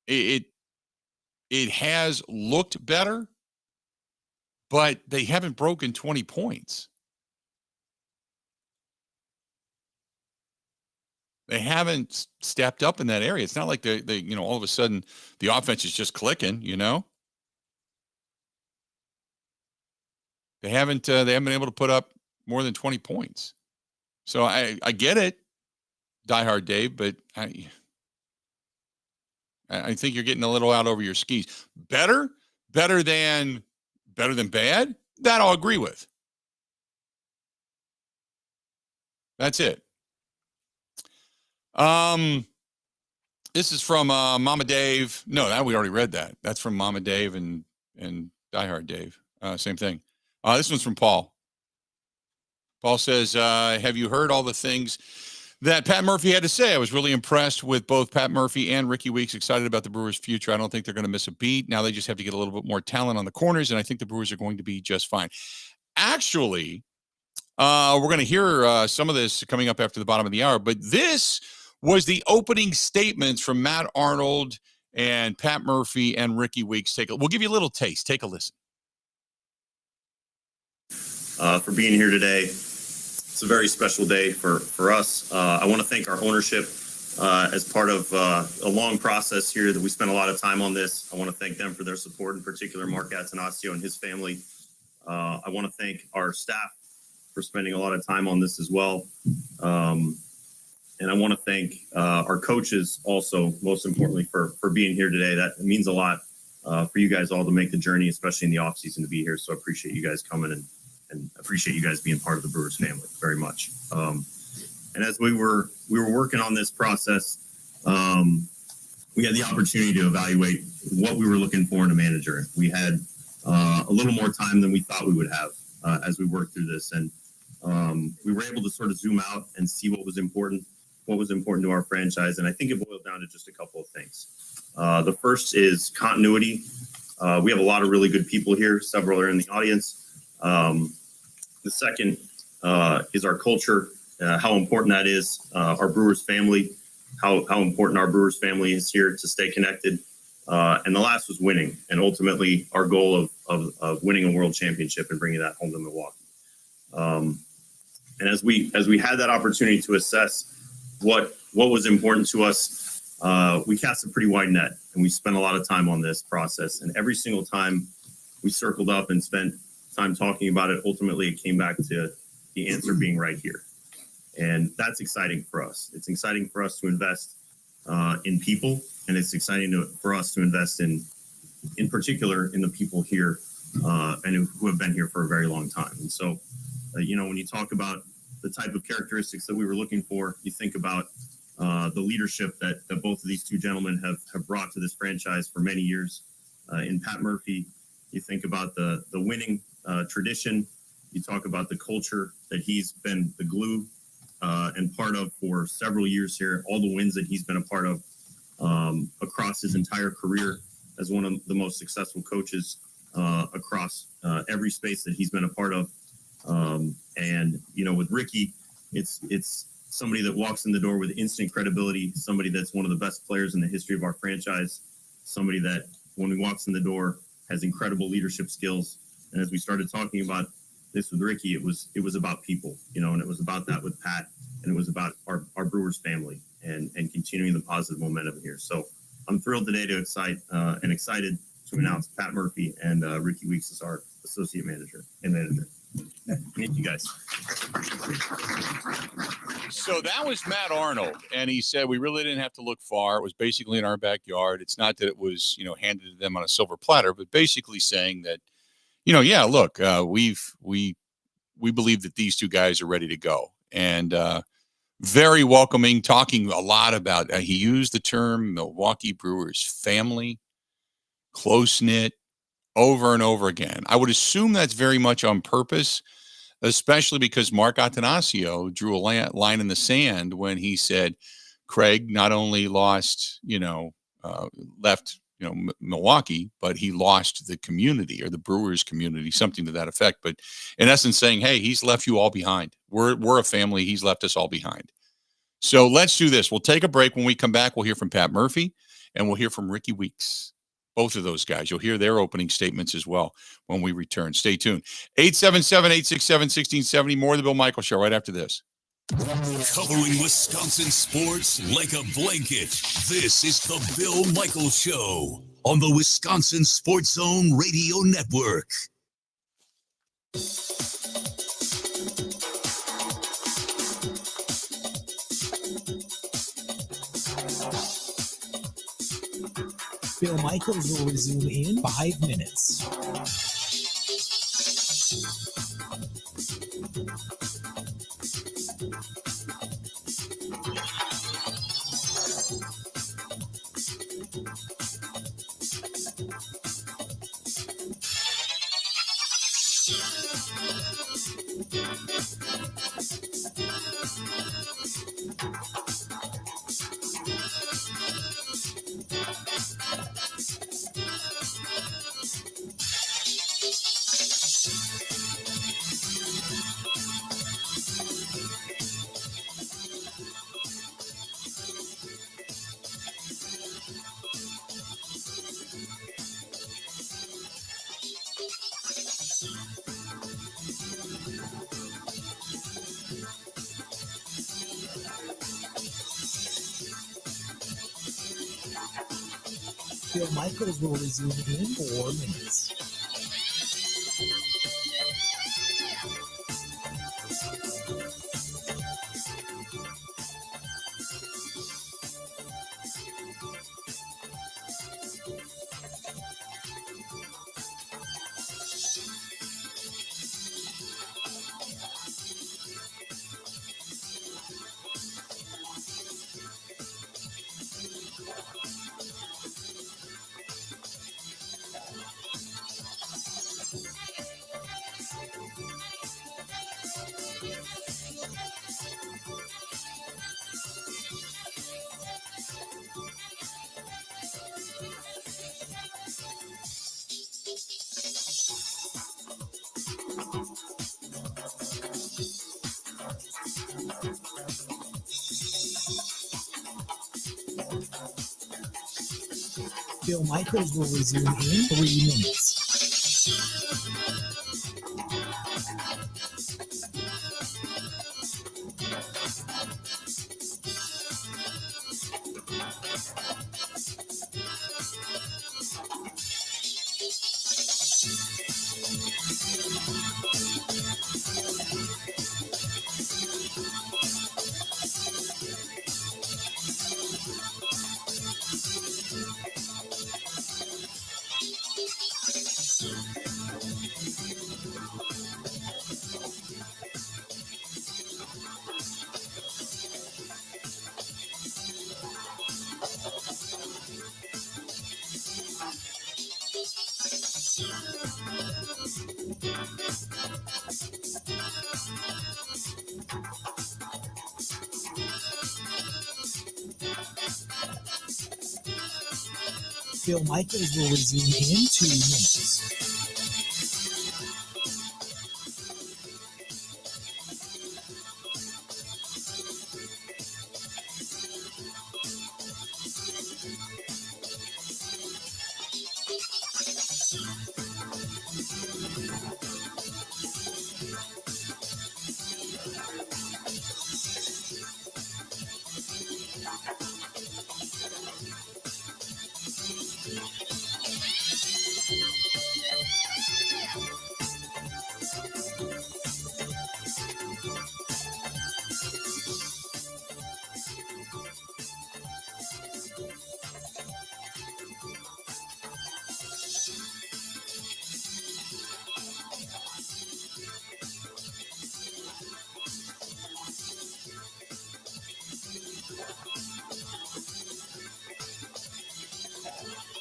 it has looked better, but they haven't broken 20 points. They haven't stepped up in that area. It's not like they all of a sudden the offense is just clicking, They haven't been able to put up more than 20 points. So I get it, Diehard Dave, but I think you're getting a little out over your skis. Better than bad, that I'll agree with. That's it. This is from Mama Dave. No, that we already read that. That's from Mama Dave and Diehard Dave. Same thing. This one's from Paul. Paul says, have you heard all the things that Pat Murphy had to say? I was really impressed with both Pat Murphy and Ricky Weeks, excited about the Brewers' future. I don't think they're going to miss a beat. Now they just have to get a little bit more talent on the corners, and I think the Brewers are going to be just fine. Actually, we're going to hear some of this coming up after the bottom of the hour, but this was the opening statements from Matt Arnold and Pat Murphy and Ricky Weeks. We'll give you a little taste. Take a listen. For being here today. It's a very special day for us. I want to thank our ownership as part of a long process here that we spent a lot of time on this. I want to thank them for their support, in particular Mark Attanasio and his family. I want to thank our staff for spending a lot of time on this as well. And I want to thank our coaches also, most importantly, for being here today. That means a lot for you guys all to make the journey, especially in the offseason, to be here. So I appreciate you guys coming and appreciate you guys being part of the Brewers family very much. And as we were working on this process, we had the opportunity to evaluate what we were looking for in a manager. We had a little more time than we thought we would have as we worked through this. And we were able to sort of zoom out and see what was important to our franchise. And I think it boiled down to just a couple of things. The first is continuity. We have a lot of really good people here. Several are in the audience. The second is our culture, how important that is. Our Brewers family, how important our Brewers family is here to stay connected. And the last was winning, and ultimately our goal of winning a world championship and bringing that home to Milwaukee. And as we had that opportunity to assess what was important to us, we cast a pretty wide net, and we spent a lot of time on this process. And every single time we circled up and spent time talking about it, ultimately it came back to the answer being right here. And that's exciting for us. It's exciting for us to invest in people, and it's exciting for us to invest in particular in the people here and who have been here for a very long time. And so, when you talk about the type of characteristics that we were looking for, you think about the leadership that both of these two gentlemen have brought to this franchise for many years. In Pat Murphy, you think about the winning tradition. You talk about the culture that he's been the glue and part of for several years here, all the wins that he's been a part of across his entire career as one of the most successful coaches across every space that he's been a part of. And with Ricky, it's somebody that walks in the door with instant credibility, somebody that's one of the best players in the history of our franchise, somebody that when he walks in the door has incredible leadership skills. And as we started talking about this with Ricky, it was about people, and it was about that with Pat, and it was about our Brewers family and continuing the positive momentum here. So I'm thrilled today to excited to announce Pat Murphy and Ricky Weeks as our associate manager and manager. Thank you guys. So that was Matt Arnold, and he said we really didn't have to look far. It was basically in our backyard. It's not that it was, handed to them on a silver platter, but basically saying that, yeah, look, we believe that these two guys are ready to go, and very welcoming. Talking a lot about he used the term Milwaukee Brewers family, close knit, over and over again. I would assume that's very much on purpose, especially because Mark Attanasio drew a line in the sand when he said Craig not only lost, left, Milwaukee, but he lost the community or the Brewers community, something to that effect. But in essence saying, hey, he's left you all behind. We're a family. He's left us all behind. So let's do this. We'll take a break. When we come back, we'll hear from Pat Murphy and we'll hear from Ricky Weeks. Both of those guys. You'll hear their opening statements as well when we return. Stay tuned. 877-867-1670. More of the Bill Michaels Show right after this. Covering Wisconsin sports like a blanket. This is the Bill Michaels Show on the Wisconsin Sports Zone Radio Network. Bill Michaels will resume in 5 minutes. Bill Michaels will resume in 4 minutes. Bill Michaels will resume in 3 minutes. Bill Michaels will resume in 2 minutes.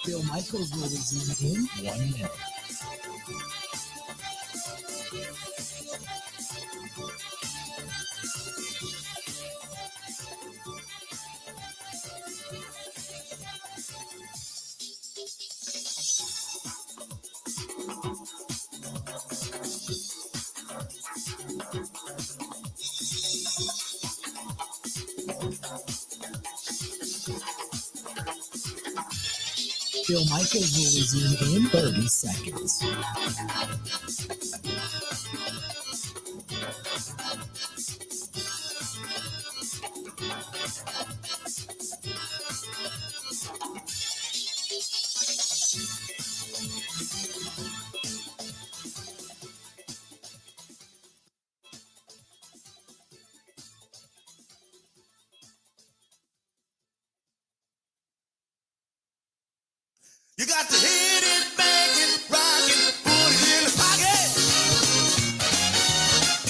Bill Michaels will resume in 1 minute. Bill Michaels will resume in 30 seconds. You got to hit it, bang it, rock it, put it in the pocket.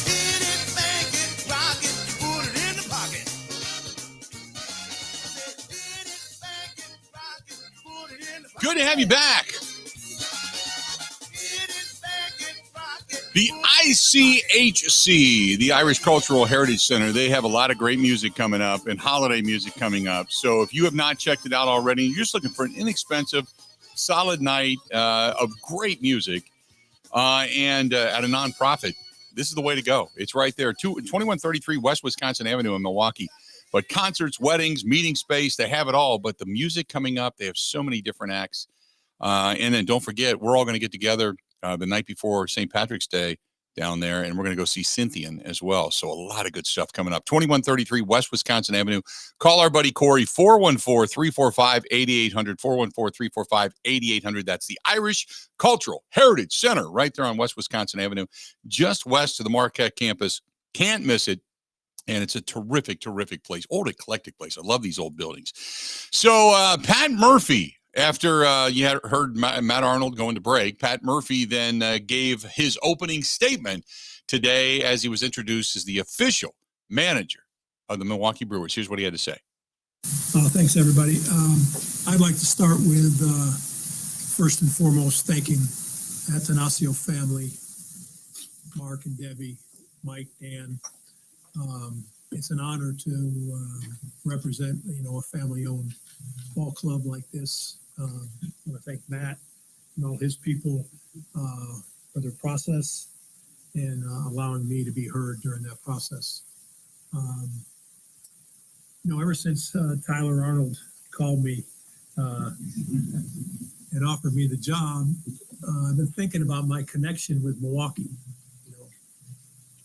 Hit it, bang it, rock it, put it in the pocket. Hit it, bang it, rock it, put it in the pocket. Good to have you back. The ICHC, the Irish Cultural Heritage Center, they have a lot of great music coming up and holiday music coming up. So if you have not checked it out already, you're just looking for an inexpensive, solid night of great music and at a nonprofit, this is the way to go. It's right there, 2133 West Wisconsin Avenue in Milwaukee. But concerts, weddings, meeting space, they have it all. But the music coming up, they have so many different acts. And then don't forget, we're all going to get together the night before St. Patrick's Day down there, and we're going to go see Cynthian as well. So a lot of good stuff coming up. 2133 West Wisconsin Avenue. Call our buddy Corey, 414-345-8800, 414-345-8800. That's the Irish Cultural Heritage Center right there on West Wisconsin Avenue, just west of the Marquette campus. Can't miss it. And it's a terrific, terrific place. Old eclectic place. I love these old buildings. So Pat Murphy, after you had heard Matt Arnold going to break, Pat Murphy then gave his opening statement today as he was introduced as the official manager of the Milwaukee Brewers. Here's what he had to say. Thanks, everybody. I'd like to start with, first and foremost, thanking Atanasio family, Mark and Debbie, Mike, Dan. It's an honor to represent, a family-owned ball club like this. I want to thank Matt and all his people for their process and allowing me to be heard during that process. Ever since Tyler Arnold called me and offered me the job, I've been thinking about my connection with Milwaukee.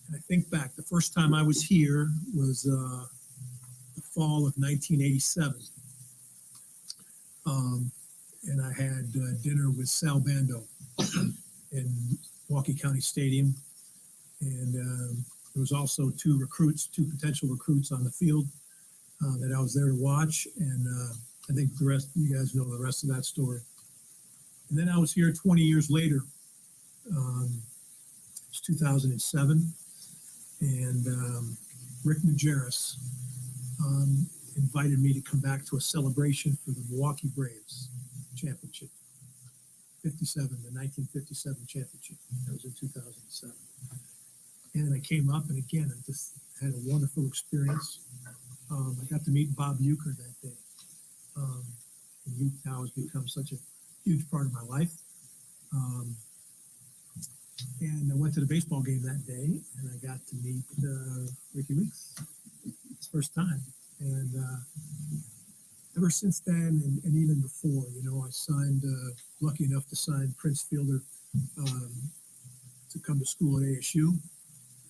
And I think back, the first time I was here was the fall of 1987. And I had dinner with Sal Bando in Milwaukee County Stadium. And there was also two potential recruits on the field that I was there to watch. And I think the rest, you guys know the rest of that story. And then I was here 20 years later. It's 2007. And Rick Majerus invited me to come back to a celebration for the Milwaukee Braves championship. The 1957 championship. That was in 2007. And I came up, and again, I just had a wonderful experience. I got to meet Bob Uecker that day. And he now has become such a huge part of my life. And I went to the baseball game that day, and I got to meet Ricky Weeks. It's the first time. And ever since then, and even before, I signed, lucky enough to sign Prince Fielder to come to school at ASU.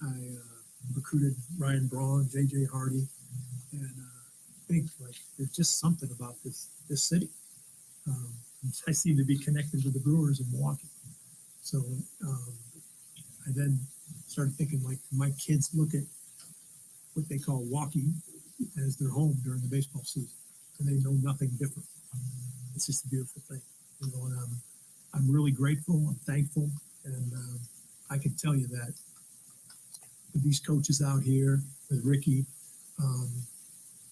I recruited Ryan Braun, J.J. Hardy, and I think there's just something about this city. I seem to be connected with the Brewers in Milwaukee. So I then started thinking, my kids look at what they call Milwaukee as their home during the baseball season, and they know nothing different. It's just a beautiful thing, and I'm really grateful. I'm thankful, and I can tell you that with these coaches out here, with Ricky,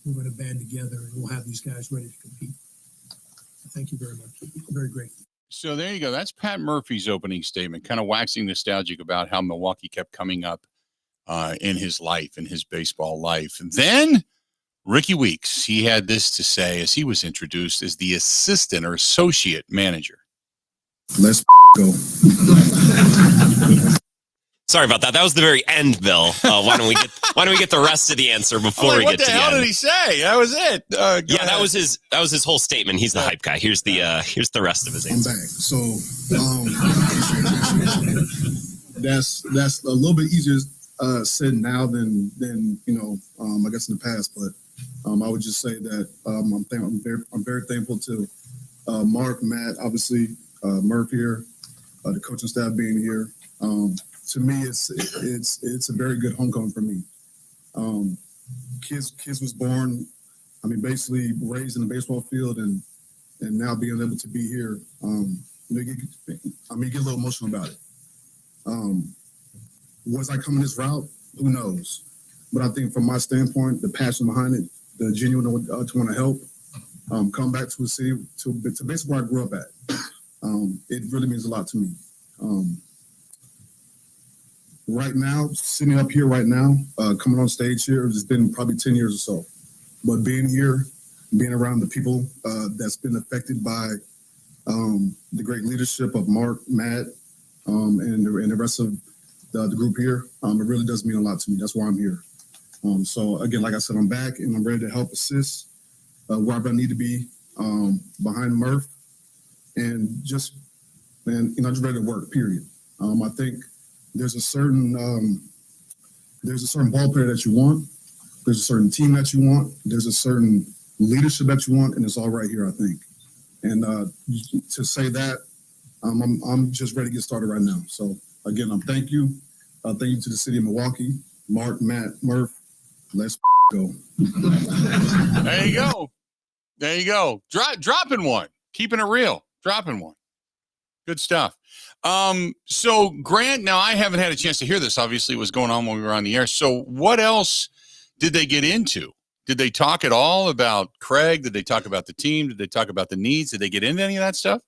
we're going to band together, and we'll have these guys ready to compete. So thank you very much. I'm very grateful. So there you go. That's Pat Murphy's opening statement, kind of waxing nostalgic about how Milwaukee kept coming up in his life, in his baseball life. And then Ricky Weeks, he had this to say as he was introduced as the assistant or associate manager. Let's go. Sorry about that. That was the very end, Bill. Why don't we get the rest of the answer before we get to the end? What the hell did he say? That was it. Yeah, that was his whole statement. He's the hype guy. Here's the rest of his answer. I'm back. So that's a little bit easier said now than I guess in the past. But I would just say that I'm very thankful to Mark, Matt, obviously Murph here, the coaching staff being here. To me, it's a very good homecoming for me. Kids was born, basically raised in the baseball field, and now being able to be here, get a little emotional about it. Was I coming this route? Who knows? But I think from my standpoint, the passion behind it, the genuine to want to help, come back to a city, to basically where I grew up at. It really means a lot to me. Right now, sitting up here right now, coming on stage here, it's been probably 10 years or so. But being here, being around the people that's been affected by the great leadership of Mark, Matt, and the rest of the group here, it really does mean a lot to me. That's why I'm here. So again, like I said, I'm back and I'm ready to help assist wherever I need to be behind Murph, and just ready to work. Period. I think there's a certain ball player that you want. There's a certain team that you want. There's a certain leadership that you want, and it's all right here, I think. And to say that, I'm just ready to get started right now. So again, thank you. Thank you to the city of Milwaukee, Mark, Matt, Murph. Let's go. There you go. There you go. Dropping one. Keeping it real. Dropping one. Good stuff. So Grant, now I haven't had a chance to hear this. Obviously, it was going on when we were on the air. So what else did they get into? Did they talk at all about Craig? Did they talk about the team? Did they talk about the needs? Did they get into any of that stuff?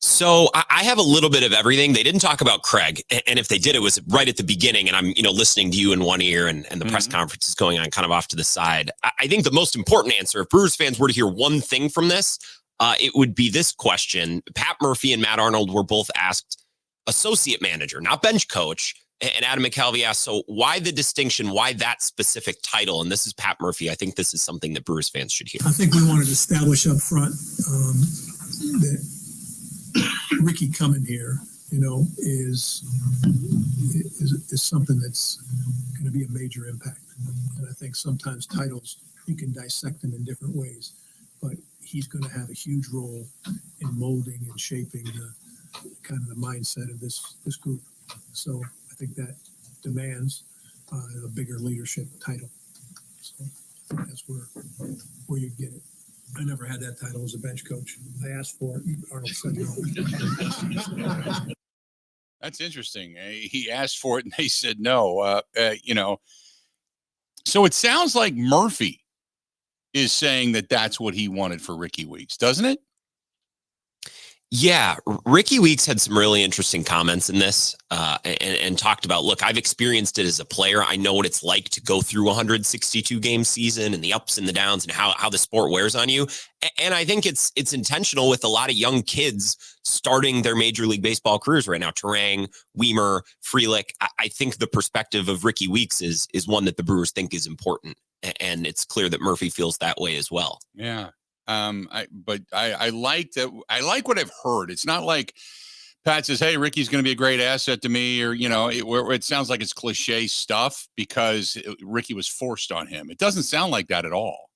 So I have a little bit of everything. They didn't talk about Craig. And if they did, it was right at the beginning. And I'm, listening to you in one ear and the press conference is going on kind of off to the side. I think the most important answer, if Brewers fans were to hear one thing from this, it would be this question. Pat Murphy and Matt Arnold were both asked associate manager, not bench coach. And Adam McKelvey asked, so why the distinction? Why that specific title? And this is Pat Murphy. I think this is something that Brewers fans should hear. I think we wanted to establish up front that Ricky coming here, is something that's going to be a major impact. And I think sometimes titles, you can dissect them in different ways, but he's going to have a huge role in molding and shaping the kind of the mindset of this group. So I think that demands a bigger leadership title. So I think that's where you get it. I never had that title as a bench coach. I asked for it. Arnold said no. That's interesting. He asked for it and they said no. So it sounds like Murphy is saying that that's what he wanted for Ricky Weeks, doesn't it? Yeah, Ricky Weeks had some really interesting comments in this and talked about, look, I've experienced it as a player. I know what it's like to go through a 162 game season and the ups and the downs and how the sport wears on you. And I think it's intentional with a lot of young kids starting their Major League Baseball careers right now. Turang, Weimer, Frelick. I think the perspective of Ricky Weeks is one that the Brewers think is important. And it's clear that Murphy feels that way as well. Yeah. I like that. I like what I've heard. It's not like Pat says, hey, Ricky's going to be a great asset to me, or, it sounds like it's cliche stuff because Ricky was forced on him. It doesn't sound like that at all.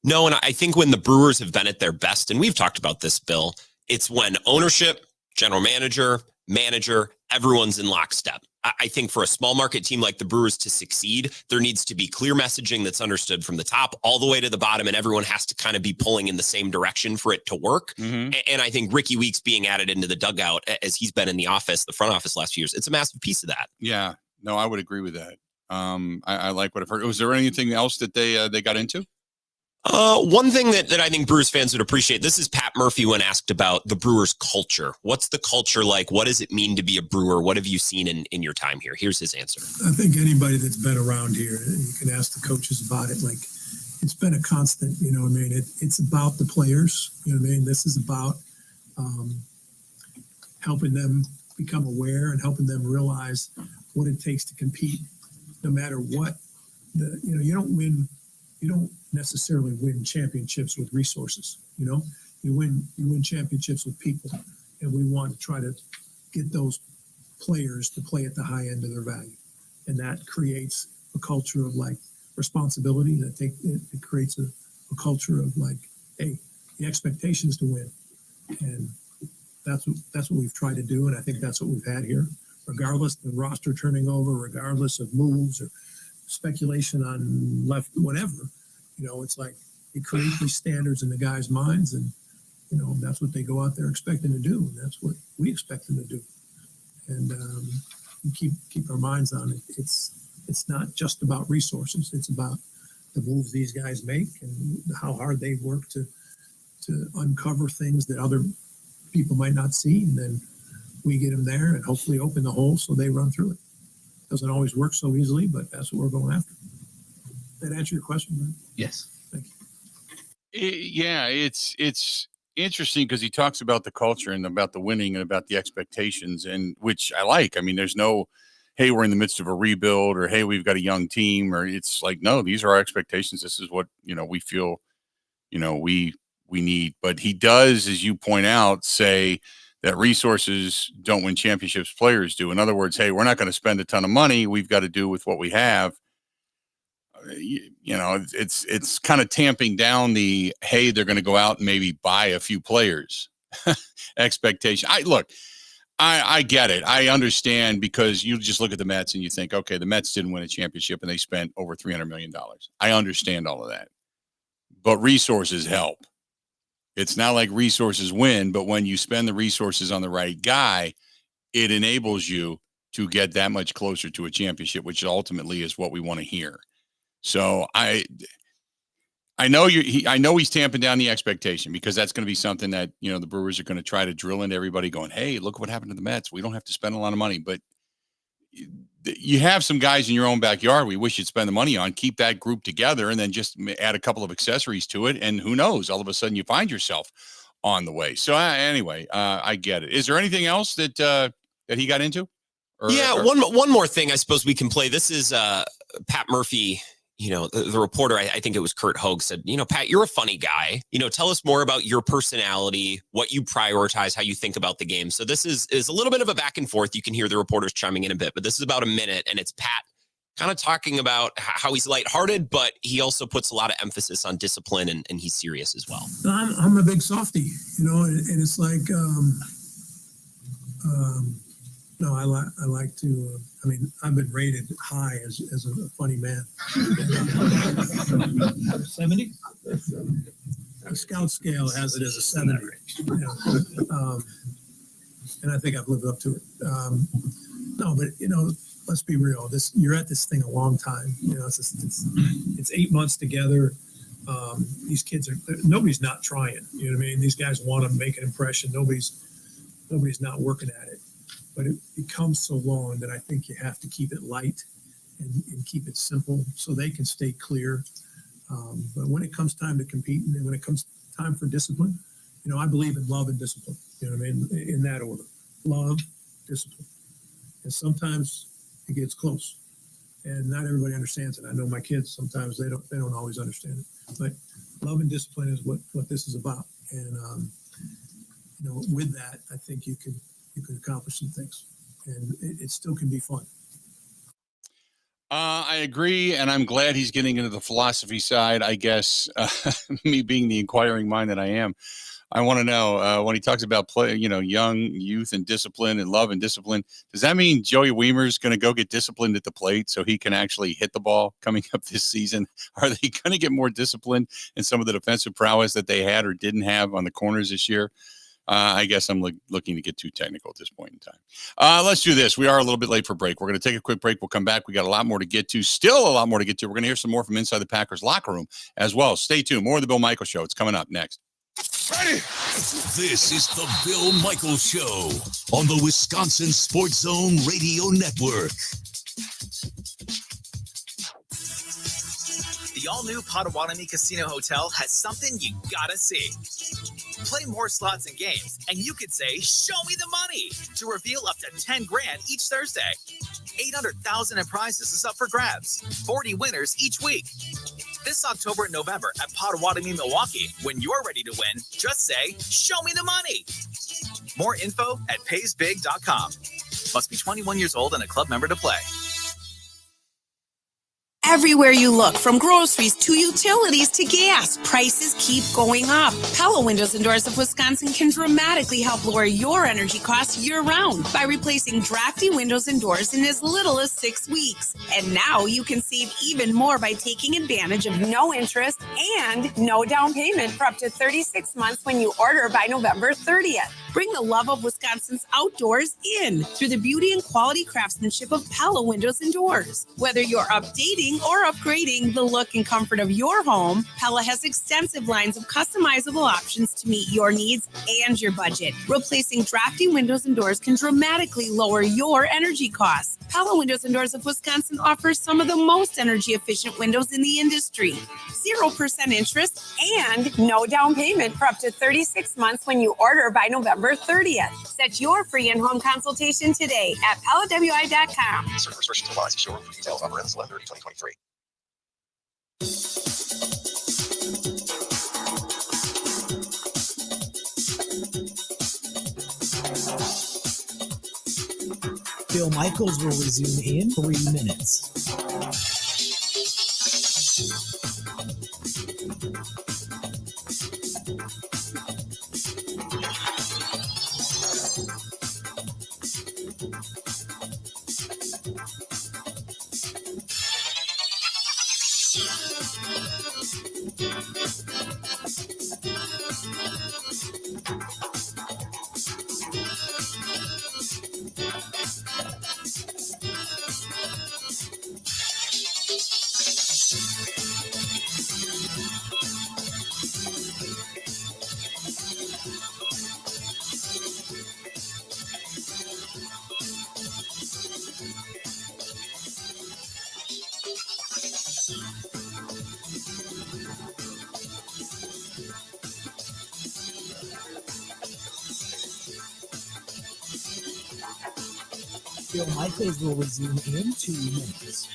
No. And I think when the Brewers have been at their best, and we've talked about this, Bill, it's when ownership, general manager, everyone's in lockstep. I think for a small market team like the Brewers to succeed, there needs to be clear messaging that's understood from the top all the way to the bottom, and everyone has to kind of be pulling in the same direction for it to work. Mm-hmm. And I think Ricky Weeks being added into the dugout as he's been in the front office last few years, it's a massive piece of that. Yeah, no, I would agree with that. I like what I've heard. Was there anything else that they got into? One thing that I think Brewers fans would appreciate, this is Pat Murphy when asked about the Brewers culture. What's the culture like? What does it mean to be a Brewer? What have you seen in your time here? Here's his answer. I think anybody that's been around here, you can ask the coaches about it. Like, it's been a constant, it's about the players, this is about helping them become aware and helping them realize what it takes to compete no matter what. You don't necessarily win championships with resources. You win championships with people, and we want to try to get those players to play at the high end of their value, and that creates a culture of responsibility. It creates a culture of hey, the expectation is to win, and that's what we've tried to do, and I think that's what we've had here, regardless of the roster turning over, regardless of moves or speculation on left, whatever. It's like you create these standards in the guys' minds, and that's what they go out there expecting to do, and that's what we expect them to do. And we keep our minds on it. It's not just about resources; it's about the moves these guys make and how hard they work to uncover things that other people might not see, and then we get them there and hopefully open the hole so they run through it. Doesn't always work so easily, but that's what we're going after. That answer your question, man? Yes. Thank you. Yeah, it's interesting because he talks about the culture and about the winning and about the expectations, and which I like. I mean, there's no, hey, we're in the midst of a rebuild, or hey, we've got a young team, or it's like, no, these are our expectations. This is what we feel we need. But he does, as you point out, say that resources don't win championships, players do. In other words, hey, we're not going to spend a ton of money. We've got to do with what we have. It's kind of tamping down the, hey, they're going to go out and maybe buy a few players expectation. I get it. I understand, because you just look at the Mets and you think, okay, the Mets didn't win a championship and they spent over $300 million. I understand all of that, but resources help. It's not like resources win, but when you spend the resources on the right guy, it enables you to get that much closer to a championship, which ultimately is what we want to hear. So I know he's tamping down the expectation, because that's going to be something that, the Brewers are going to try to drill into everybody, going, hey, look what happened to the Mets. We don't have to spend a lot of money, but you have some guys in your own backyard we wish you'd spend the money on. Keep that group together and then just add a couple of accessories to it. And who knows, all of a sudden you find yourself on the way. So anyway, I get it. Is there anything else that he got into? One more thing I suppose we can play. This is Pat Murphy, the reporter. I think it was Kurt Hogue said, Pat, you're a funny guy. Tell us more about your personality, what you prioritize, how you think about the game. So this is a little bit of a back and forth. You can hear the reporters chiming in a bit, but this is about a minute, and it's Pat kind of talking about how he's lighthearted, but he also puts a lot of emphasis on discipline, and he's serious as well. I'm a big softie, and it's like, no, I like to, I've been rated high as a funny man. 70? The Scout scale has it as a 70. And I think I've lived up to it. No, but, let's be real. You're at this thing a long time. It's 8 months together. These kids nobody's not trying. You know what I mean? These guys want to make an impression. Nobody's not working at it. But it becomes so long that I think you have to keep it light and keep it simple so they can stay clear. But when it comes time to compete and when it comes time for discipline, I believe in love and discipline. You know what I mean? In that order, love, discipline. And sometimes it gets close, and not everybody understands it. I know my kids sometimes they don't always understand it. But love and discipline is what this is about. And with that, I think you can accomplish some things, and it still can be fun. I agree, and I'm glad he's getting into the philosophy side. I guess me being the inquiring mind that I am, I want to know when he talks about young youth and discipline and love and discipline. Does that mean Joey Weimer's going to go get disciplined at the plate so he can actually hit the ball coming up this season? Are they going to get more disciplined in some of the defensive prowess that they had or didn't have on the corners this year? I guess I'm looking to get too technical at this point in time. Let's do this. We are a little bit late for break. We're going to take a quick break. We'll come back. We got a lot more to get to. Still a lot more to get to. We're going to hear some more from inside the Packers locker room as well. Stay tuned. More of the Bill Michaels Show. It's coming up next. Ready? This is the Bill Michaels Show on the Wisconsin Sports Zone Radio Network. The all-new Potawatomi Casino Hotel has something you gotta see. Play more slots and games, and you could say, "Show me the money," to reveal up to 10 grand each Thursday. 800,000 in prizes is up for grabs. 40 winners each week. This October and November at Potawatomi, Milwaukee. When you're ready to win, just say, "Show me the money." More info at paysbig.com. Must be 21 years old and a club member to play. Everywhere you look, from groceries to utilities to gas, prices keep going up. Pella Windows and Doors of Wisconsin can dramatically help lower your energy costs year-round by replacing drafty windows and doors in as little as 6 weeks. And now you can save even more by taking advantage of no interest and no down payment for up to 36 months when you order by November 30th. Bring the love of Wisconsin's outdoors in through the beauty and quality craftsmanship of Pella Windows and Doors. Whether you're updating or upgrading the look and comfort of your home, Pella has extensive lines of customizable options to meet your needs and your budget. Replacing drafty windows and doors can dramatically lower your energy costs. Pella Windows and Doors of Wisconsin offers some of the most energy efficient windows in the industry. 0% interest and no down payment for up to 36 months when you order by November 30th. Set your free in-home consultation today at PellaWI.com. Certain restrictions apply. See showroom for details. Offer ends 11/30/2023. Bill Michaels will resume in 3 minutes. Bill Michaels will resume in 2 minutes.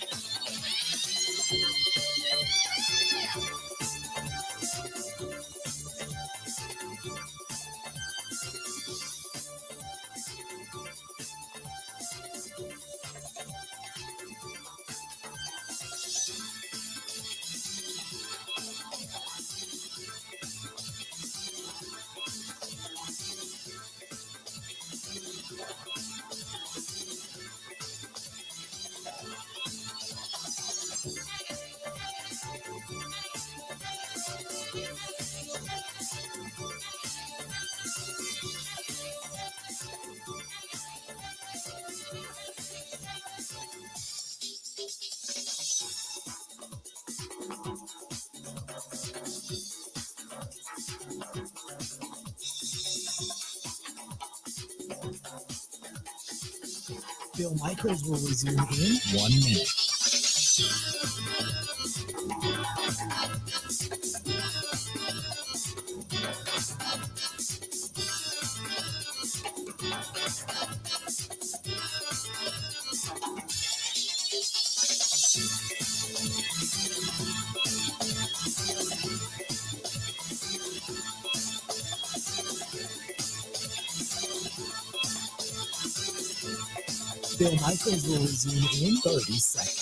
Bill Michaels will resume in 1 minute. Bill Michaels will resume in 30 seconds.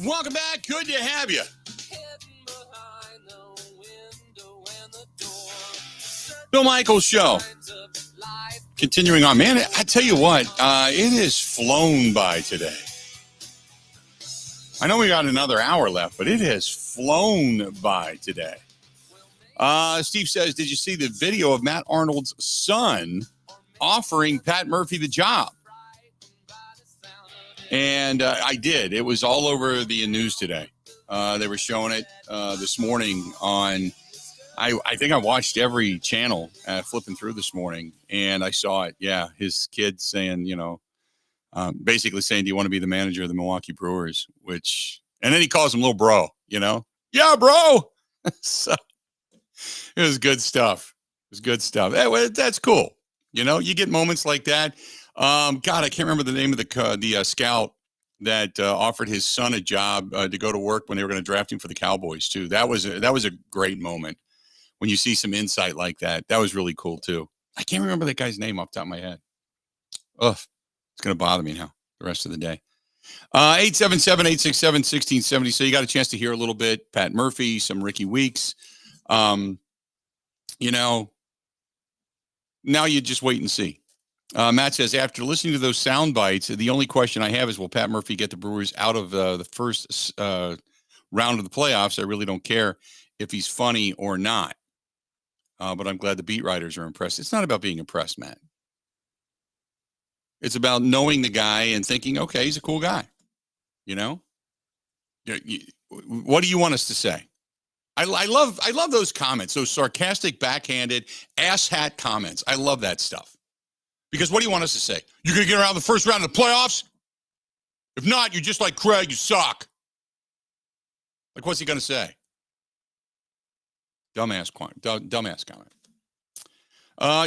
Welcome back. Good to have you. Bill Michaels Show. Continuing on, man, I tell you what, it has flown by today. I know we got another hour left, but it has flown by today. Steve says, did you see the video of Matt Arnold's son offering Pat Murphy the job? And I did. It was all over the news today. They were showing it this morning on, I think I watched every channel flipping through this morning, and I saw it. Yeah, his kid saying, basically saying, do you want to be the manager of the Milwaukee Brewers? And then he calls him little bro, Yeah, bro. So it was good stuff. That's cool. You get moments like that. God, I can't remember the name of the scout that offered his son a job to go to work when they were going to draft him for the Cowboys too. That was a great moment when you see some insight like that. That was really cool too. I can't remember that guy's name off the top of my head. Ugh, it's going to bother me now the rest of the day. 877-867-1670. So you got a chance to hear a little bit. Pat Murphy, some Ricky Weeks. Now you just wait and see. Matt says, after listening to those sound bites, the only question I have is, will Pat Murphy get the Brewers out of the first round of the playoffs? I really don't care if he's funny or not. But I'm glad the beat writers are impressed. It's not about being impressed, Matt. It's about knowing the guy and thinking, okay, he's a cool guy. What do you want us to say? I love those comments, those sarcastic, backhanded, asshat comments. I love that stuff. Because what do you want us to say? You're going to get around the first round of the playoffs? If not, you're just like Craig, you suck. Like, what's he going to say? Dumbass comment.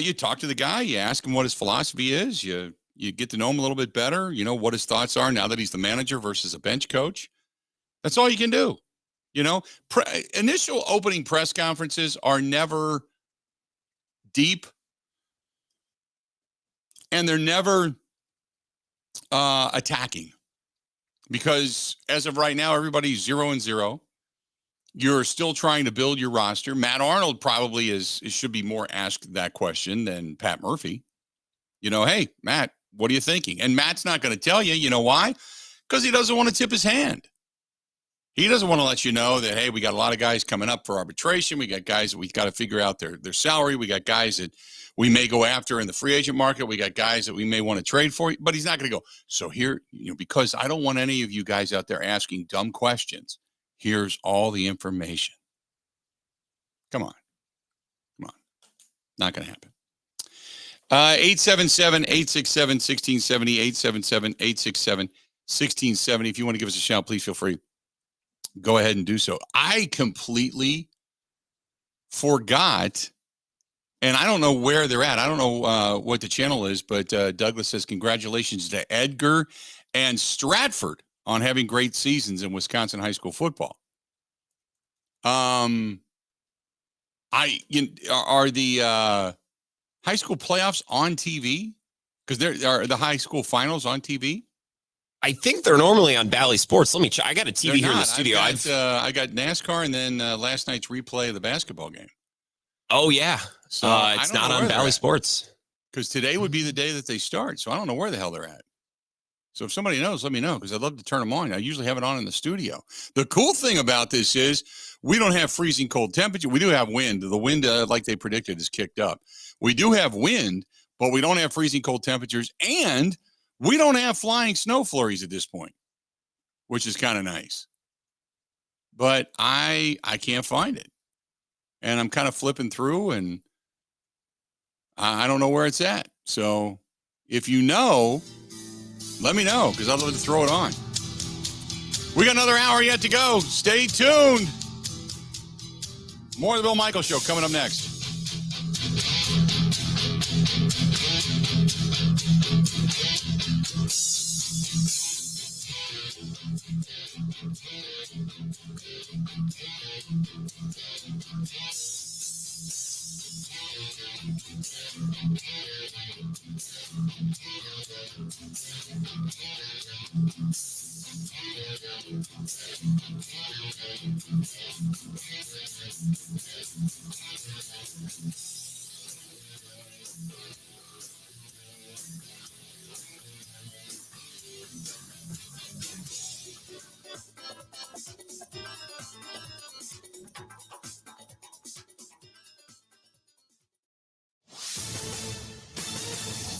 You talk to the guy, you ask him what his philosophy is, you get to know him a little bit better, what his thoughts are now that he's the manager versus a bench coach. That's all you can do. Initial opening press conferences are never deep, and they're never attacking, because as of right now, everybody's 0-0. You're still trying to build your roster. Matt Arnold probably should be more asked that question than Pat Murphy. Hey, Matt, what are you thinking? And Matt's not going to tell you. You know why? Because he doesn't want to tip his hand. He doesn't want to let you know that, hey, we got a lot of guys coming up for arbitration. We got guys that we got to figure out their salary. We got guys that we may go after in the free agent market. We got guys that we may want to trade for. But he's not going to go, so here, because I don't want any of you guys out there asking dumb questions. Here's all the information. Come on. Not going to happen. 877-867-1670, 877-867-1670. If you want to give us a shout, please feel free. Go ahead and do so. I completely forgot, and I don't know where they're at. I don't know what the channel is, but Douglas says congratulations to Edgar and Stratford on having great seasons in Wisconsin high school football. Are the high school playoffs on TV? Because there are the high school finals on TV. I think they're normally on Bally Sports. Let me check. I got a TV here in the studio. I got NASCAR and then last night's replay of the basketball game. Oh, yeah. So it's not on Bally Sports. Because today would be the day that they start. So I don't know where the hell they're at. So if somebody knows, let me know, because I'd love to turn them on. I usually have it on in the studio. The cool thing about this is we don't have freezing cold temperature. We do have wind. The wind, like they predicted, is kicked up. We do have wind, but we don't have freezing cold temperatures. And we don't have flying snow flurries at this point, which is kind of nice. But I can't find it. And I'm kind of flipping through, and I don't know where it's at. So if you know, let me know, because I'd love to throw it on. We got another hour yet to go. Stay tuned. More of the Bill Michaels Show coming up next.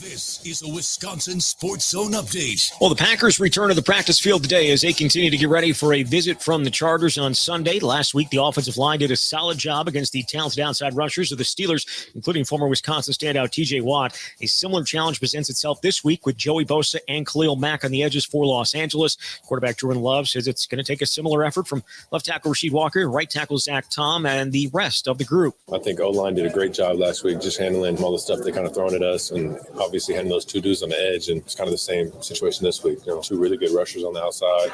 This is a Wisconsin Sports Zone update. Well, the Packers return to the practice field today as they continue to get ready for a visit from the Chargers on Sunday. Last week, the offensive line did a solid job against the talented outside rushers of the Steelers, including former Wisconsin standout T.J. Watt. A similar challenge presents itself this week with Joey Bosa and Khalil Mack on the edges for Los Angeles. Quarterback Jordan Love says it's going to take a similar effort from left tackle Rasheed Walker, right tackle Zach Tom, and the rest of the group. I think O-line did a great job last week just handling all the stuff they kind of thrown at us, and obviously having those two dudes on the edge, and it's kind of the same situation this week. Two really good rushers on the outside,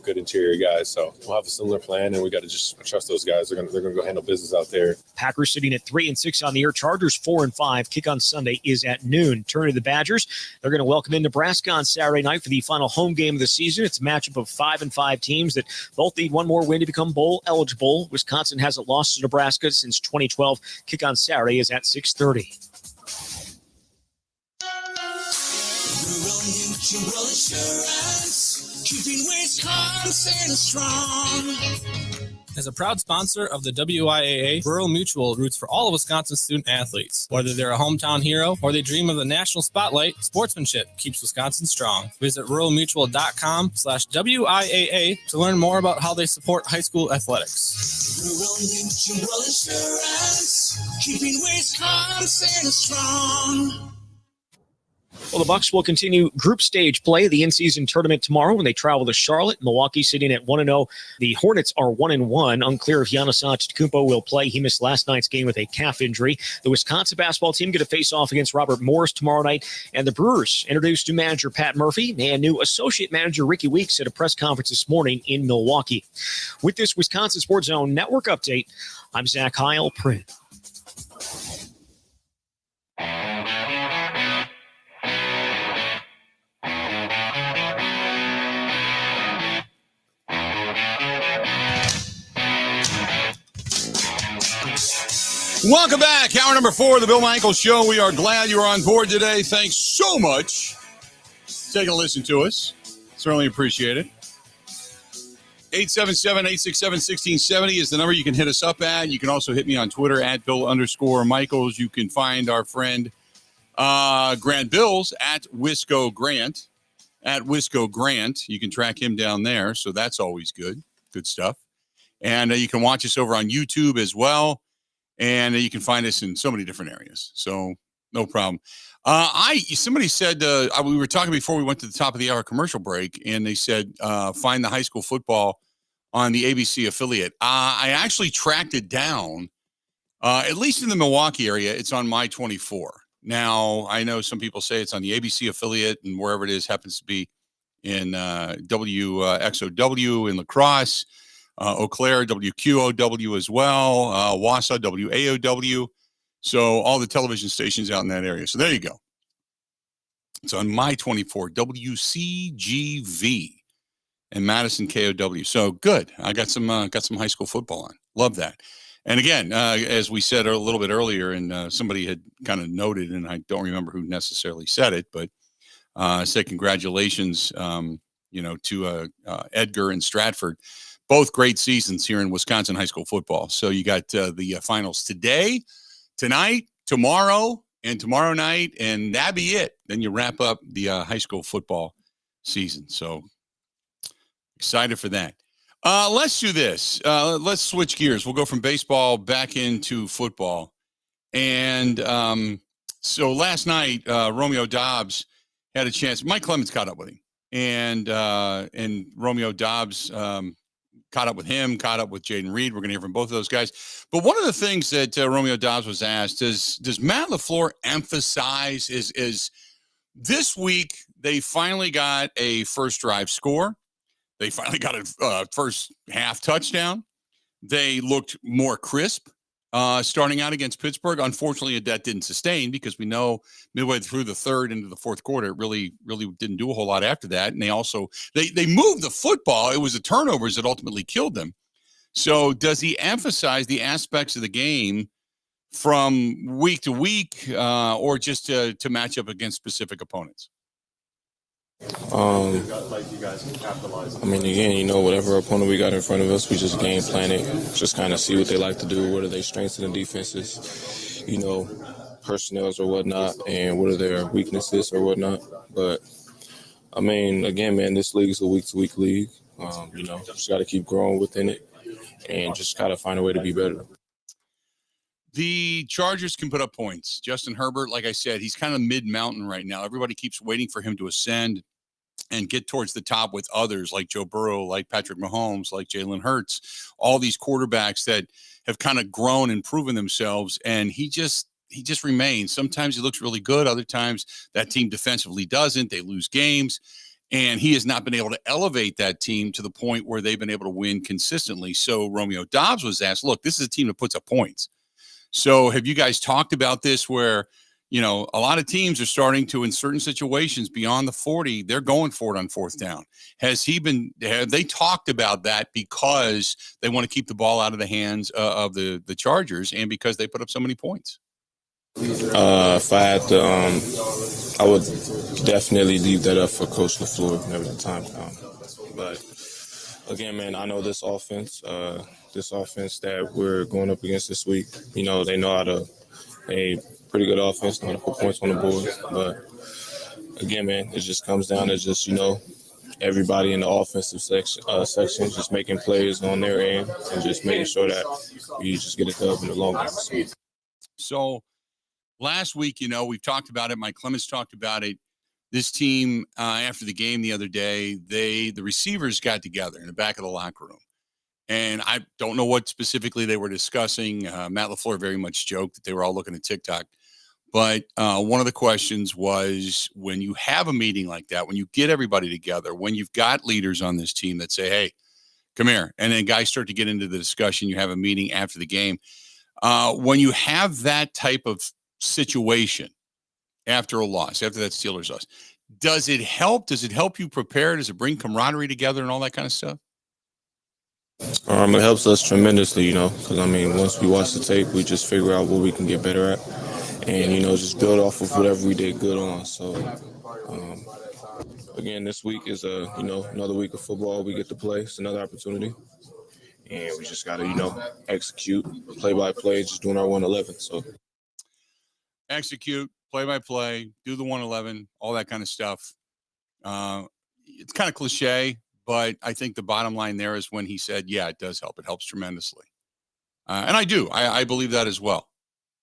good interior guys. So we'll have a similar plan, and we got to just trust those guys. They're going to go handle business out there. Packers sitting at 3-6 on the year. Chargers 4-5. Kick on Sunday is at noon. Turn to the Badgers. They're going to welcome in Nebraska on Saturday night for the final home game of the season. It's a matchup of 5-5 teams that both need one more win to become bowl eligible. Wisconsin hasn't lost to Nebraska since 2012. Kick on Saturday is at 6:30. Mutual Insurance, keeping Wisconsin strong. As a proud sponsor of the WIAA, Rural Mutual roots for all of Wisconsin's student athletes. Whether they're a hometown hero or they dream of the national spotlight, sportsmanship keeps Wisconsin strong. Visit ruralmutual.com/WIAA to learn more about how they support high school athletics. Rural Mutual Insurance, keeping Wisconsin strong. Well, the Bucks will continue group stage play of the in-season tournament tomorrow when they travel to Charlotte. Milwaukee sitting at 1-0. The Hornets are 1-1. Unclear if Giannis Antetokounmpo will play. He missed last night's game with a calf injury. The Wisconsin basketball team get a face-off against Robert Morris tomorrow night. And the Brewers introduced new manager Pat Murphy and new associate manager Ricky Weeks at a press conference this morning in Milwaukee. With this Wisconsin Sports Zone Network update, I'm Zach Heil-Print. Welcome back. Hour number 4 of the Bill Michaels Show. We are glad you're on board today. Thanks so much for taking a listen to us. Certainly appreciate it. 877-867-1670 is the number you can hit us up at. You can also hit me on Twitter at Bill_Michaels. You can find our friend Grant Bills at Wisco Grant. At Wisco Grant. You can track him down there. So that's always good. Good stuff. And you can watch us over on YouTube as well. And you can find us in so many different areas. So no problem. Somebody said, we were talking before we went to the top of the hour commercial break, and they said, find the high school football on the ABC affiliate. I actually tracked it down, at least in the Milwaukee area. It's on My 24. Now, I know some people say it's on the ABC affiliate, and wherever it is happens to be in WXOW in La Crosse, Eau Claire, WQOW as well, Wausau, WAOW. So all the television stations out in that area. So there you go. It's on My 24, WCGV, and Madison KOW. So good. I got some high school football on. Love that. And again, as we said a little bit earlier, and somebody had kind of noted, and I don't remember who necessarily said it, but said congratulations, to Edgar and Stratford. Both great seasons here in Wisconsin high school football. So you got the finals today, tonight, tomorrow, and tomorrow night, and that'd be it. Then you wrap up the high school football season. So excited for that. Let's do this. Let's switch gears. We'll go from baseball back into football. And so last night, Romeo Dobbs had a chance. Mike Clemens caught up with him, and Romeo Dobbs caught up with him, caught up with Jaden Reed. We're going to hear from both of those guys. But one of the things that Romeo Dobbs was asked is, does Matt LaFleur emphasize is this week they finally got a first drive score. They finally got a first half touchdown. They looked more crisp starting out against Pittsburgh. Unfortunately, that didn't sustain because we know midway through the third into the fourth quarter, it really didn't do a whole lot after that. And they also, they moved the football. It was the turnovers that ultimately killed them. So does he emphasize the aspects of the game from week to week or just to match up against specific opponents? I mean, again, whatever opponent we got in front of us, we just game plan it, just kind of see what they like to do, what are their strengths and defenses, personnels or whatnot, and what are their weaknesses or whatnot. But, I mean, again, man, this league is a week-to-week league. Just got to keep growing within it and just got to find a way to be better. The Chargers can put up points. Justin Herbert, like I said, he's kind of mid-mountain right now. Everybody keeps waiting for him to ascend and get towards the top with others like Joe Burrow, like Patrick Mahomes, like Jalen Hurts, all these quarterbacks that have kind of grown and proven themselves. And he just remains. Sometimes he looks really good. Other times that team defensively doesn't. They lose games. And he has not been able to elevate that team to the point where they've been able to win consistently. So Romeo Dobbs was asked, look, this is a team that puts up points. So have you guys talked about this where, a lot of teams are starting to, in certain situations beyond the 40, they're going for it on fourth down. Have they talked about that because they want to keep the ball out of the hands of the Chargers and because they put up so many points? If I had to, I would definitely leave that up for Coach LaFleur whenever the time comes. But again, man, I know this offense that we're going up against this week, they know how to play pretty good offense, know how to put points on the board. But again, man, it just comes down to just, everybody in the offensive section just making plays on their end and just making sure that we just get a dub in the long run. So last week, we've talked about it. Mike Clemens talked about it. This team, after the game the other day, the receivers got together in the back of the locker room. And I don't know what specifically they were discussing. Matt LaFleur very much joked that they were all looking at TikTok. But one of the questions was, when you have a meeting like that, when you get everybody together, when you've got leaders on this team that say, hey, come here, and then guys start to get into the discussion, you have a meeting after the game. When you have that type of situation after a loss, after that Steelers loss, does it help? Does it help you prepare? Does it bring camaraderie together and all that kind of stuff? It helps us tremendously, because, once we watch the tape, we just figure out what we can get better at and, just build off of whatever we did good on. So, again, this week is, another week of football we get to play. It's another opportunity. And we just got to, execute play-by-play, just doing our 111. So, execute, play-by-play, do the 111, all that kind of stuff. It's kind of cliche, but I think the bottom line there is when he said, yeah, it does help. It helps tremendously. And I do. I believe that as well.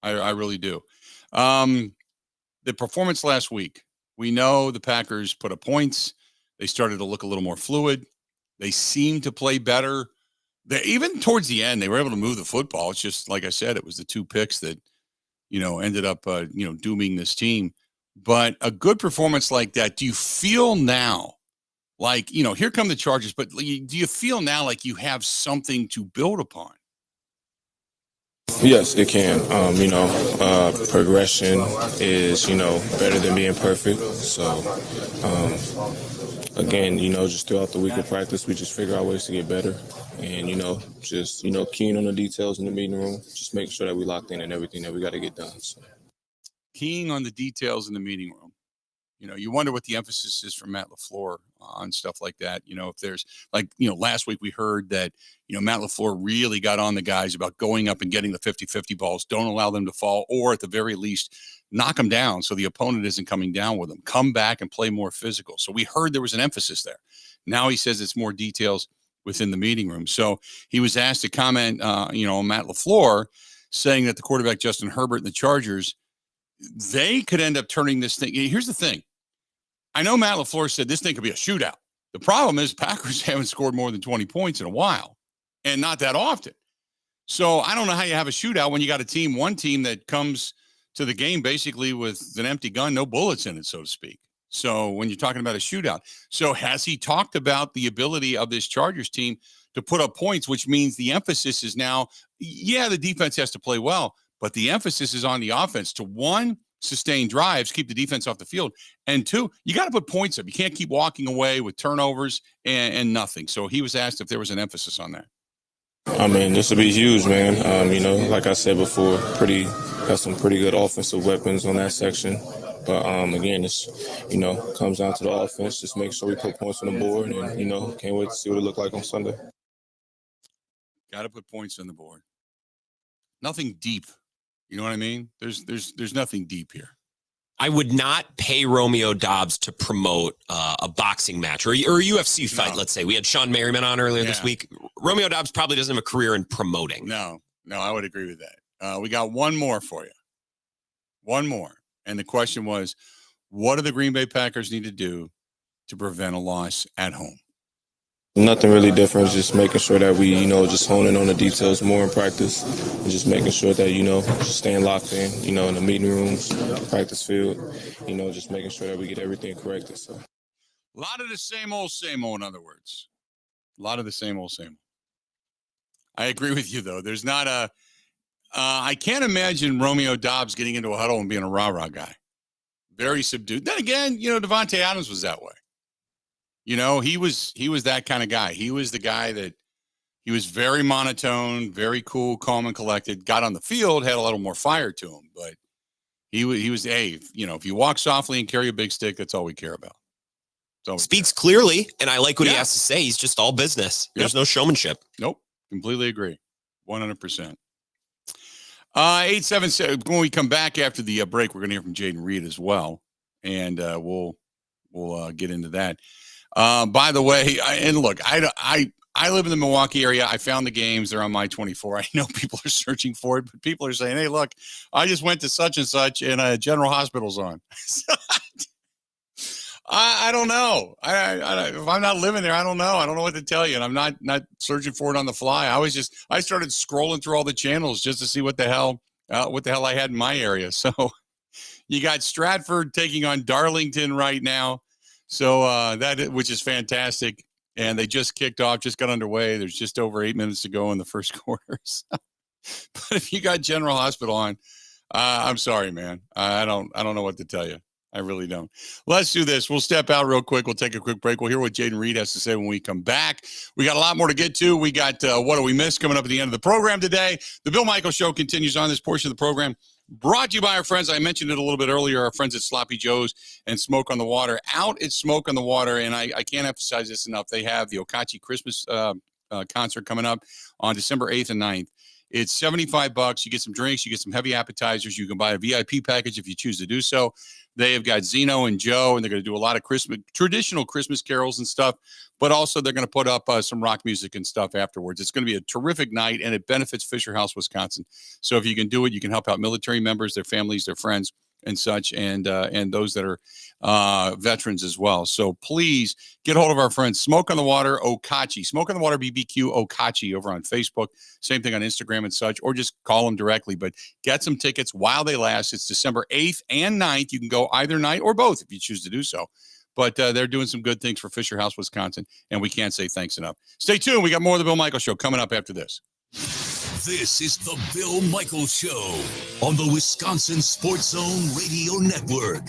I really do. The performance last week, we know the Packers put up points. They started to look a little more fluid. They seemed to play better. Even towards the end, they were able to move the football. It's just, like I said, it was the 2 picks that, ended up, dooming this team. But a good performance like that, do you feel now like, here come the Chargers, but do you feel now like you have something to build upon? Yes, it can. Progression is, better than being perfect. So, again, just throughout the week of practice, we just figure out ways to get better. And, just, keen on the details in the meeting room, just make sure that we locked in and everything that we got to get done. So. Keying on the details in the meeting room. You wonder what the emphasis is from Matt LaFleur on stuff like that. If there's last week we heard that, Matt LaFleur really got on the guys about going up and getting the 50-50 balls. Don't allow them to fall, or at the very least, knock them down so the opponent isn't coming down with them. Come back and play more physical. So we heard there was an emphasis there. Now he says it's more details within the meeting room. So he was asked to comment, on Matt LaFleur, saying that the quarterback Justin Herbert and the Chargers, they could end up turning this thing. Here's the thing. I know Matt LaFleur said this thing could be a shootout. The problem is Packers haven't scored more than 20 points in a while, and not that often. So I don't know how you have a shootout when you got one team that comes to the game basically with an empty gun, no bullets in it, so to speak. So when you're talking about a shootout. So has he talked about the ability of this Chargers team to put up points, which means the emphasis is now, the defense has to play well, but the emphasis is on the offense to, 1, sustain drives, keep the defense off the field, and 2, you got to put points up. You can't keep walking away with turnovers and nothing. So he was asked if there was an emphasis on that. This will be huge, man. Like I said before, got some pretty good offensive weapons on that section. But again, it's comes down to the offense. Just make sure we put points on the board, and can't wait to see what it look like on Sunday. Got to put points on the board. Nothing deep. You know what I mean? There's nothing deep here. I would not pay Romeo Dobbs to promote a boxing match or a UFC fight. Let's say we had Sean Merriman on earlier this week. Romeo Dobbs probably doesn't have a career in promoting. No, I would agree with that. We got one more for you. One more. And the question was, what do the Green Bay Packers need to do to prevent a loss at home? Nothing really different. Just making sure that we, just honing on the details more in practice, and just making sure that, just staying locked in, in the meeting rooms, practice field, just making sure that we get everything corrected. So, a lot of the same old, in other words. A lot of the same old. I agree with you, though. There's not I can't imagine Romeo Dobbs getting into a huddle and being a rah-rah guy. Very subdued. Then again, Devontae Adams was that way. He was that kind of guy. He was the guy that he was very monotone, very cool, calm, and collected. Got on the field, had a little more fire to him, but he was if you walk softly and carry a big stick, that's all we care about. Speaks clearly, and I like what he has to say. He's just all business. There's no showmanship. Nope, completely agree, 100%. 877. When we come back after the break, we're going to hear from Jaden Reed as well, and we'll get into that. By the way, I live in the Milwaukee area. I found the games. They're on my 24. I know people are searching for it, but people are saying, hey, look, I just went to such and such and General Hospital's on. I don't know. If I'm not living there, I don't know. I don't know what to tell you. And I'm not searching for it on the fly. I started scrolling through all the channels just to see what the hell I had in my area. So you got Stratford taking on Darlington right now. So which is fantastic. And they just kicked off, just got underway. There's just over 8 minutes to go in the first quarter. But if you got General Hospital on, I'm sorry, man. I don't know what to tell you. I really don't. Let's do this. We'll step out real quick. We'll take a quick break. We'll hear what Jaden Reed has to say when we come back. We got a lot more to get to. We got What Do We Miss coming up at the end of the program today. The Bill Michaels Show continues on. This portion of the program brought to you by our friends. I mentioned it a little bit earlier, our friends at Sloppy Joe's and Smoke on the Water. Out at Smoke on the Water, and I can't emphasize this enough, they have the Okachi Christmas concert coming up on December 8th and 9th. It's $75. You get some drinks. You get some heavy appetizers. You can buy a VIP package if you choose to do so. They have got Zeno and Joe, and they're going to do a lot of traditional Christmas carols and stuff, but also they're going to put up some rock music and stuff afterwards. It's going to be a terrific night, and it benefits Fisher House, Wisconsin. So if you can do it, you can help out military members, their families, their friends, and such, and those that are veterans as well. So please get hold of our friends, Smoke on the Water, Okachi, Smoke on the Water BBQ, Okachi over on Facebook. Same thing on Instagram and such, or just call them directly. But get some tickets while they last. It's December 8th and 9th. You can go either night or both if you choose to do so. But they're doing some good things for Fisher House, Wisconsin, and we can't say thanks enough. Stay tuned. We got more of the Bill Michaels Show coming up after this. This is the Bill Michaels Show on the Wisconsin Sports Zone Radio Network.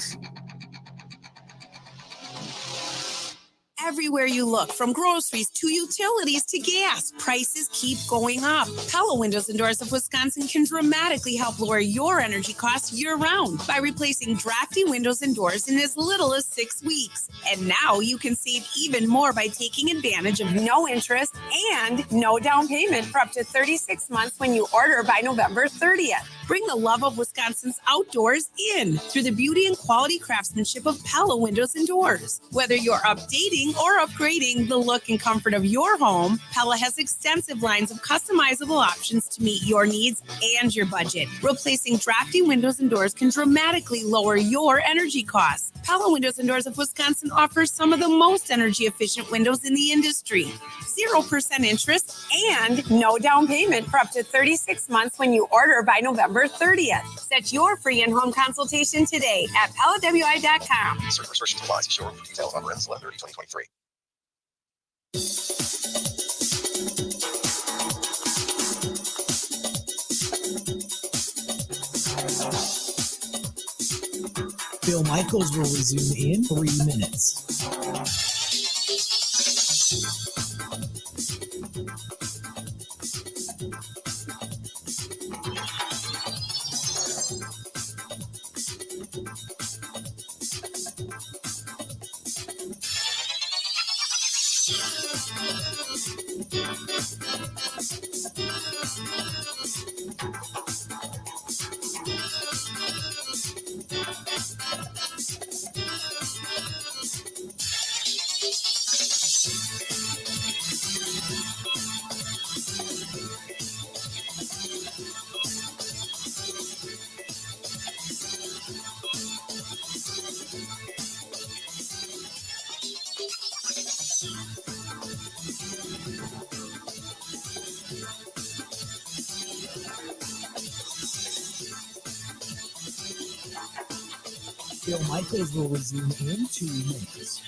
Everywhere you look, from groceries to utilities to gas, prices keep going up. Pella Windows and Doors of Wisconsin can dramatically help lower your energy costs year-round by replacing drafty windows and doors in as little as 6 weeks. And now you can save even more by taking advantage of no interest and no down payment for up to 36 months when you order by November 30th. Bring the love of Wisconsin's outdoors in through the beauty and quality craftsmanship of Pella Windows and Doors. Whether you're updating or upgrading the look and comfort of your home, Pella has extensive lines of customizable options to meet your needs and your budget. Replacing drafty windows and doors can dramatically lower your energy costs. Pella Windows and Doors of Wisconsin offers some of the most energy efficient windows in the industry. 0% interest and no down payment for up to 36 months when you order by November 30th. Set your free in-home consultation today at PellaWI.com. Certain restrictions apply. See showroom for details. Offer ends 11/30/2023. Bill Michaels will resume in 3 minutes. Bill Michaels will resume in 2 minutes.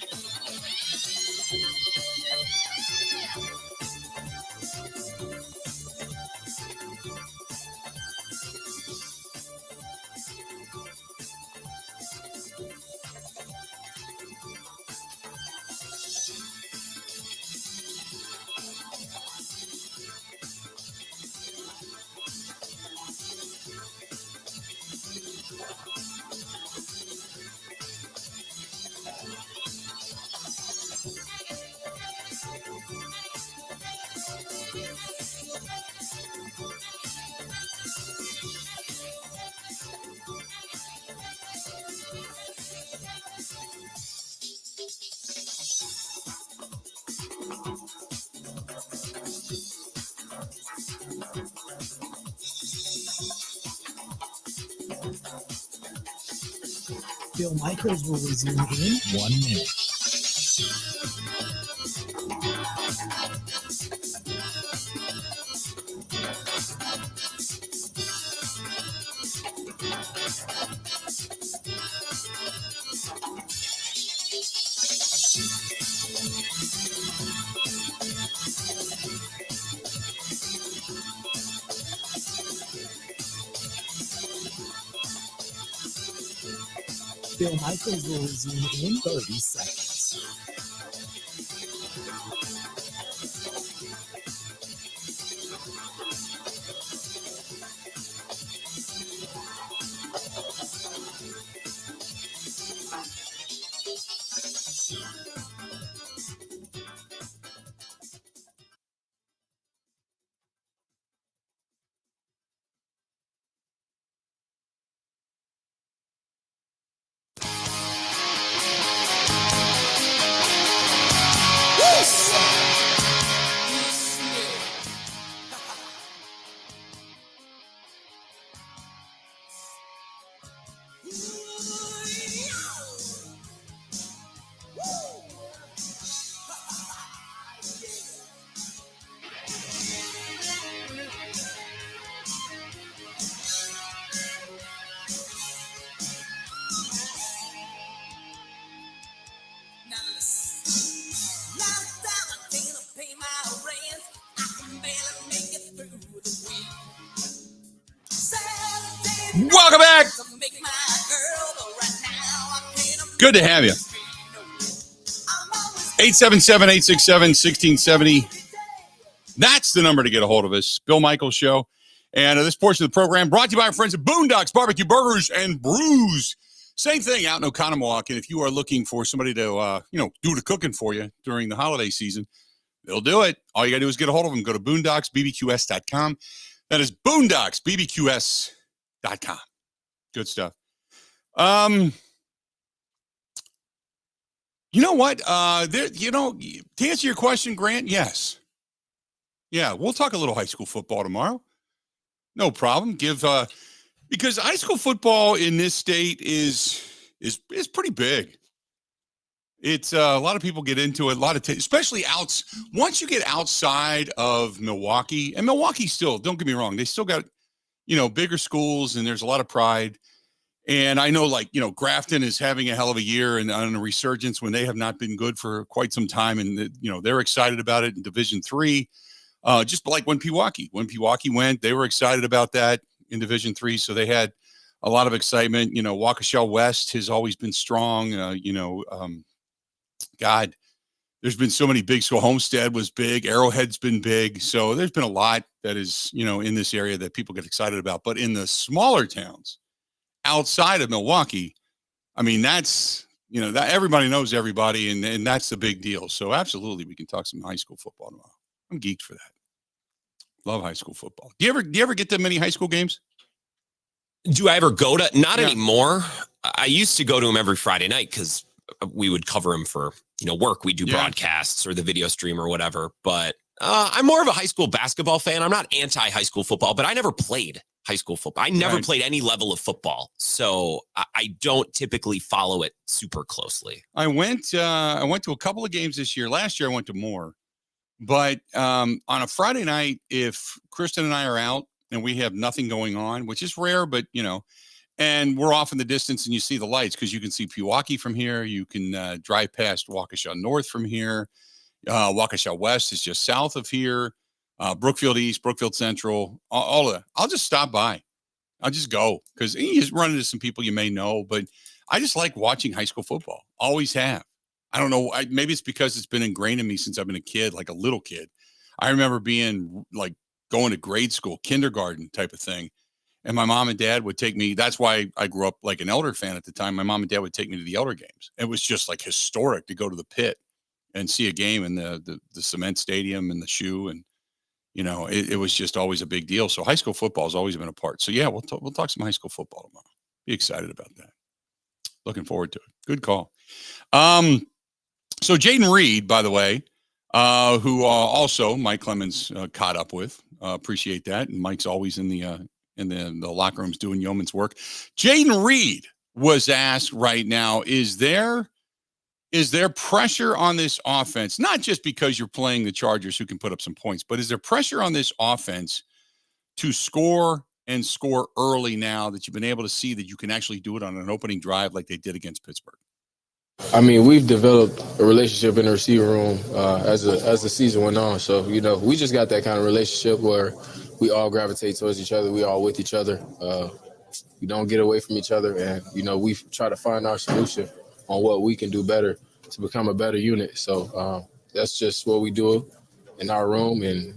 Bill Michaels will resume in 1 minute. Bill Michaels will resume in 30 seconds. Welcome back. Good to have you. 877-867-1670. That's the number to get a hold of us. Bill Michaels Show. And this portion of the program brought to you by our friends at Boondocks Barbecue Burgers and Brews. Same thing out in Oconomowoc. And if you are looking for somebody to, do the cooking for you during the holiday season, they'll do it. All you got to do is get a hold of them. Go to boondocksbbqs.com. That is boondocksbbqs.com. Good stuff. You know what? To answer your question, Grant, yes. Yeah, we'll talk a little high school football tomorrow. No problem. Because high school football in this state is pretty big. It's a lot of people get into it. Especially once you get outside of Milwaukee, and Milwaukee still, don't get me wrong, they still got bigger schools, and there's a lot of pride. And I know, Grafton is having a hell of a year and on a resurgence when they have not been good for quite some time, and they're excited about it in Division III. Just like when Pewaukee went, they were excited about that in Division III, so they had a lot of excitement. Waukesha West has always been strong. God, there's been so many big. So Homestead was big. Arrowhead's been big. So there's been a lot that is, in this area that people get excited about. But in the smaller towns outside of Milwaukee, I mean, that's, that everybody knows everybody, and that's the big deal. So absolutely, we can talk some high school football tomorrow. I'm geeked for that. Love high school football. Do you ever get to many high school games? Do I ever go to? Not anymore. I used to go to them every Friday night because we would cover them for work. We do broadcasts or the video stream or whatever. But I'm more of a high school basketball fan. I'm not anti high school football, but I never played high school football. I never played any level of football, so I don't typically follow it super closely. I went to a couple of games this year. Last year I went to more. But on a Friday night, if Kristen and I are out and we have nothing going on, which is rare, but, and we're off in the distance and you see the lights because you can see Pewaukee from here. You can drive past Waukesha North from here. Waukesha West is just south of here. Brookfield East, Brookfield Central, all of that. I'll just stop by. I'll just go because you just run into some people you may know. But I just like watching high school football. Always have. I don't know. Maybe it's because it's been ingrained in me since I've been a kid, like a little kid. I remember being going to grade school, kindergarten type of thing. And my mom and dad would take me. That's why I grew up like an Elder fan at the time. My mom and dad would take me to the Elder games. It was just like historic to go to the pit and see a game in the cement stadium and the shoe. And, it was just always a big deal. So high school football has always been a part. So, yeah, we'll talk some high school football tomorrow. Be excited about that. Looking forward to it. Good call. So Jaden Reed, by the way, who also Mike Clemens caught up with. Appreciate that. And Mike's always in the locker rooms doing yeoman's work. Jaden Reed was asked right now, is there pressure on this offense? Not just because you're playing the Chargers who can put up some points, but is there pressure on this offense to score and score early now that you've been able to see that you can actually do it on an opening drive like they did against Pittsburgh? I mean, we've developed a relationship in the receiver room as the season went on. So, we just got that kind of relationship where we all gravitate towards each other. We all with each other. we don't get away from each other, and we try to find our solution on what we can do better to become a better unit. So that's just what we do in our room, and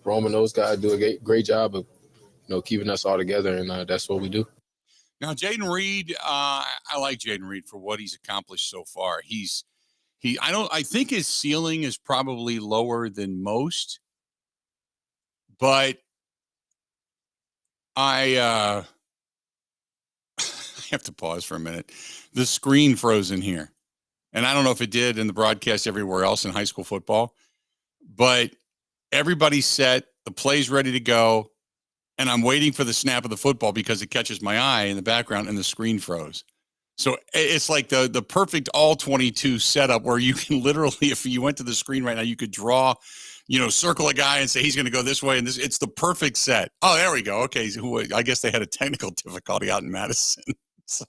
Rome and those guys do a great job of keeping us all together, and that's what we do. Now, Jaden Reed, I like Jaden Reed for what he's accomplished so far. I think his ceiling is probably lower than most, but I have to pause for a minute. The screen froze in here, and I don't know if it did in the broadcast everywhere else in high school football, but everybody's set, the play's ready to go, and I'm waiting for the snap of the football because it catches my eye in the background, and the screen froze. So it's like the perfect all 22 setup where you can literally, if you went to the screen right now, you could draw, circle a guy and say he's going to go this way, and it's the perfect set. Oh, there we go. Okay, I guess they had a technical difficulty out in Madison. So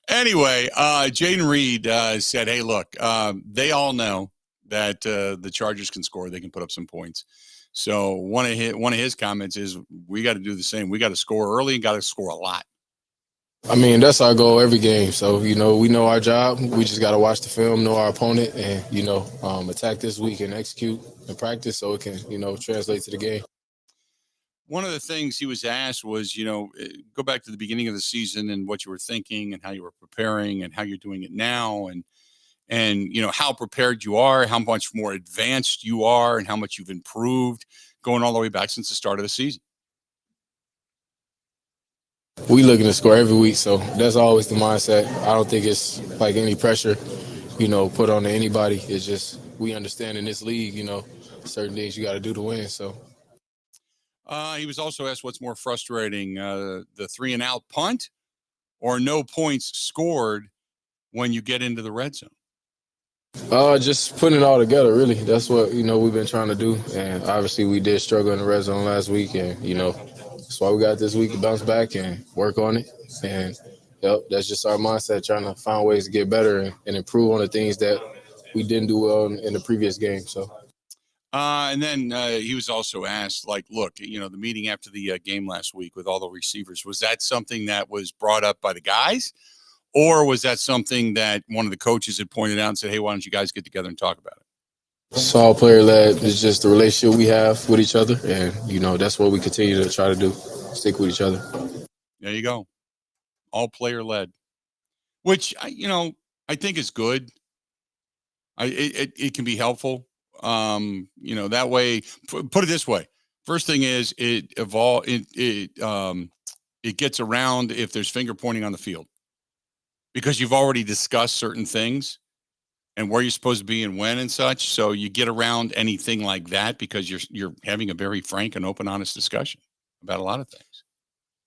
anyway, Jaden Reed said, "Hey, look, they all know that the Chargers can score; they can put up some points." So one of his comments is, "We got to do the same. We got to score early and got to score a lot." I mean, that's our goal every game. So, we know our job. We just got to watch the film, know our opponent, and, attack this week and execute and practice so it can, translate to the game. One of the things he was asked was, go back to the beginning of the season and what you were thinking and how you were preparing and how you're doing it now and how prepared you are, how much more advanced you are and how much you've improved going all the way back since the start of the season. We looking to score every week, so that's always the mindset. I don't think it's like any pressure, put on to anybody. It's just we understand in this league, certain things you got to do to win. So he was also asked what's more frustrating, the 3-and-out punt or no points scored when you get into the red zone. Just putting it all together, really. That's what we've been trying to do, and obviously we did struggle in the red zone last week, and that's why we got this week to bounce back and work on it. And that's just our mindset, trying to find ways to get better and improve on the things that we didn't do well in the previous game. So, and then he was also asked, look, the meeting after the game last week with all the receivers, was that something that was brought up by the guys? Or was that something that one of the coaches had pointed out and said, hey, why don't you guys get together and talk about it? It's all player-led. It's just the relationship we have with each other. And, that's what we continue to try to do, stick with each other. There you go. All player-led, which, I think is good. It can be helpful. That way, put it this way. First thing is it gets around if there's finger pointing on the field. Because you've already discussed certain things and where you're supposed to be and when and such. So you get around anything like that because you're having a very frank and open, honest discussion about a lot of things.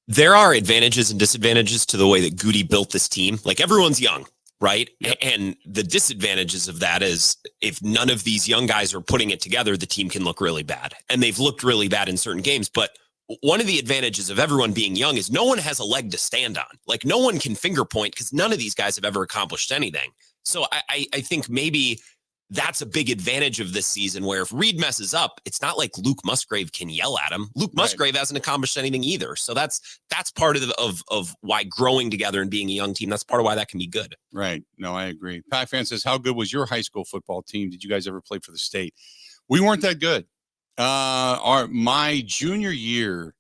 There are advantages and disadvantages to the way that Goody built this team. Like, everyone's young, right? Yep. And the disadvantages of that is if none of these young guys are putting it together, the team can look really bad. And they've looked really bad in certain games, but one of the advantages of everyone being young is no one has a leg to stand on. Like, no one can finger point because none of these guys have ever accomplished anything. So I think maybe that's a big advantage of this season, where if Reed messes up, it's not like Luke Musgrave can yell at him. Luke Musgrave hasn't accomplished anything either. So that's part of why growing together and being a young team, that's part of why that can be good. Right. No, I agree. Pac Fan says, how good was your high school football team? Did you guys ever play for the state? We weren't that good. My junior year,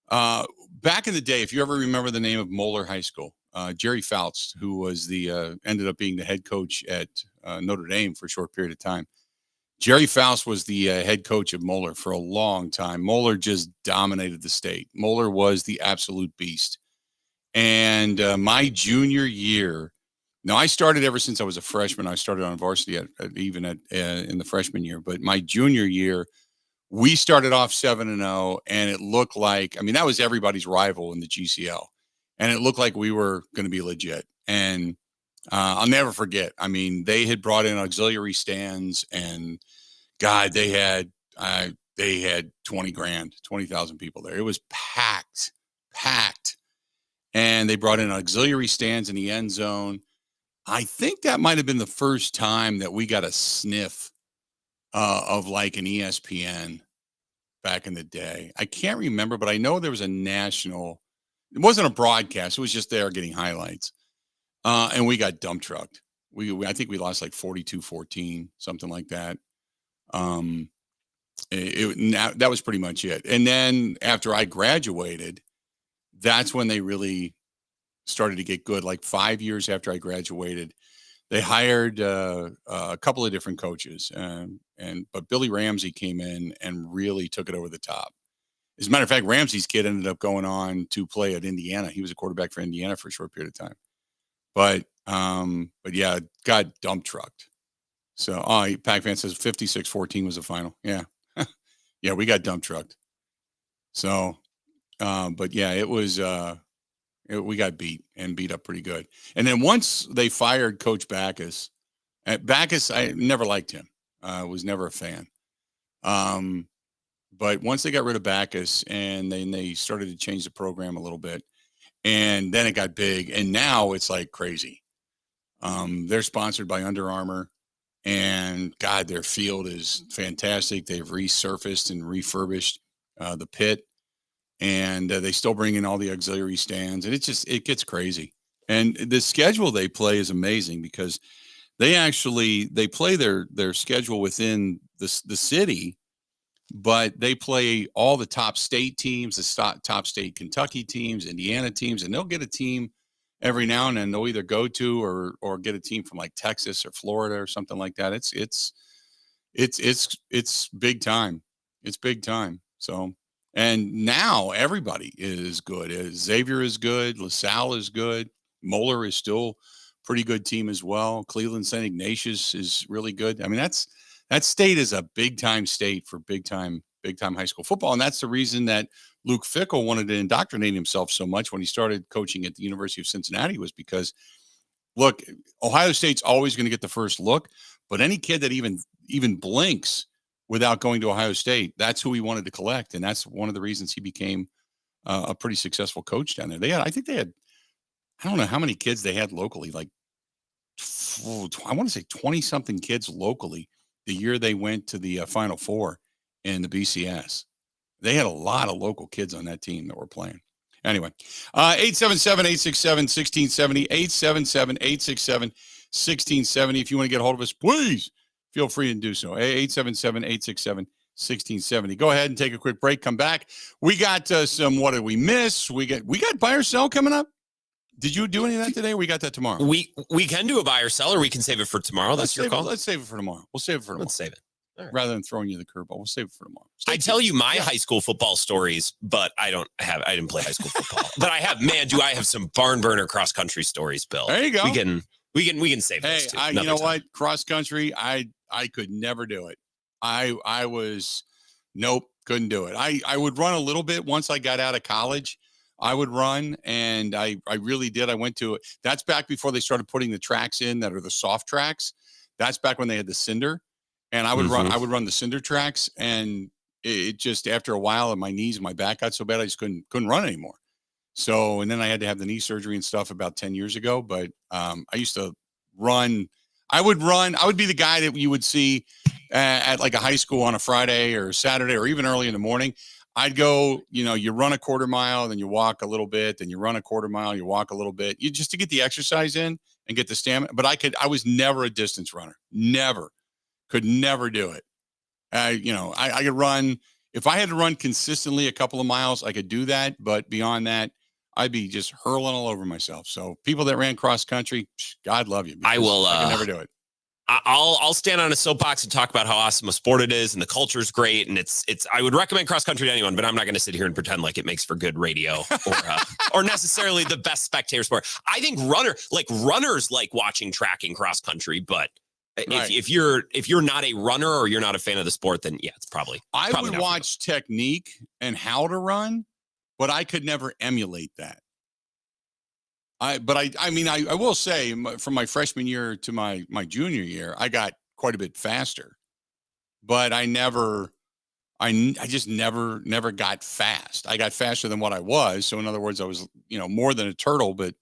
back in the day, if you ever remember the name of Moeller High School, Jerry Fouts, who was ended up being the head coach at Notre Dame for a short period of time. Jerry Fouts was the head coach of Moeller for a long time. Moeller just dominated the state. Moeller was the absolute beast. And my junior year, now I started ever since I was a freshman. I started on varsity in the freshman year, but my junior year, we started off 7-0, and it looked like, that was everybody's rival in the GCL. And it looked like we were going to be legit. And I'll never forget. They had brought in auxiliary stands, and God, they had 20,000 people there. It was packed. And they brought in auxiliary stands in the end zone. I think that might have been the first time that we got a sniff of like an ESPN back in the day. I can't remember, but I know there was a national It wasn't a broadcast. It was just there getting highlights. And we got dump trucked. I think we lost like 42-14, something like that. That was pretty much it. And then after I graduated, that's when they really started to get good. Like 5 years after I graduated, they hired a couple of different coaches, but Billy Ramsey came in and really took it over the top. As a matter of fact, Ramsey's kid ended up going on to play at Indiana. He was a quarterback for Indiana for a short period of time. But yeah, got dump trucked. So, Pac-Fan says 56-14 was the final. Yeah. Yeah, we got dump trucked. So, but yeah, it was, we got beat up pretty good. And then once they fired Coach Backus, I never liked him. Was never a fan. But once they got rid of Backus and then they started to change the program a little bit, and then it got big, and now it's like crazy. They're sponsored by Under Armour, and God, their field is fantastic. They've resurfaced and refurbished the pit, and they still bring in all the auxiliary stands, and it gets crazy. And the schedule they play is amazing because they play their schedule within the city, but they play all the top state teams, the top state Kentucky teams, Indiana teams, and they'll get a team every now and then. They'll either go to or get a team from like Texas or Florida or something like that. It's big time. It's big time. So, and now everybody is good. Xavier is good. LaSalle is good. Moeller is still pretty good team as well. Cleveland St. Ignatius is really good. I mean, that state is a big time state for big time high school football. And that's the reason that Luke Fickell wanted to indoctrinate himself so much when he started coaching at the University of Cincinnati, was because, look, Ohio State's always going to get the first look, but any kid that even blinks without going to Ohio State, that's who he wanted to collect. And that's one of the reasons he became a pretty successful coach down there. I think they had, I don't know how many kids they had locally, like, I want to say 20 something kids locally the year they went to the Final Four in the BCS. They had a lot of local kids on that team that were playing. Anyway, 877-867-1670, 877-867-1670. If you want to get a hold of us, please feel free to do so. 877-867-1670. Go ahead and take a quick break. Come back. We got some, what did we miss? We got buy or sell coming up. Did you do any of that today? Or we got that tomorrow. We can do a buy or sell, or we can save it for tomorrow. That's your call. Let's save it for tomorrow. We'll save it for tomorrow. Let's save it. Right. Rather than throwing you the curveball, we'll save it for tomorrow. I tell you my high school football stories, but I didn't play high school football. But I have some barn burner cross country stories, Bill. There you go. We can save those too. You know what? Cross country, I could never do it. Nope, couldn't do it. I would run a little bit once I got out of college. I would run, and I really did. I went to it. That's back before they started putting the tracks in that are the soft tracks. That's back when they had the cinder, and I would run the cinder tracks, and it just, after a while, my knees and my back got so bad I just couldn't run anymore. So, and then I had to have the knee surgery and stuff about 10 years ago. But I used to run. I would be the guy that you would see at like a high school on a Friday or Saturday or even early in the morning. I'd go, you run a quarter mile, then you walk a little bit, then you run a quarter mile, you walk a little bit, just to get the exercise in and get the stamina. But I was never a distance runner. Could never do it. I could run, if I had to run consistently a couple of miles, I could do that. But beyond that, I'd be just hurling all over myself. So people that ran cross country, God love you. I could never do it. I'll stand on a soapbox and talk about how awesome a sport it is, and the culture is great, and it's. I would recommend cross country to anyone, but I'm not going to sit here and pretend like it makes for good radio or necessarily the best spectator sport. I think runners like watching track and cross country, but if you're not a runner or you're not a fan of the sport, then yeah, it's probably. I would watch technique and how to run, but I could never emulate that. I will say, from my freshman year to my junior year, I got quite a bit faster, but I just never got fast. I got faster than what I was. So in other words, I was, more than a turtle, but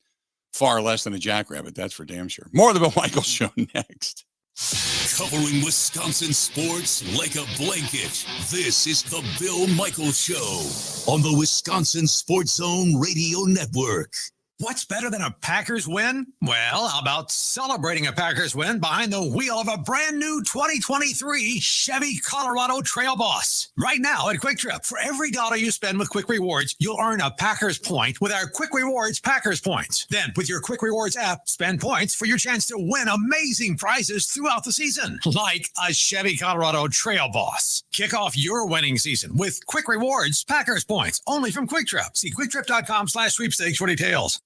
far less than a jackrabbit. That's for damn sure. More of the Bill Michaels Show next. Covering Wisconsin sports like a blanket. This is the Bill Michaels Show on the Wisconsin Sports Zone Radio Network. What's better than a Packers win? Well, how about celebrating a Packers win behind the wheel of a brand new 2023 Chevy Colorado Trail Boss? Right now at Quick Trip, for every dollar you spend with Quick Rewards, you'll earn a Packers point with our Quick Rewards Packers points. Then, with your Quick Rewards app, spend points for your chance to win amazing prizes throughout the season, like a Chevy Colorado Trail Boss. Kick off your winning season with Quick Rewards Packers points, only from Quick Trip. See quicktrip.com/sweepstakes for details.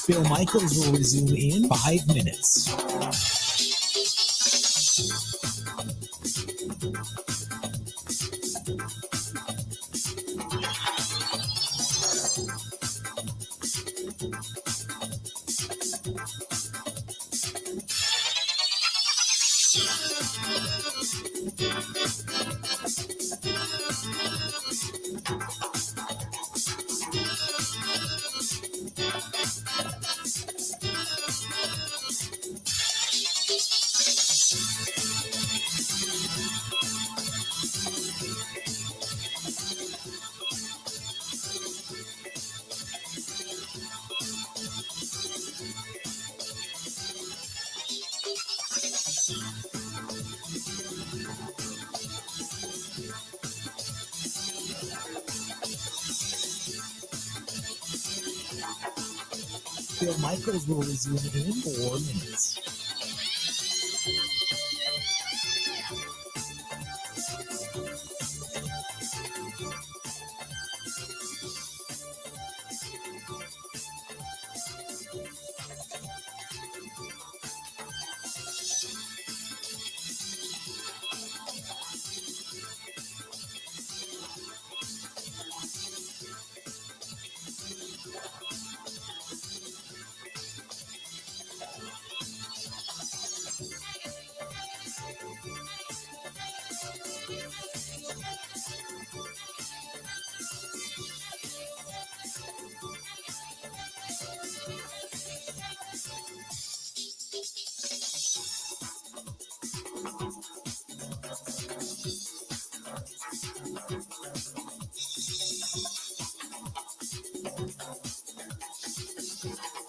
Bill Michaels will resume in 5 minutes. Bill Michaels will resume in 4 minutes.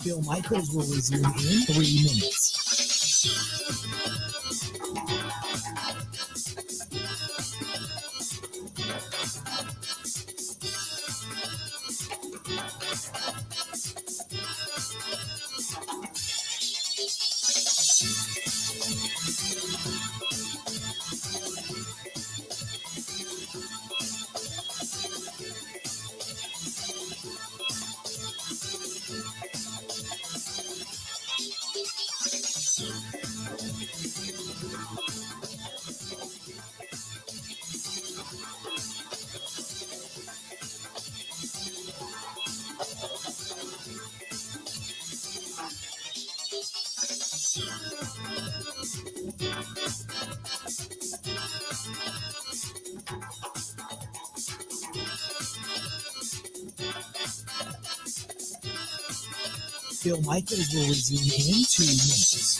Bill Michaels will resume in 3 minutes. Bill Michaels will resume in 2 minutes.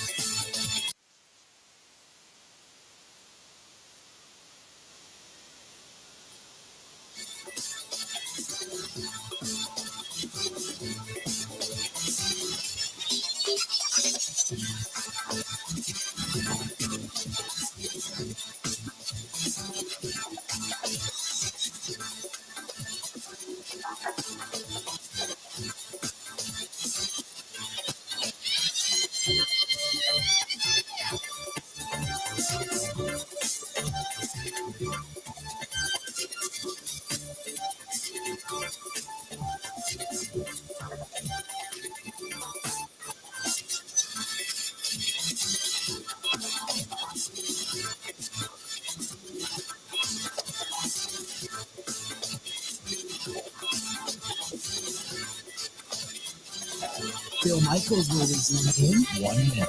Bill Michaels will resume in 1 minute.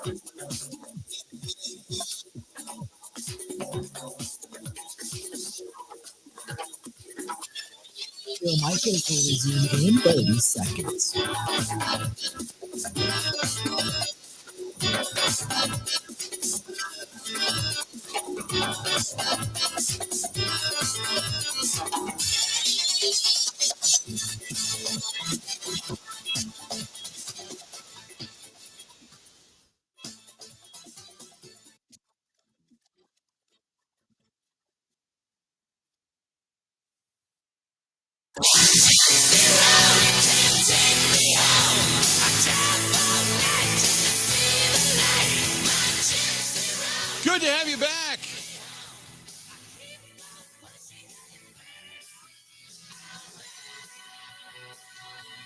Bill Michaels will resume in 30 seconds. Good to have you back.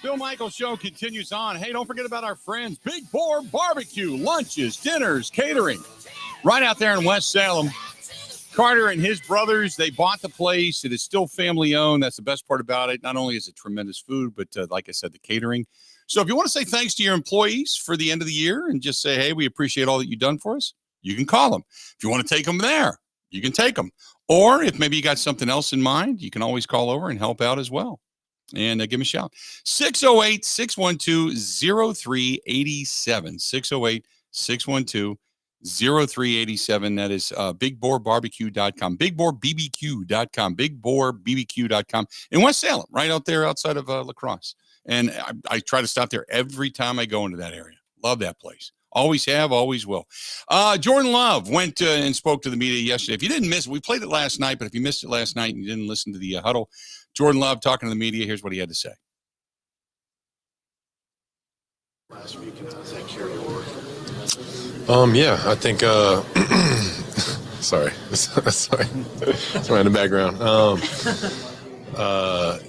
Bill Michaels Show continues on. Hey, don't forget about our friends, Big Boar Barbecue, lunches, dinners, catering, right out there in West Salem. Carter and his brothers, they bought the place. It is still family owned. That's the best part about it. Not only is it tremendous food, but like I said, the catering. So if you want to say thanks to your employees for the end of the year and just say, hey, we appreciate all that you've done for us, you can call them. If you want to take them there, you can take them. Or if maybe you got something else in mind, you can always call over and help out as well. And give me a shout. 608-612-0387. 608-612-0387. That is BigBoarBBQ.com. BigBoarBBQ.com. BigBoarBBQ.com. In West Salem, right out there outside of La Crosse. And I try to stop there every time I go into that area. Love that place. Always have, always will. Jordan Love went and spoke to the media yesterday. If you didn't miss it, we played it last night, but if you missed it last night and you didn't listen to the huddle, Jordan Love talking to the media, here's what he had to say. Last week, and how does that carry over? Yeah, I think, sorry, in the background.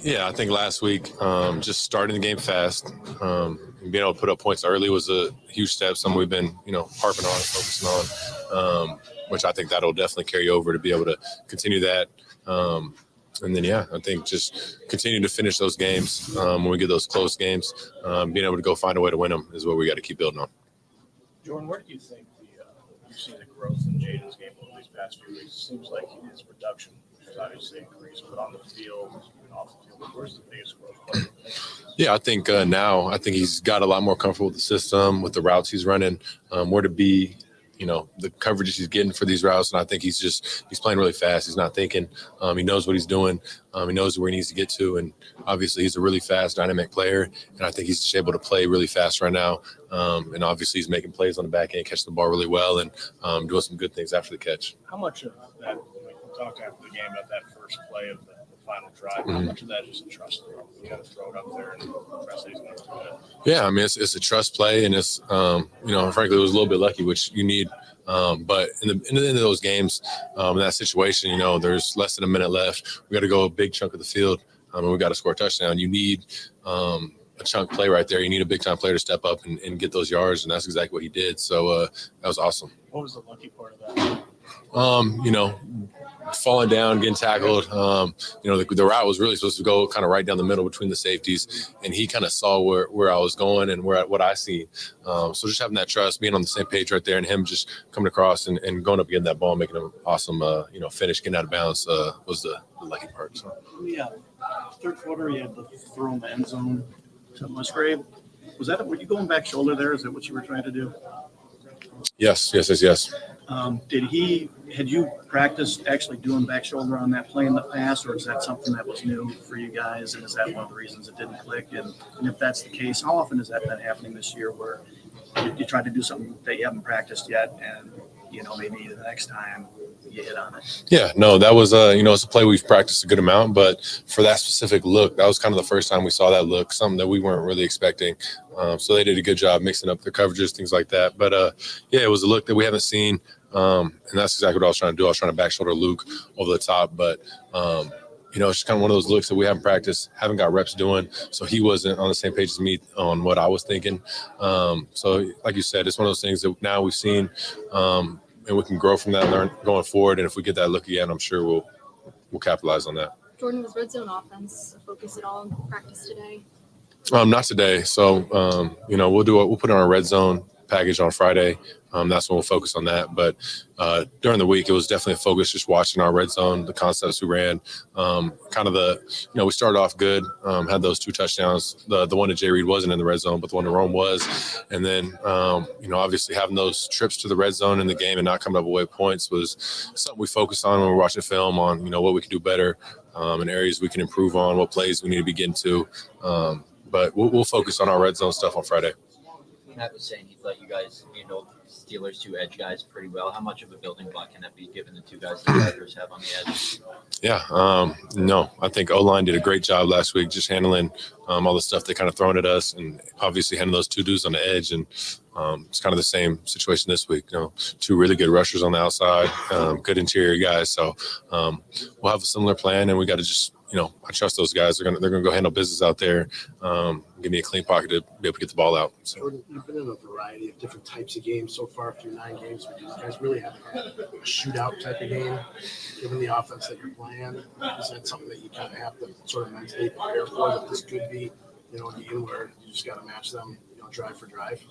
Yeah, I think last week, just starting the game fast, and being able to put up points early was a huge step. Something we've been, harping on and focusing on, which I think that'll definitely carry over to be able to continue that. And then, I think just continue to finish those games when we get those close games, being able to go find a way to win them is what we got to keep building on. Jordan, where do you think you've seen the growth in Jaden's game over these past few weeks? It seems like his production has obviously increased, but on the field and off the field, where's the biggest growth? Yeah, I think now he's got a lot more comfortable with the system, with the routes he's running, where to be, the coverages he's getting for these routes. And I think he's playing really fast. He's not thinking. He knows what he's doing. He knows where he needs to get to. And obviously he's a really fast, dynamic player. And I think he's just able to play really fast right now. And obviously he's making plays on the back end, catching the ball really well, and doing some good things after the catch. How much of that, we talked after the game about that first play of the final drive, how much of that is a trust throw? You got to throw it up there and trust that he's going to do it. Yeah, I mean, it's a trust play, and it's, frankly, it was a little bit lucky, which you need. But in the end of those games, in that situation, there's less than a minute left. We got to go a big chunk of the field, and we got to score a touchdown. You need a chunk play right there. You need a big-time player to step up and get those yards, and that's exactly what he did. So that was awesome. What was the lucky part of that? Falling down, getting tackled. The route was really supposed to go kind of right down the middle between the safeties, and he kind of saw where I was going and what I see. So just having that trust, being on the same page right there, and him just coming across and going up getting that ball, making an awesome, finish, getting out of bounds was the lucky part. So. Yeah, third quarter, you had the throw in the end zone to Musgrave. Were you going back shoulder there? Is that what you were trying to do? Yes. Had you practiced actually doing back shoulder on that play in the past, or is that something that was new for you guys? And is that one of the reasons it didn't click? And if that's the case, how often has that been happening this year where you try to do something that you haven't practiced yet and, maybe the next time you hit on it? Yeah, no, that was, it's a play we've practiced a good amount, but for that specific look, that was kind of the first time we saw that look, something that we weren't really expecting. So they did a good job mixing up their coverages, things like that. But, it was a look that we haven't seen. And that's exactly what I was trying to do. I was trying to back shoulder Luke over the top, but, it's just kind of one of those looks that we haven't practiced, haven't got reps doing. So he wasn't on the same page as me on what I was thinking. So like you said, it's one of those things that now we've seen, and we can grow from that and learn going forward. And if we get that look again, I'm sure we'll capitalize on that. Jordan, was red zone offense a focus at all in practice today? Not today. So, we'll put it on a red zone package on Friday. That's when we'll focus on that. But during the week, it was definitely a focus just watching our red zone, the concepts we ran. We started off good, had those 2 touchdowns. The one to Jay Reed wasn't in the red zone, but the one to Rome was. And then, obviously having those trips to the red zone in the game and not coming up with points was something we focused on when we were watching film on, what we could do better and areas we can improve on, what plays we need to be getting to. But we'll focus on our red zone stuff on Friday. Matt was saying he thought you guys handled Steelers 2 edge guys pretty well. How much of a building block can that be given the 2 guys the Packers have on the edge? Yeah, no, I think O-line did a great job last week just handling all the stuff they kind of thrown at us, and obviously handling those 2 dudes on the edge. And it's kind of the same situation this week. 2 really good rushers on the outside, good interior guys. So we'll have a similar plan, and we got to just I trust those guys. They're gonna go handle business out there. Give me a clean pocket to be able to get the ball out. So. Jordan, you've been in a variety of different types of games so far through 9 games. But you guys really have a shootout type of game, given the offense that you're playing. Is that something that you kind of have to sort of mentally prepare for? That this could be, a game where you just got to match them, drive for drive?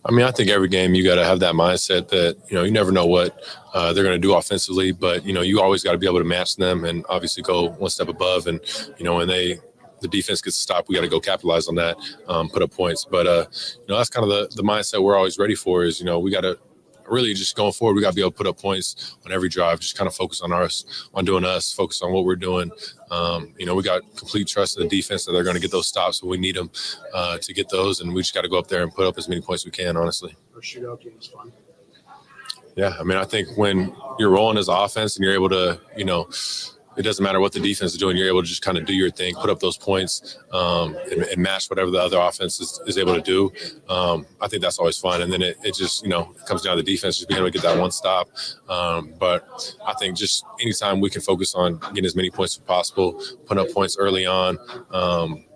I mean, I think every game you got to have that mindset that, you never know what they're going to do offensively, but, you always got to be able to match them and obviously go one step above. And, when the defense gets stopped, we got to go capitalize on that, put up points. But, that's kind of the mindset we're always ready for is, we got to really just going forward, we got to be able to put up points on every drive, just kind of focus on doing us, focus on what we're doing. We got complete trust in the defense that they're going to get those stops when we need them to get those. And we just got to go up there and put up as many points as we can, honestly. Our shootout game is fun. Yeah. I mean, I think when you're rolling as an offense and you're able to, it doesn't matter what the defense is doing. You're able to just kind of do your thing, put up those points, and match whatever the other offense is able to do. I think that's always fun. And then it just, it comes down to the defense, just being able to get that one stop. But I think just anytime we can focus on getting as many points as possible, putting up points early on,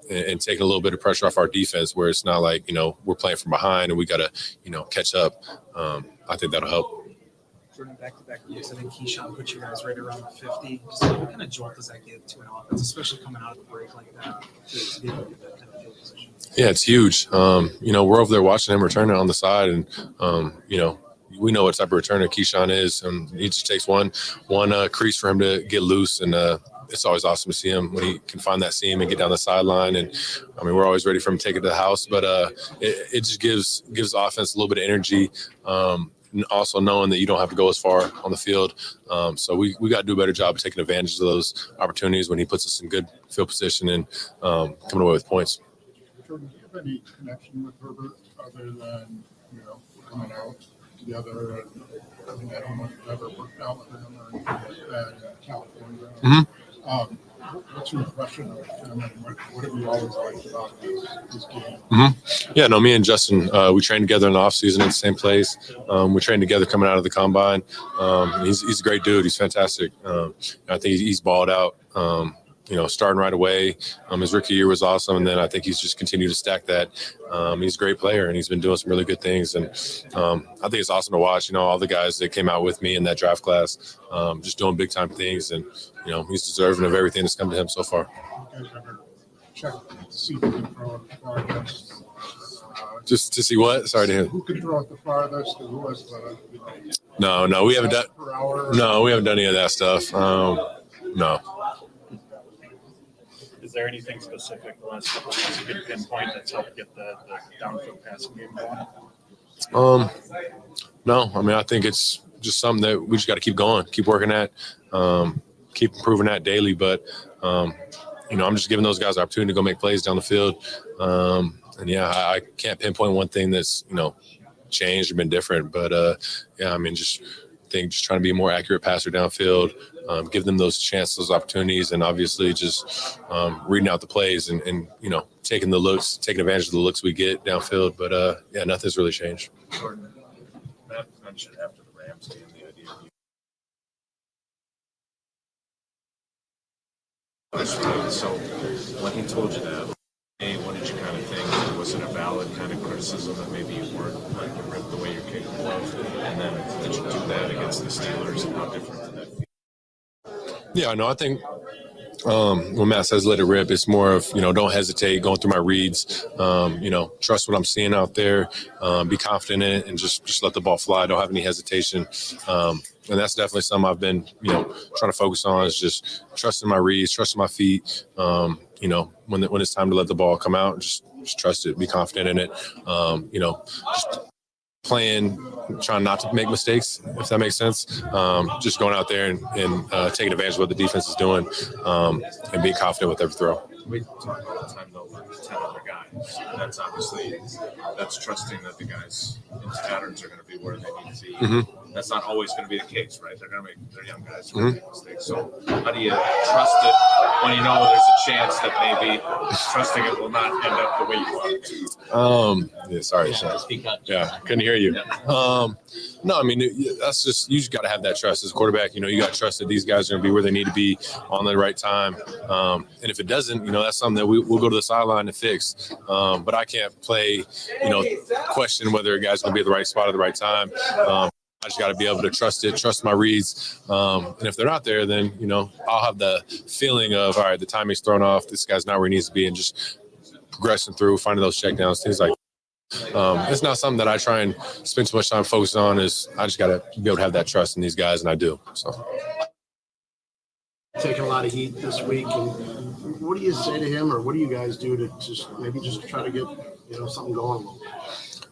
and taking a little bit of pressure off our defense where it's not like, we're playing from behind and we got to, catch up. I think that'll help. Jordan, back-to-back weeks, I think Keyshawn put you guys right around the 50. Just what kind of jolt does that give to an offense, especially coming out of the break like that, to be able to get that kind of field position? Yeah, it's huge. We're over there watching him return it on the side, and we know what type of returner Keyshawn is. He just takes one crease for him to get loose, and it's always awesome to see him when he can find that seam and get down the sideline. And I mean, we're always ready for him to take it to the house, but it just gives the offense a little bit of energy. And also knowing that you don't have to go as far on the field. So we got to do a better job of taking advantage of those opportunities when he puts us in good field position and coming away with points. Jordan, do you have any connection with Herbert other than, coming out together? And, I don't know if you've ever worked out with him or anything like that in California. Mm-hmm. What's your impression of him, and what have you always liked about his game? Mm-hmm. Yeah, no, me and Justin, we trained together in the offseason at the same place. We trained together coming out of the combine. He's a great dude. He's fantastic. I think he's balled out, starting right away. His rookie year was awesome, and then I think he's just continued to stack that. He's a great player, and he's been doing some really good things. And I think it's awesome to watch, all the guys that came out with me in that draft class, just doing big-time things. And, he's deserving of everything that's come to him so far. You guys ever check to see who can throw it the farthest? Just to see what? Sorry to hear. Who can throw it the farthest? Who was the, No, we haven't done. Per hour? No, we haven't done any of that stuff. No. Is there anything specific the last couple of months you can pinpoint that's helped get the downfield passing game going? No, I mean, I think it's just something that we just got to keep going, keep working at, keep improving that daily. But, I'm just giving those guys the opportunity to go make plays down the field. And yeah, I can't pinpoint one thing that's, changed or been different. But just trying to be a more accurate passer downfield, give them those chances, those opportunities, and obviously just reading out the plays and taking advantage of the looks we get downfield. But nothing's really changed. Jordan, Matt mentioned after the Rams game the idea of so when he told you that, what did you kind of think? Was it a valid kind of criticism that maybe you weren't ripped the way you're capable of? And then did you do that against the Steelers, and how different did that feel? Yeah, no, I think when Matt says let it rip, it's more of, don't hesitate, going through my reads, trust what I'm seeing out there, be confident in it, and just let the ball fly. Don't have any hesitation. And that's definitely something I've been, trying to focus on, is just trusting my reads, trusting my feet. When it's time to let the ball come out, just trust it, be confident in it. Just playing, trying not to make mistakes, if that makes sense. Just going out there and taking advantage of what the defense is doing, and being confident with every throw. We talk all the time, though, about 10 other guys. That's obviously, that's trusting that the guys in patterns are going to be where they need to be. Mm-hmm. That's not always going to be the case, right? They're young guys who make mistakes. So how do you trust it when you know there's a chance that maybe trusting it will not end up the way you want it to? Yeah, sorry, Sean. Yeah, couldn't hear you. No, I mean, that's just, you just got to have that trust as a quarterback. You got to trust that these guys are going to be where they need to be on the right time. And if it doesn't, that's something that we'll go to the sideline to fix. But I can't play, question whether a guy's going to be at the right spot at the right time. I just got to be able to trust it, trust my reads. And if they're not there, then, I'll have the feeling of, all right, the timing's thrown off. This guy's not where he needs to be, and just progressing through, finding those checkdowns, things like that. It's not something that I try and spend too much time focused on. Is I just got to be able to have that trust in these guys, and I do. So. Taking a lot of heat this week, and what do you say to him, or what do you guys do to just try to get something going a little bit?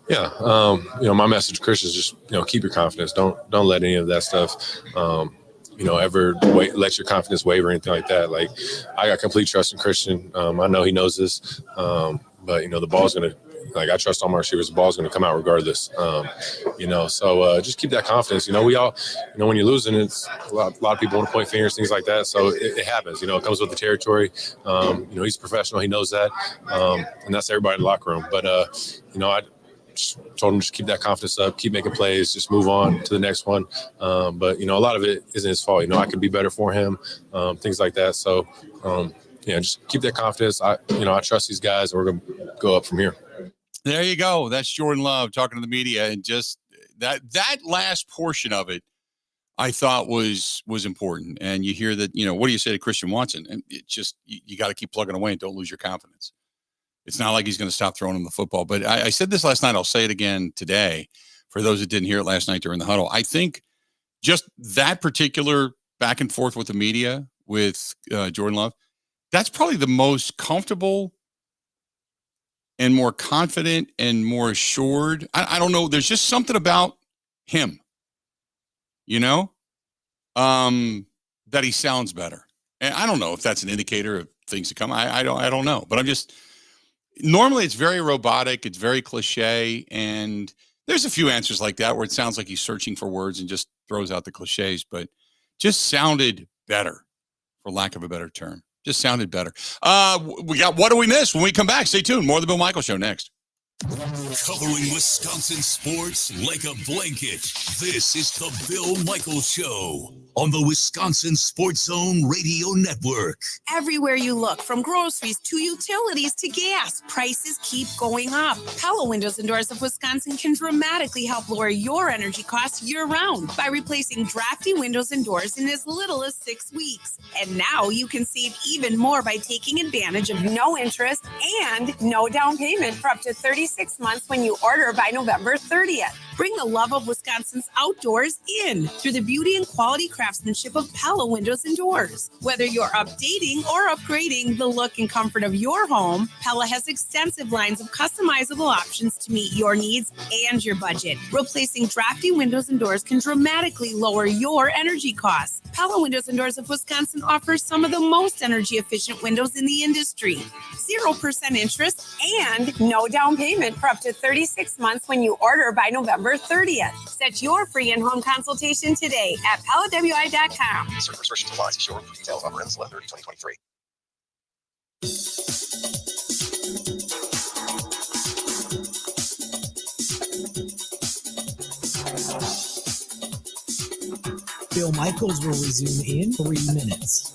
Yeah, my message to Chris is just keep your confidence. Don't let any of that stuff ever let your confidence waver or anything like that. Like, I got complete trust in Christian. I know he knows this, but the ball's gonna. Like, I trust all my receivers. The ball's going to come out regardless. So just keep that confidence. We all, when you're losing, it's a lot of people want to point fingers, things like that. So it happens. It comes with the territory. He's a professional. He knows that, and that's everybody in the locker room. But I just told him just keep that confidence up, keep making plays, just move on to the next one. But a lot of it isn't his fault. I could be better for him, things like that. So just keep that confidence. I trust these guys, and we're going to go up from here. There you go. That's Jordan Love talking to the media, and just that last portion of it, I thought was important. And you hear that, what do you say to Christian Watson? And it just, you got to keep plugging away and don't lose your confidence. It's not like he's going to stop throwing him the football. But I said this last night. I'll say it again today for those that didn't hear it last night during the huddle. I think just that particular back and forth with the media with Jordan Love, that's probably the most comfortable and more confident and more assured. I don't know. There's just something about him, that he sounds better. And I don't know if that's an indicator of things to come. I don't know. But normally it's very robotic. It's very cliche. And there's a few answers like that where it sounds like he's searching for words and just throws out the cliches, but just sounded better, for lack of a better term. Just sounded better. We got What Do We Miss? When we come back, stay tuned. More of the Bill Michaels Show next. Covering Wisconsin sports like a blanket. This is the Bill Michaels Show on the Wisconsin Sports Zone Radio Network. Everywhere you look, from groceries to utilities to gas, prices keep going up. Pella Windows and Doors of Wisconsin can dramatically help lower your energy costs year-round by replacing drafty windows and doors in as little as 6 weeks. And now you can save even more by taking advantage of no interest and no down payment for up to 36 months when you order by November 30th. Bring the love of Wisconsin's outdoors in through the beauty and quality craftsmanship of Pella Windows and Doors. Whether you're updating or upgrading the look and comfort of your home, Pella has extensive lines of customizable options to meet your needs and your budget. Replacing drafty windows and doors can dramatically lower your energy costs. Pella Windows and Doors of Wisconsin offers some of the most energy efficient windows in the industry. 0% interest and no down payment for up to 36 months when you order by November 30th. Set your free in-home consultation today at PellaWI.com. Certain restrictions apply. See showroom for details. Offer ends 11/30/2023. Bill Michaels will resume in 3 minutes.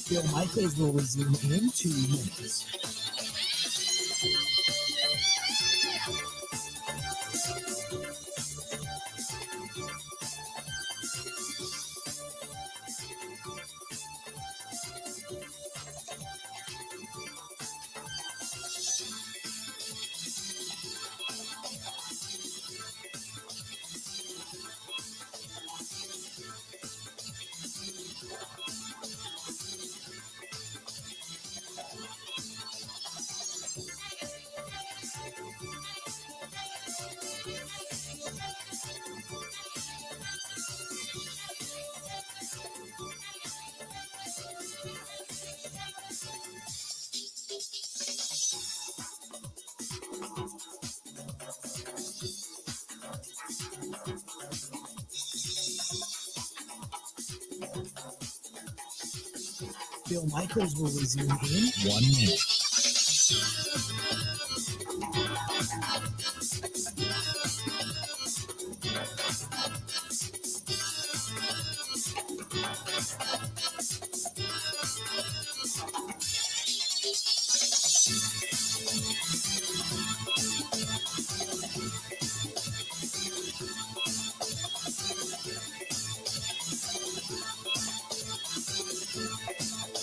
Bill Michaels will resume in 2 minutes. Bill Michaels will resume in 1 minute.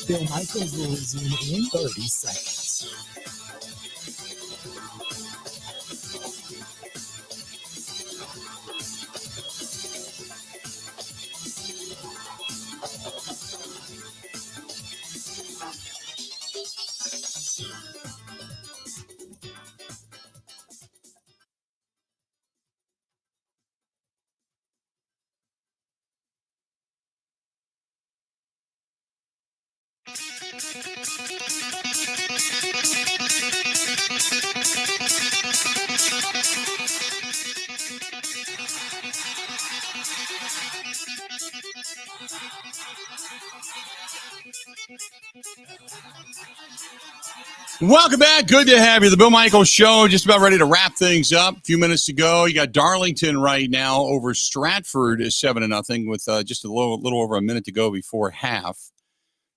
Bill Michaels will resume in 30 seconds. Welcome back. Good to have you. The Bill Michaels Show, just about ready to wrap things up. A few minutes to go. You got Darlington right now over Stratford is 7-0 with just a little over a minute to go before half.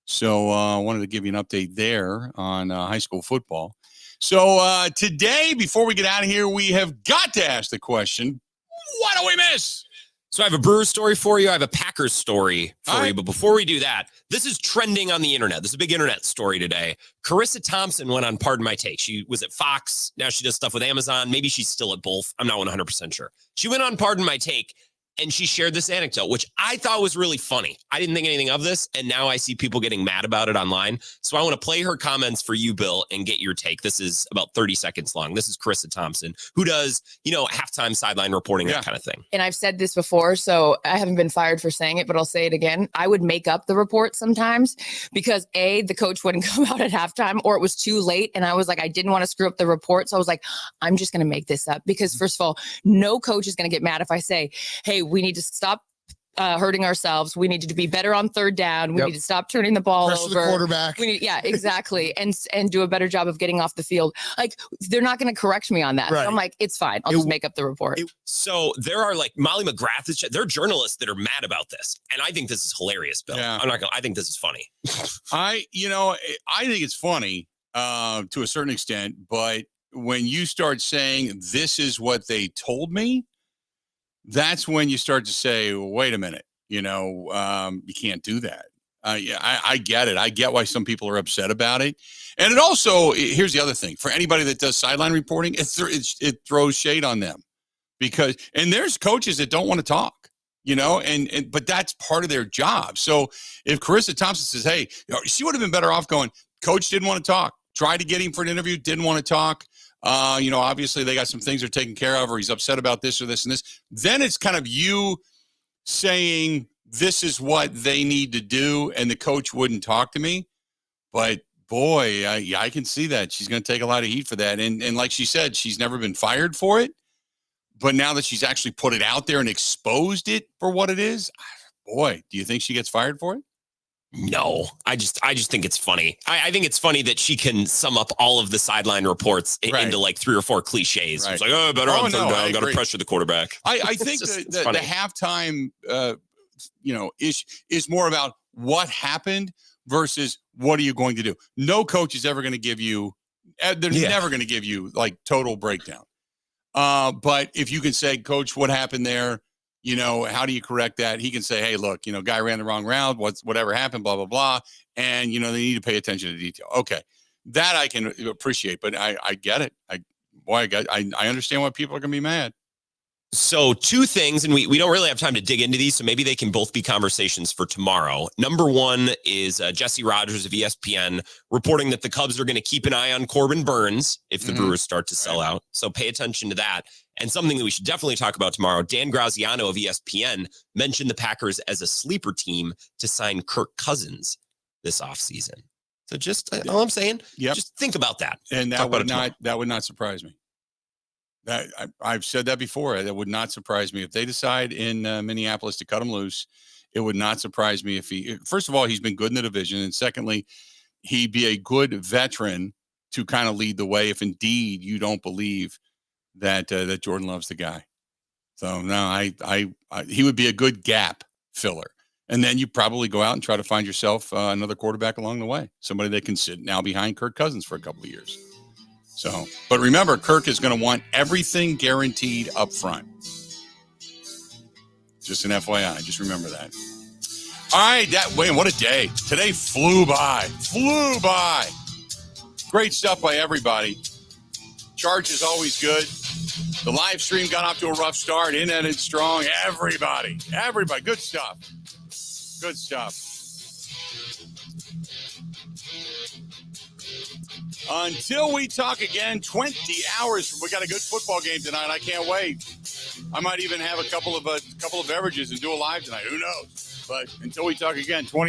So I wanted to give you an update there on high school football. So today, before we get out of here, we have got to ask the question, what do we miss? So I have a Brewers story for you. I have a Packers story for you. But before we do that, this is trending on the internet. This is a big internet story today. Carissa Thompson went on Pardon My Take. She was at Fox. Now she does stuff with Amazon. Maybe she's still at both. I'm not 100% sure. She went on Pardon My Take, and she shared this anecdote, which I thought was really funny. I didn't think anything of this, and now I see people getting mad about it online. So I want to play her comments for you, Bill, and get your take. This is about 30 seconds long. This is Carissa Thompson, who does, halftime sideline reporting, that kind of thing. And I've said this before, so I haven't been fired for saying it, but I'll say it again. I would make up the report sometimes because A, the coach wouldn't come out at halftime, or it was too late. And I was like, I didn't want to screw up the report. So I was like, I'm just going to make this up because first of all, no coach is going to get mad if I say, hey, we need to stop hurting ourselves. We need to be better on third down. We need to stop turning the ball Pressure over. the quarterback. Yeah, exactly. and do a better job of getting off the field. Like, they're not going to correct me on that. Right. So I'm like, it's fine. I'll just make up the report. So there are like Molly McGrath. There are journalists that are mad about this. And I think this is hilarious, Bill. Yeah. I think this is funny. I think it's funny to a certain extent, but when you start saying this is what they told me, that's when you start to say, wait a minute, you can't do that. I get it. I get why some people are upset about it. And it also, here's the other thing. For anybody that does sideline reporting, it throws shade on them and there's coaches that don't want to talk, but that's part of their job. So if Carissa Thompson says, hey, she would have been better off going, coach didn't want to talk, tried to get him for an interview, didn't want to talk. Obviously they got some things they're taking care of, or he's upset about this or this and this. Then it's kind of you saying this is what they need to do, and the coach wouldn't talk to me. But boy, I can see that she's going to take a lot of heat for that. And like she said, she's never been fired for it. But now that she's actually put it out there and exposed it for what it is, boy, do you think she gets fired for it? No, I just think it's funny. I think it's funny that she can sum up all of the sideline reports into like 3 or 4 cliches. Right. It's like, better on third down, got to pressure the quarterback. I think the halftime, is more about what happened versus what are you going to do. No coach is ever going to give you, they're never going to give you like total breakdown. But if you can say, Coach, what happened there? How do you correct that? He can say, hey, look, guy ran the wrong route. Whatever happened, blah, blah, blah. And, they need to pay attention to detail. Okay. That I can appreciate, but I get it. I understand why people are going to be mad. So 2 things, and we don't really have time to dig into these, so maybe they can both be conversations for tomorrow. Number 1 is Jesse Rogers of ESPN reporting that the Cubs are going to keep an eye on Corbin Burns if the Brewers start to sell out. So pay attention to that. And something that we should definitely talk about tomorrow, Dan Graziano of ESPN mentioned the Packers as a sleeper team to sign Kirk Cousins this offseason. So just all I'm saying, just think about that. And that would not surprise me. I've said that before. That would not surprise me if they decide in Minneapolis to cut him loose. It would not surprise me if first of all, he's been good in the division. And secondly, he'd be a good veteran to kind of lead the way if indeed you don't believe that Jordan Love's the guy. So no, he would be a good gap filler. And then you probably go out and try to find yourself another quarterback along the way, somebody that can sit now behind Kirk Cousins for a couple of years. So, but remember, Kirk is going to want everything guaranteed up front. Just an FYI. Just remember that. All right. What a day. Today flew by. Great stuff by everybody. Charch is always good. The live stream got off to a rough start. In-ended strong. Everybody. Good stuff. Until we talk again, 20 hours. We got a good football game tonight. I can't wait. I might even have a couple of beverages and do a live tonight. Who knows? But until we talk again, 20